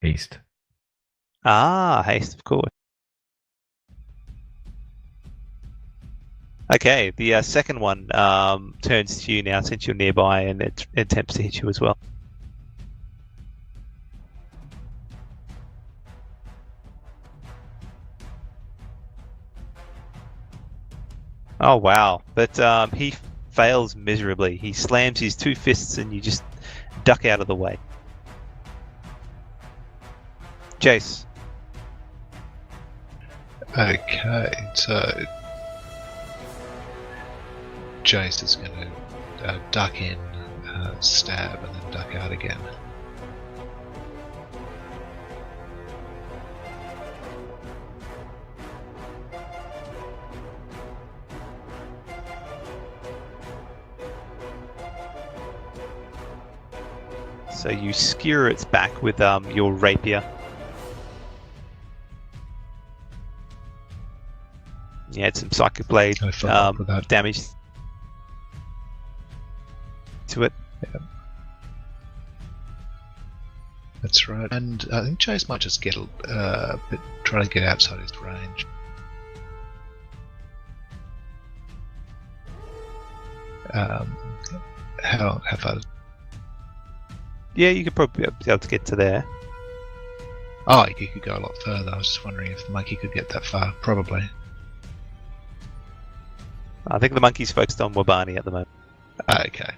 Haste. Ah, haste, of course. Okay, the second one turns to you now since you're nearby, and it attempts to hit you as well. Oh wow! But he fails miserably. He slams his 2 fists, and you just duck out of the way. Jace. Okay, so Jace is going to duck in, stab, and then duck out again. So you skewer its back with your rapier. You add some Psychic Blade I forgot for that. damage to it. That's right. And I think Jace might just get a bit, try to get outside his range. How far? Yeah, you could probably be able to get to there. Oh, you could go a lot further. I was just wondering if the monkey could get that far. Probably. I think the monkey's focused on Wabani at the moment. Okay.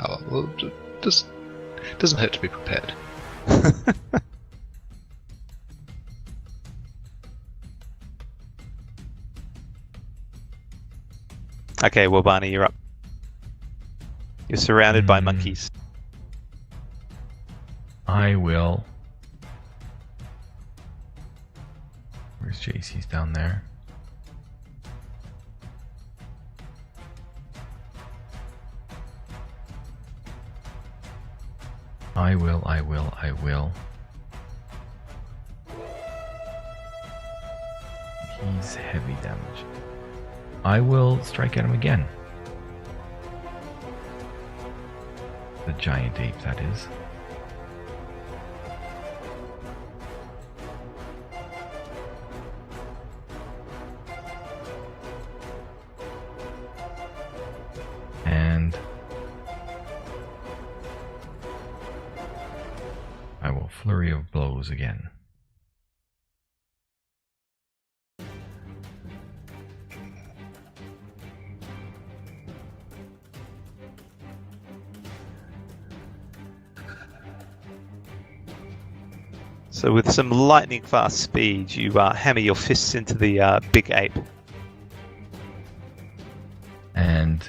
Oh, well, doesn't hurt to be prepared. Okay, Wabani, you're up. You're surrounded by monkeys. I will. Where's Jace? He's down there. I will. He's heavy damage. I will strike at him again. The giant ape, that is. And I will flurry of blows again. So with some lightning fast speed, you hammer your fists into the big ape. And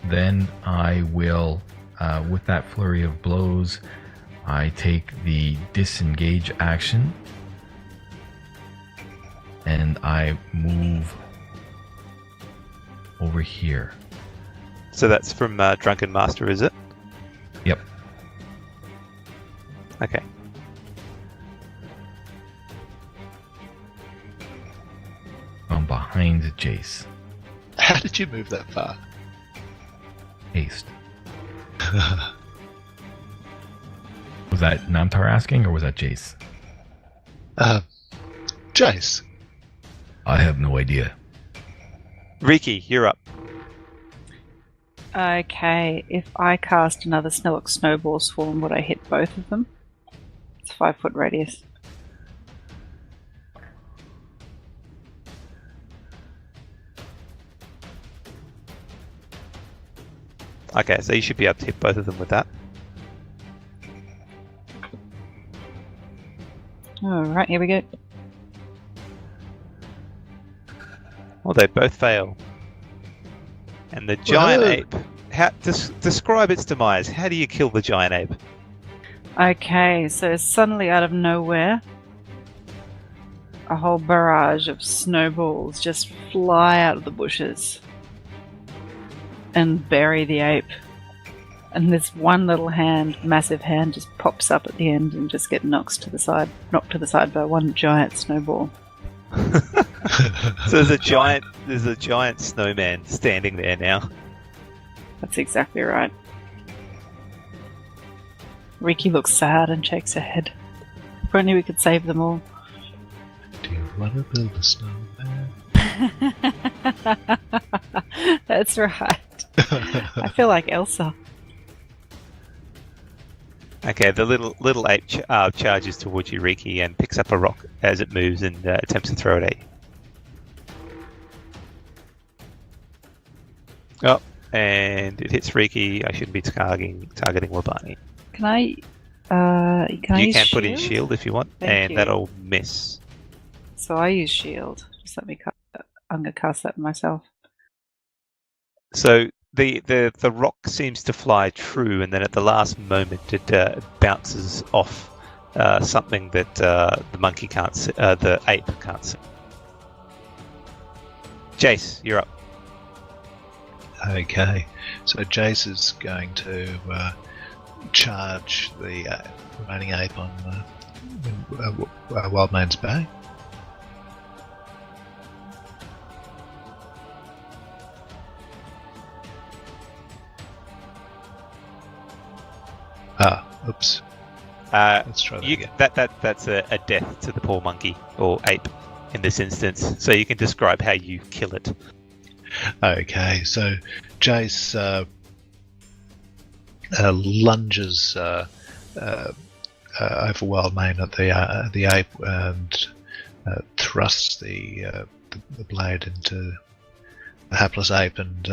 then I will, with that flurry of blows, I take the disengage action and I move over here. So that's from Drunken Master, is it? Yep. Okay. I'm behind Jace. How did you move that far? Haste. Was that Namtar asking, or was that Jace? Jace. I have no idea. Riki, you're up. Okay, if I cast another Snellic Snowball Swarm, would I hit both of them? It's a 5-foot radius. Okay, so you should be able to hit both of them with that. Alright, here we go. Well, they both fail. And the giant Whoa. ape... describe its demise. How do you kill the giant ape? Okay, so suddenly out of nowhere, a whole barrage of snowballs just fly out of the bushes and bury the ape. And this one little hand, massive hand, just pops up at the end and just gets knocked to the side by one giant snowball. So there's a giant snowman standing there now. That's exactly right. Riki looks sad and shakes her head. If only we could save them all. Do you want to build a snowman? That's right. I feel like Elsa. Okay, the little ape charges towards you, Riki, and picks up a rock as it moves and attempts to throw it at you. Oh, and it hits Riki. I shouldn't be targeting Wabani. Can I You use can put in shield? shield if you want, Thank and you. that'll miss. So I use shield. Just let me cast that. I'm going to cast that myself. So the rock seems to fly true, and then at the last moment it bounces off something that the monkey can't see, the ape can't see. Jace, you're up. Okay, so Jace is going to charge the remaining ape on Wildman's back. Oops. Let's try that again. That's a death to the poor monkey or ape in this instance. So you can describe how you kill it. Okay, so Jace lunges over Wildmane at the ape and thrusts the blade into the hapless ape, and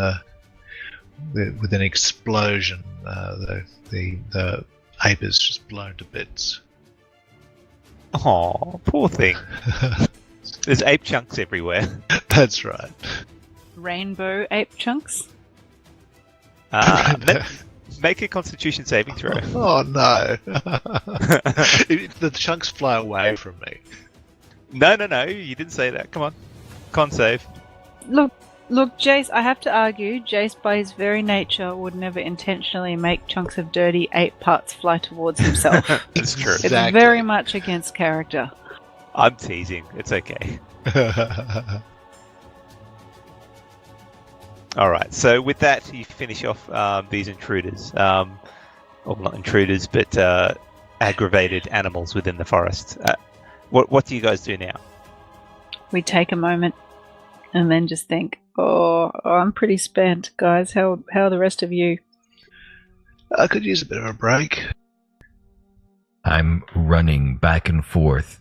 with an explosion, the ape is just blown to bits. Oh, poor thing. There's ape chunks everywhere. That's right. Rainbow ape chunks. Make a Constitution saving throw. Oh no! The chunks fly away from me. No, you didn't say that. Come on, con save. Look, Jace, I have to argue, Jace by his very nature would never intentionally make chunks of dirty ape parts fly towards himself. That's true. It's very much against character. I'm teasing. It's okay. All right. So with that, you finish off these intruders, or not intruders, but aggravated animals within the forest. What do you guys do now? We take a moment and then just think, oh, I'm pretty spent, guys. How are the rest of you? I could use a bit of a break. I'm running back and forth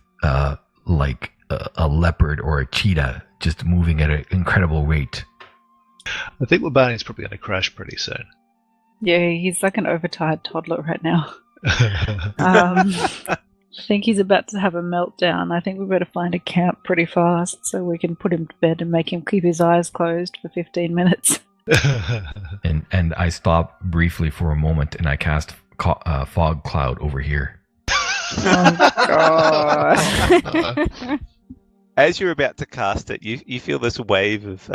like a leopard or a cheetah, just moving at an incredible rate. I think Wabani's probably going to crash pretty soon. Yeah, he's like an overtired toddler right now. I think he's about to have a meltdown. I think we better find a camp pretty fast so we can put him to bed and make him keep his eyes closed for 15 minutes. And I stop briefly for a moment and I cast fog cloud over here. Oh, God. As you're about to cast it, you feel this wave of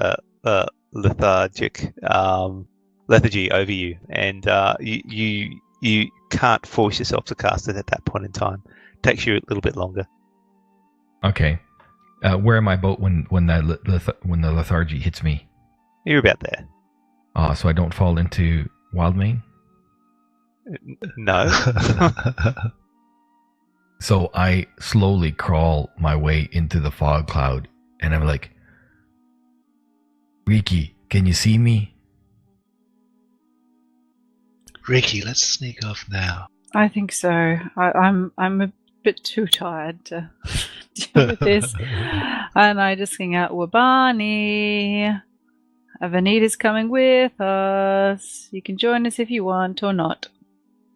lethargy over you, and you can't force yourself to cast it at that point in time. It takes you a little bit longer. Okay, where am I about when the lethargy hits me? You're about there. So I don't fall into Wildmane? No. So I slowly crawl my way into the fog cloud, and I'm like, Riki, can you see me? Riki, let's sneak off now. I think so. I'm a bit too tired to deal with this. And I just sing out, Wabani, Avanita's coming with us. You can join us if you want or not.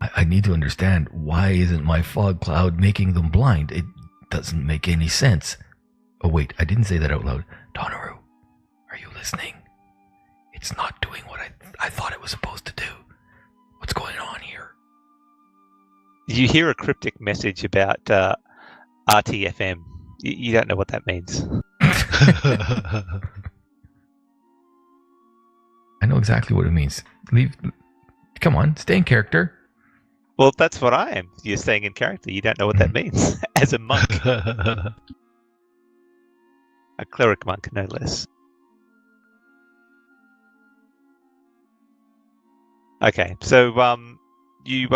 I need to understand, why isn't my fog cloud making them blind? doesn't make any sense. Oh wait, I didn't say that out loud. Donaru, are you listening? It's not doing what I thought it was supposed to do. What's going on here? You hear a cryptic message about RTFM. You don't know what that means. I know exactly what it means. Come on, stay in character. Well, that's what I am. You're staying in character. You don't know what that means. As a monk. A cleric monk, no less. Okay, so you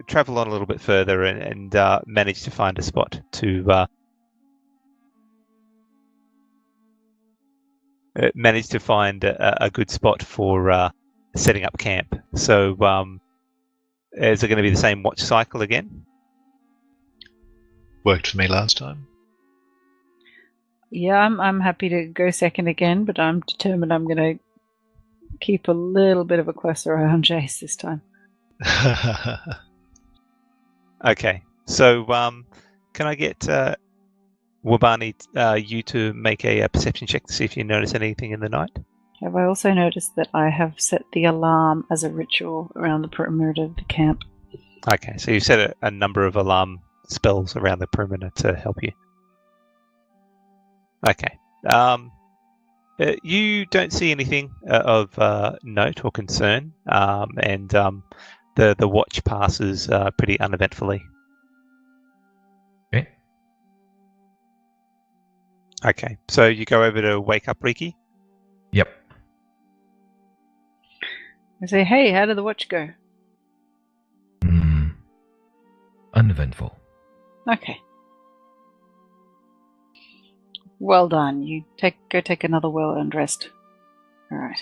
travel on a little bit further and manage to find a spot to manage to find a good spot for setting up camp. So is it going to be the same watch cycle again? Worked for me last time. Yeah, I'm happy to go second again, but I'm determined I'm going to keep a little bit of a closer eye on Jace this time. Okay, so can I get Wabani, you to make a perception check to see if you notice anything in the night? Have I also noticed that I have set the alarm as a ritual around the perimeter of the camp? Okay, so you set a number of alarm spells around the perimeter to help you. Okay. You don't see anything of note or concern, and the watch passes pretty uneventfully. Okay. Okay, so you go over to wake up Riki? Yep. I say, hey, how did the watch go? Uneventful. Okay. Well done. You go take another well-earned rest. All right.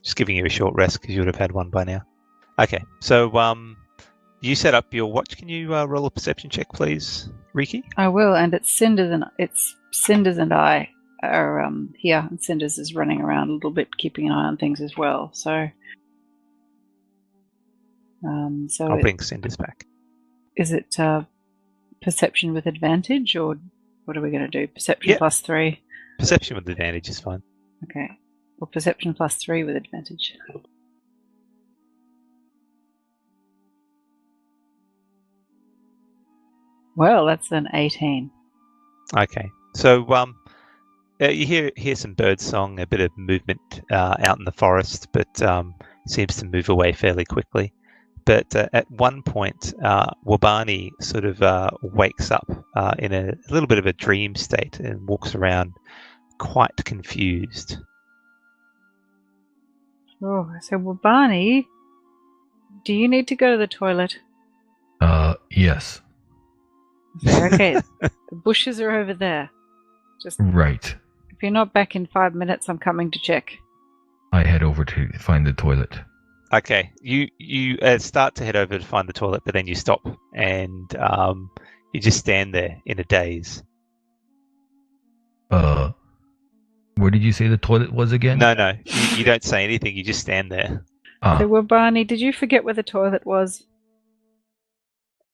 Just giving you a short rest because you would have had one by now. Okay, so you set up your watch. Can you roll a perception check, please, Riki? I will, and it's Cinders and I are here, and Cinders is running around a little bit, keeping an eye on things as well. So, I'll bring Cinders back. Is it perception with advantage, or what are we going to do? Perception plus 3. Perception with advantage is fine. Okay. Well, perception plus 3 with advantage. Well, that's an 18. Okay, so you hear some bird song, a bit of movement out in the forest, but seems to move away fairly quickly. But at one point, Wabani sort of wakes up in a little bit of a dream state and walks around quite confused. Oh, so Wabani, do you need to go to the toilet? Yes. Okay, the bushes are over there. Just right. If you're not back in 5 minutes, I'm coming to check. I head over to find the toilet. Okay, you start to head over to find the toilet, but then you stop and you just stand there in a daze. Where did you say the toilet was again? No, you don't say anything. You just stand there. So, Wabani, did you forget where the toilet was?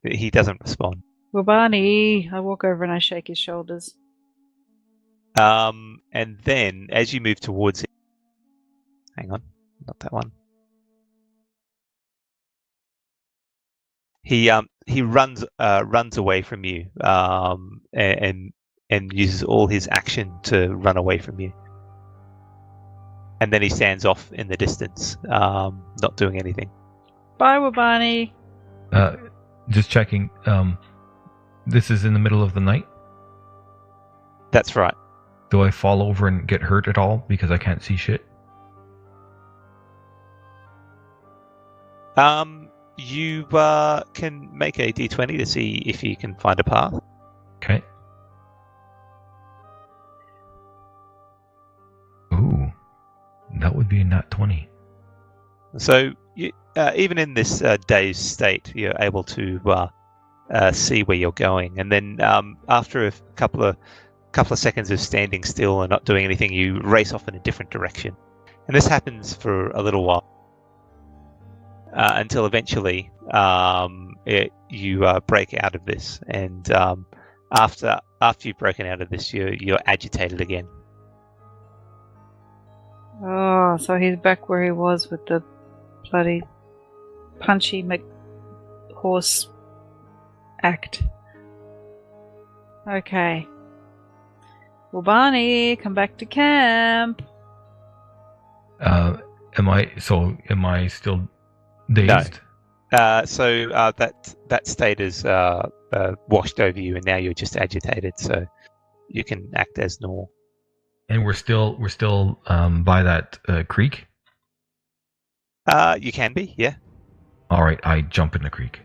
He doesn't respond. Wabani, I walk over and I shake his shoulders. And then as you move towards him, hang on, not that one. He runs away from you, and uses all his action to run away from you. And then he stands off in the distance, not doing anything. Bye, Wabani. Just checking. This is in the middle of the night? That's right. Do I fall over and get hurt at all because I can't see shit? You can make a d20 to see if you can find a path. Okay. Ooh, that would be a nat 20. So you, even in this dazed state, you're able to see where you're going, and then after a couple of seconds of standing still and not doing anything, you race off in a different direction. And this happens for a little while until eventually you break out of this, and after you've broken out of this, you're agitated again. Oh, so he's back where he was with the bloody punchy horse act. Okay. Well, Barney, come back to camp. Am I still dazed? No. That state is washed over you, and now you're just agitated, so you can act as normal. And we're still by that creek? You can be, yeah. All right, I jump in the creek.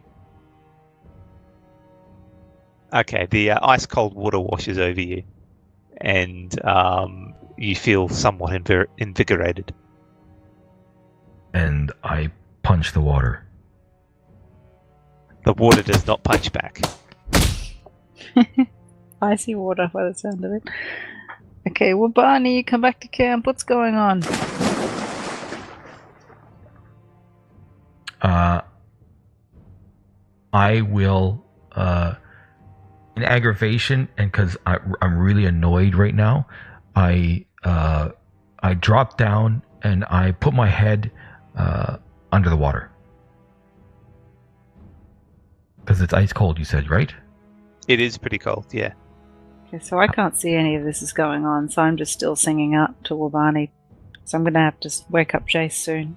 Okay, the ice cold water washes over you, and you feel somewhat invigorated. And I punch the water. The water does not punch back. Icy water by the sound of it. Okay, well, Barney, come back to camp. What's going on? I will, in aggravation, and because I'm really annoyed right now, I drop down and I put my head under the water. Because it's ice cold, you said, right? It is pretty cold, yeah. Okay, so I can't see any of this is going on, so I'm just still singing out to Wabani. So I'm going to have to wake up Jace soon.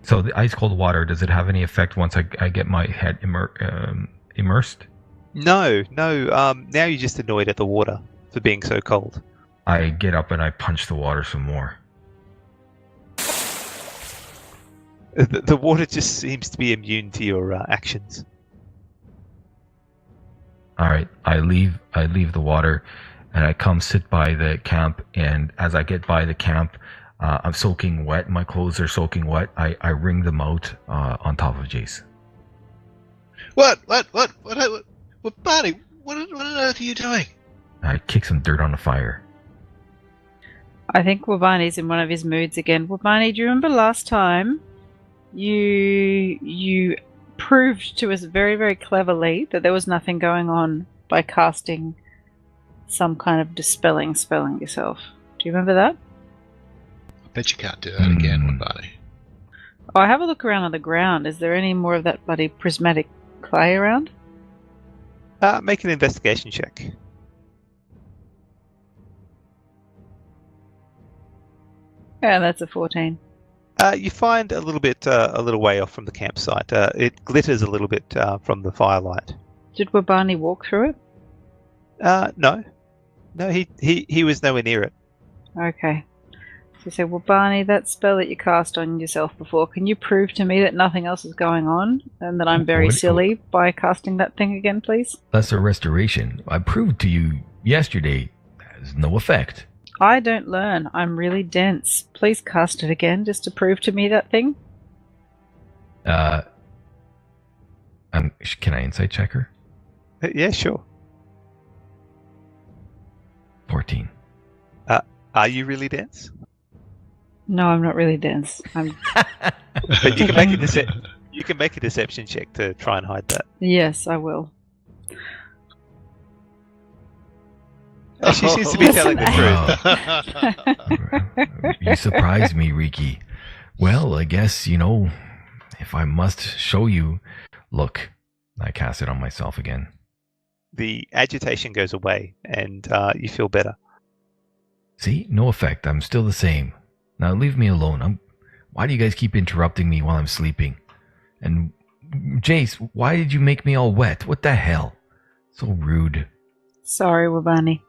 So the ice cold water, does it have any effect once I get my head immersed? No. Now you're just annoyed at the water for being so cold. I get up and I punch the water some more. The water just seems to be immune to your actions. All right, I leave the water, and I come sit by the camp. And as I get by the camp, I'm soaking wet. My clothes are soaking wet. I wring them out on top of Jace. What, Barney? What on earth are you doing? I kick some dirt on the fire. I think Wabani's in one of his moods again. Wabani, do you remember last time you proved to us very, very cleverly that there was nothing going on by casting some kind of dispelling spell on yourself? Do you remember that? I bet you can't do that again, Barney. Oh, I have a look around on the ground. Is there any more of that bloody prismatic clay around? Make an investigation check. Yeah, that's a 14. You find a little way off from the campsite. It glitters a little bit from the firelight. Did Wabani walk through it? No, he was nowhere near it. Okay. So say, Wabani, that spell that you cast on yourself before, can you prove to me that nothing else is going on and that I'm very silly by casting that thing again, please? That's a restoration. I proved to you yesterday it has no effect. I don't learn. I'm really dense. Please cast it again just to prove to me that thing. Can I insight check her? Yeah, sure. 14. Are you really dense? No, I'm not really dense. But you can make a deception check to try and hide that. Yes, I will. She seems to be telling the truth. You surprised me, Riki. Well, I guess, if I must show you... Look, I cast it on myself again. The agitation goes away, and you feel better. See? No effect. I'm still the same. Now leave me alone. Why do you guys keep interrupting me while I'm sleeping? And, Jace, why did you make me all wet? What the hell? So rude. Sorry, Wabani.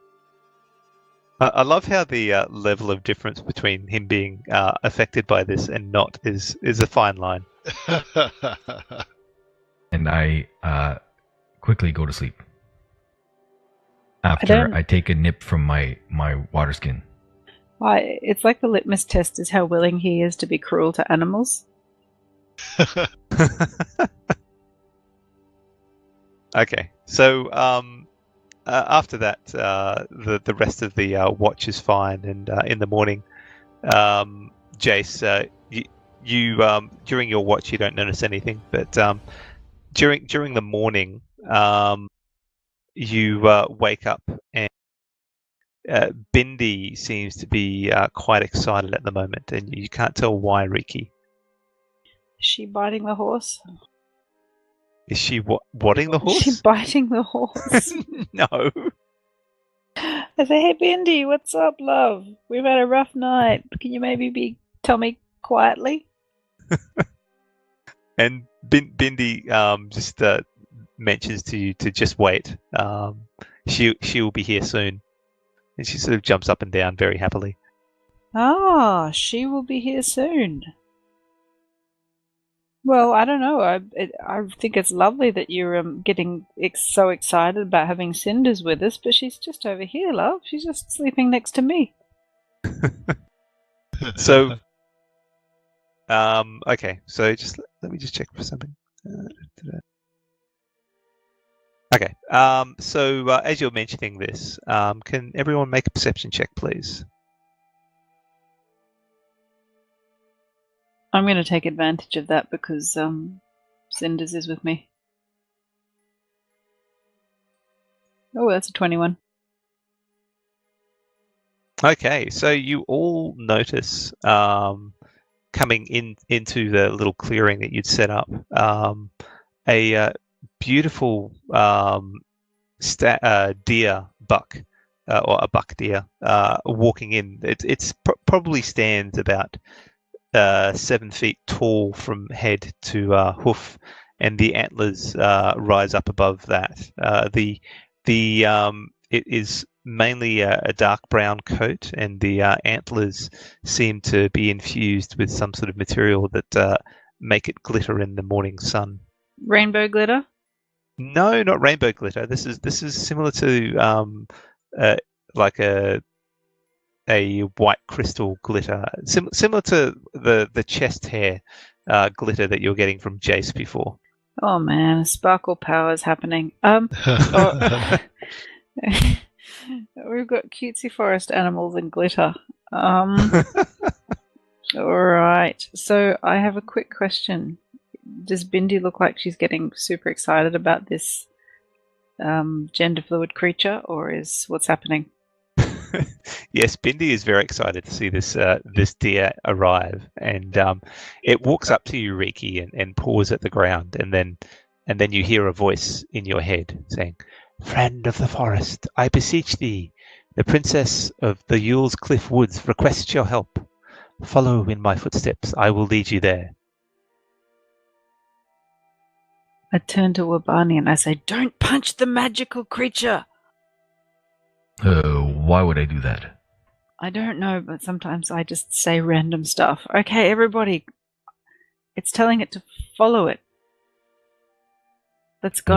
I love how the level of difference between him being affected by this and not is a fine line. And I quickly go to sleep. After I take a nip from my water skin. It's like the litmus test is how willing he is to be cruel to animals. Okay, so after that, the rest of the watch is fine, and in the morning, Jace, you during your watch you don't notice anything, but during the morning you wake up and Bindi seems to be quite excited at the moment, and you can't tell why, Riki. Is she biting the horse? Is she wadding the horse? Is she biting the horse? No. I say, hey, Bindi, what's up, love? We've had a rough night. Can you maybe tell me quietly? And Bindi just mentions to you to just wait. She will be here soon. And she sort of jumps up and down very happily. Ah, she will be here soon. Well, I don't know. I think it's lovely that you're getting so excited about having Cinders with us, but she's just over here, love. She's just sleeping next to me. So, okay. So let me just check for something. Okay. So as you're mentioning this, can everyone make a perception check, please? I'm going to take advantage of that because Cinders is with me. Oh, that's a 21. Okay, so you all notice coming into the little clearing that you'd set up a beautiful deer buck or a buck deer walking in. It's probably stands about 7 feet tall from head to hoof, and the antlers rise up above that. It is mainly a dark brown coat, and the antlers seem to be infused with some sort of material that make it glitter in the morning sun. Rainbow glitter? No, not rainbow glitter. This is similar to like a white crystal glitter, similar to the chest hair glitter that you're getting from Jace before. Oh man, sparkle power is happening. We've got cutesy forest animals and glitter. Alright, so I have a quick question. Does Bindi look like she's getting super excited about this gender fluid creature, or is what's happening? Yes, Bindi is very excited to see this deer arrive, and it walks up to you, Riki, and paws at the ground, and then you hear a voice in your head saying, "Friend of the forest, I beseech thee, the princess of the Yule's Cliff Woods requests your help. Follow in my footsteps, I will lead you there." I turn to Wabani and I say, "Don't punch the magical creature!" Why would I do that? I don't know, but sometimes I just say random stuff. Okay, everybody, it's telling it to follow it. Let's go.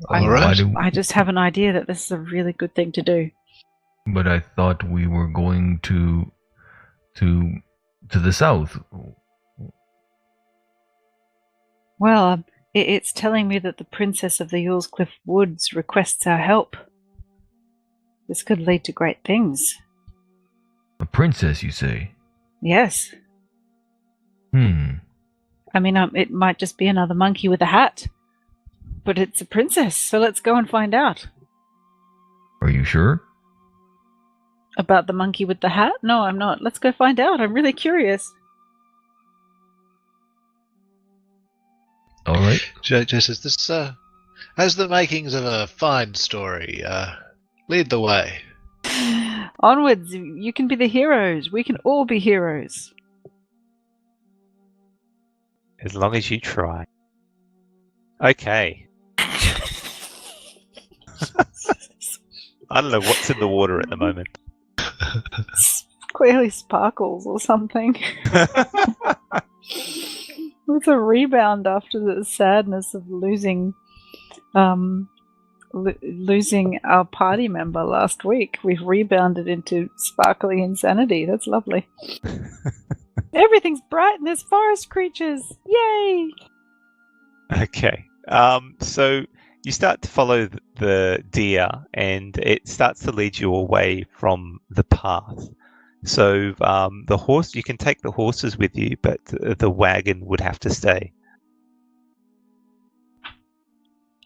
All right. I just have an idea that this is a really good thing to do. But I thought we were going to the south. Well, it's telling me that the princess of the Yule's Cliff Woods requests our help. This could lead to great things. A princess, you say? Yes. I mean, it might just be another monkey with a hat. But it's a princess, so let's go and find out. Are you sure? About the monkey with the hat? No, I'm not. Let's go find out. I'm really curious. All right. Jay says, "This has the makings of a fine story. Lead the way." Onwards, you can be the heroes. We can all be heroes. As long as you try. Okay. I don't know what's in the water at the moment. Clearly sparkles or something. With a rebound after the sadness of losing our party member last week. We've rebounded into sparkly insanity. That's lovely. Everything's bright and there's forest creatures. Yay! Okay. So you start to follow the deer, and it starts to lead you away from the path. So the horse, you can take the horses with you, but the wagon would have to stay.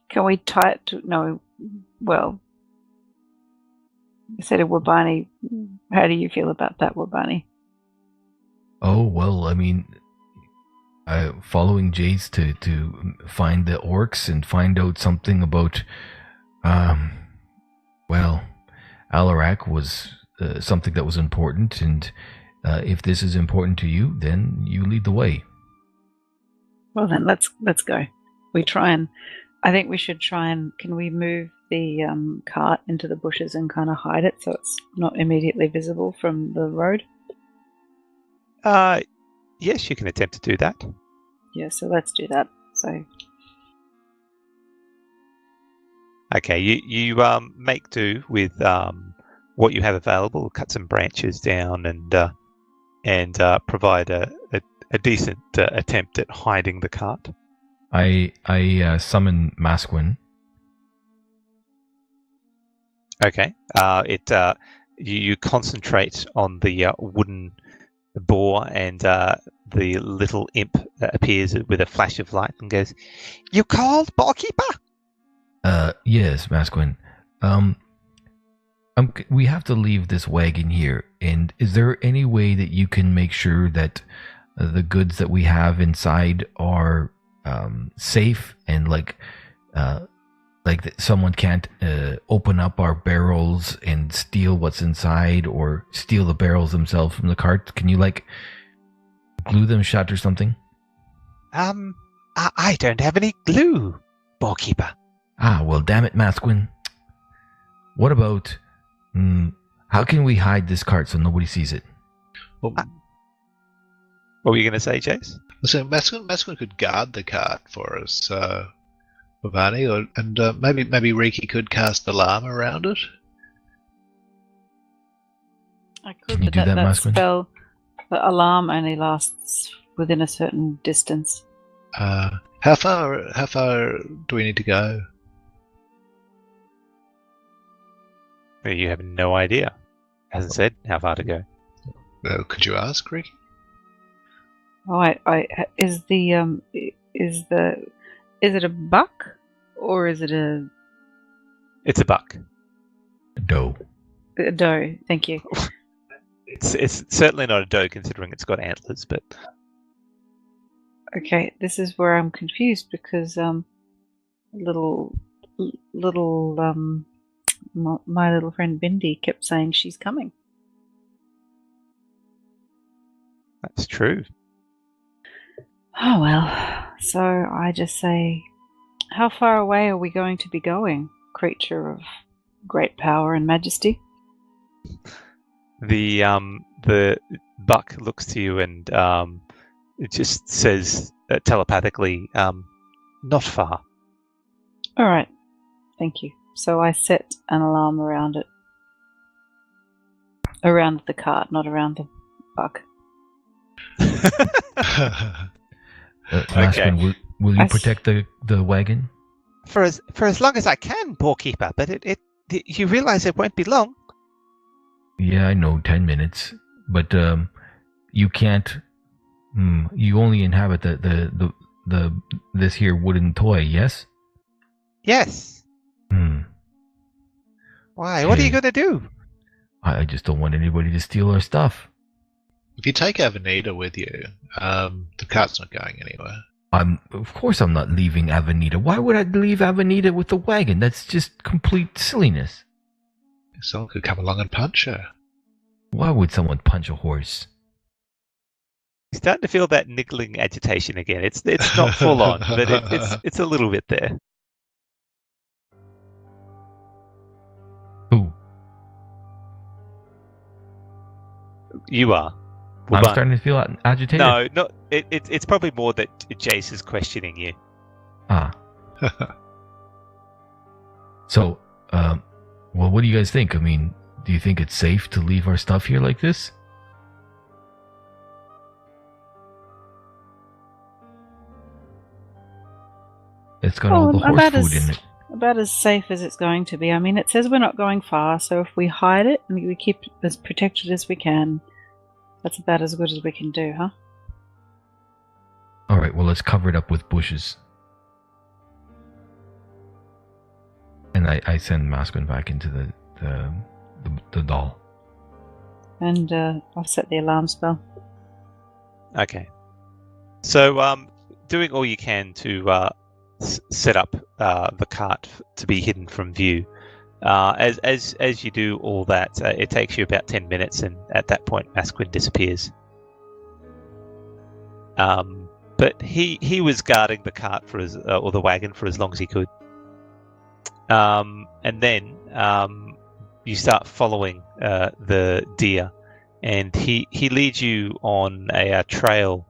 Can we tie it to... No, well... You said a Wabani. How do you feel about that, Wabani? Oh, well, I mean, following Jace to find the orcs and find out something about, well, Alarak was something that was important, and if this is important to you, then you lead the way. Well then, let's go. I think we should try and... Can we move the cart into the bushes and kind of hide it so it's not immediately visible from the road? Yes, you can attempt to do that. Yeah, so let's do that. So Okay, you make do with what you have available. Cut some branches down and provide a decent attempt at hiding the cart. I summon Masquin. Okay. You concentrate on the wooden boar, and the little imp appears with a flash of light and goes, "You called, barkeeper?" Yes, Masquin. We have to leave this wagon here, and is there any way that you can make sure that the goods that we have inside are safe, and like that someone can't open up our barrels and steal what's inside, or steal the barrels themselves from the cart? Can you like glue them shut or something? I don't have any glue, barkeeper. Ah, well, damn it, Masquin. What about how can we hide this cart so nobody sees it? Well, What were you going to say, Jace? so Masculine could guard the cart for us, Bavani, and maybe Riki could cast alarm around it. I could, Can you but do that, that Masquin? spell, the alarm only lasts within a certain distance. How far do we need to go? You have no idea. Hasn't said how far to go. Could you ask, Riki? Oh, is it a buck or is it a It's a buck. Doe. doe? Thank you. It's certainly not a doe, considering it's got antlers, but Okay, this is where I'm confused because little my little friend Bindi kept saying she's coming. that's true. Oh well, so I just say, how far away are we going to be going, creature of great power and majesty? The buck looks to you and it just says telepathically, not far. All right, thank you. So I set an alarm around it, around the cart, not around the buck. Masquin, will you protect the wagon? For as long as I can, barkeeper, but you realize it won't be long. Yeah, I know, 10 minutes, but you can't. You only inhabit the this here wooden toy, yes? Yes. Why? What are you going to do? I just don't want anybody to steal our stuff. If you take Avenida with you, the cart's not going anywhere. Of course I'm not leaving Avenida. Why would I leave Avenida with the wagon? That's just complete silliness. Someone could come along and punch her. Why would someone punch a horse? You're starting to feel that niggling agitation again. It's not full on, but it's a little bit there. Who? You are. I'm Wabani. starting to feel agitated. No, not. It's probably more that Jace is questioning you. Ah. So, well, what do you guys think? I mean, do you think it's safe to leave our stuff here like this? It's got all the horse food in it. about as safe as it's going to be. I mean, it says we're not going far, so if we hide it and we keep it as protected as we can, that's about as good as we can do, huh? Alright, well, let's cover it up with bushes. And I send Masquin back into the doll. And I've set the alarm spell. Okay. So, doing all you can to set up the cart to be hidden from view. As you do all that, it takes you about 10 minutes, and at that point, Masquin disappears. But he was guarding the cart for or the wagon for as long as he could. And then you start following the deer, and he leads you on a trail,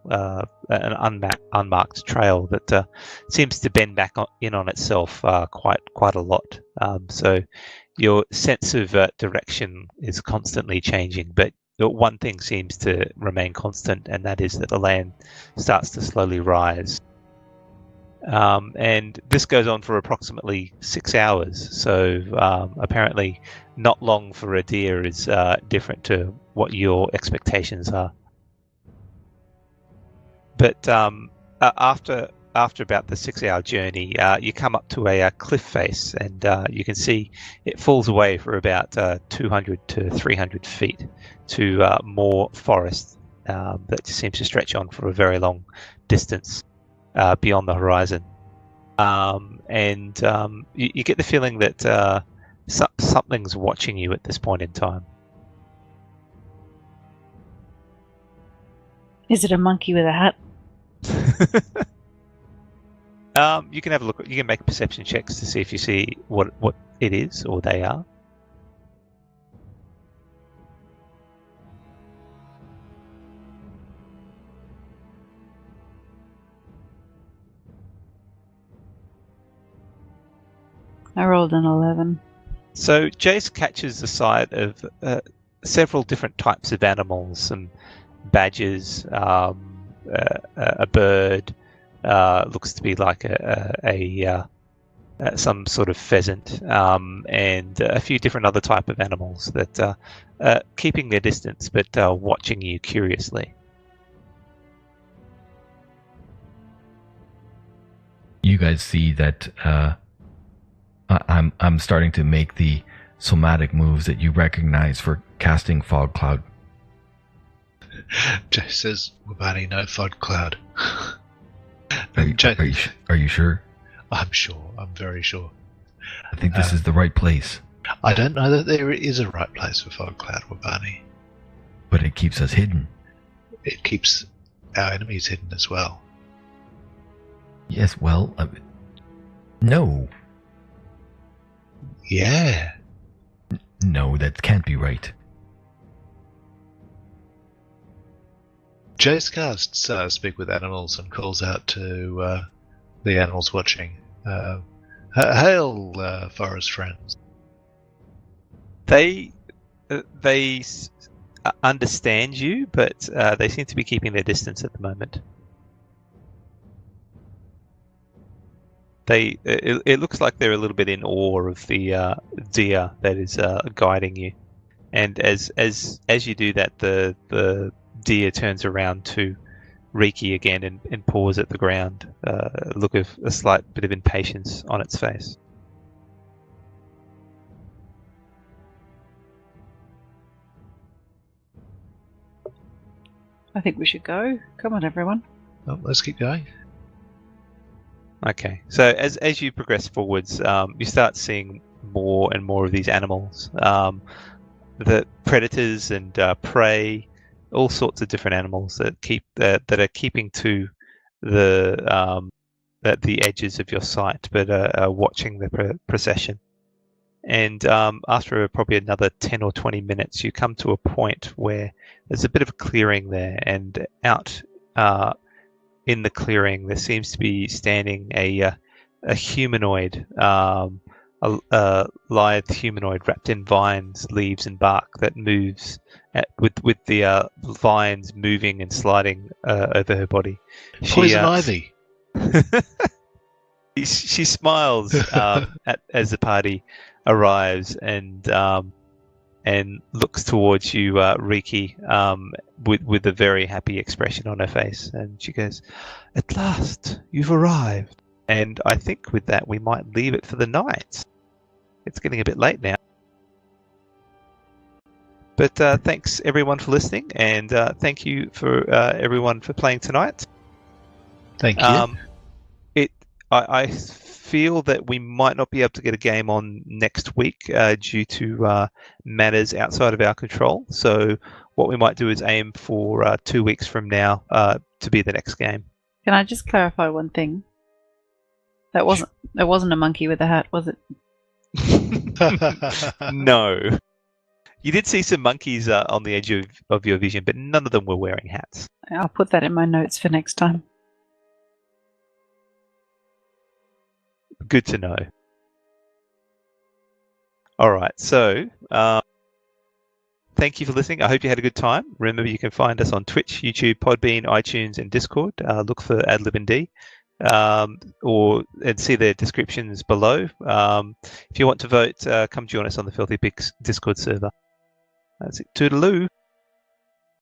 an unmarked trail that seems to bend back in on itself quite a lot. So your sense of direction is constantly changing, but one thing seems to remain constant, and that is that the land starts to slowly rise. And this goes on for approximately 6 hours. So apparently not long for a deer is different to what your expectations are. But after about the 6-hour journey, you come up to a cliff face, and you can see it falls away for about 200 to 300 feet to more forest that seems to stretch on for a very long distance beyond the horizon. And you get the feeling that something's watching you at this point in time. Is it a monkey with a hat? You can have a look. You can make perception checks to see if you see what it is or they are. I rolled an 11. So Jace catches the sight of several different types of animals, some badgers, a bird, looks to be like some sort of pheasant, and a few different other type of animals that are keeping their distance but watching you curiously. You guys see that I'm starting to make the somatic moves that you recognize for casting fog cloud. Jay says, Wabani, no fog cloud. Are you sure? I'm sure. I'm very sure. I think this is the right place. I don't know that there is a right place for fog cloud, Wabani. But it keeps us hidden. It keeps our enemies hidden as well. Yes, well, no. Yeah. No, that can't be right. Jace casts Speak with Animals and calls out to the animals watching. Hail, forest friends. They understand you, but they seem to be keeping their distance at the moment. It looks like they're a little bit in awe of the deer that is guiding you, and as you do that, the deer turns around to Riki again and paws at the ground, look of a slight bit of impatience on its face. I think we should go. Come on, everyone. Well, let's keep going. Okay, so as you progress forwards, you start seeing more and more of these animals, the predators and prey, all sorts of different animals that are keeping to the edges of your sight, but are watching the procession. And after probably another 10 or 20 minutes, you come to a point where there's a bit of a clearing there, and out in the clearing there seems to be standing a humanoid, a lithe humanoid wrapped in vines, leaves, and bark that moves with the vines moving and sliding over her body. Poison ivy. She smiles as the party arrives and looks towards you, Riki, with a very happy expression on her face. And she goes, "At last, you've arrived." And I think with that, we might leave it for the night. It's getting a bit late now. But thanks everyone for listening, and thank you for everyone for playing tonight. Thank you. I feel that we might not be able to get a game on next week due to matters outside of our control. So what we might do is aim for 2 weeks from now to be the next game. Can I just clarify one thing? That wasn't a monkey with a hat, was it? No. You did see some monkeys on the edge of your vision, but none of them were wearing hats. I'll put that in my notes for next time. Good to know. All right, so thank you for listening. I hope you had a good time. Remember, you can find us on Twitch, YouTube, Podbean, iTunes, and Discord. Look for ADlibND, and see their descriptions below. If you want to vote, come join us on the Filthy Pigs Discord server. That's it. Toodaloo.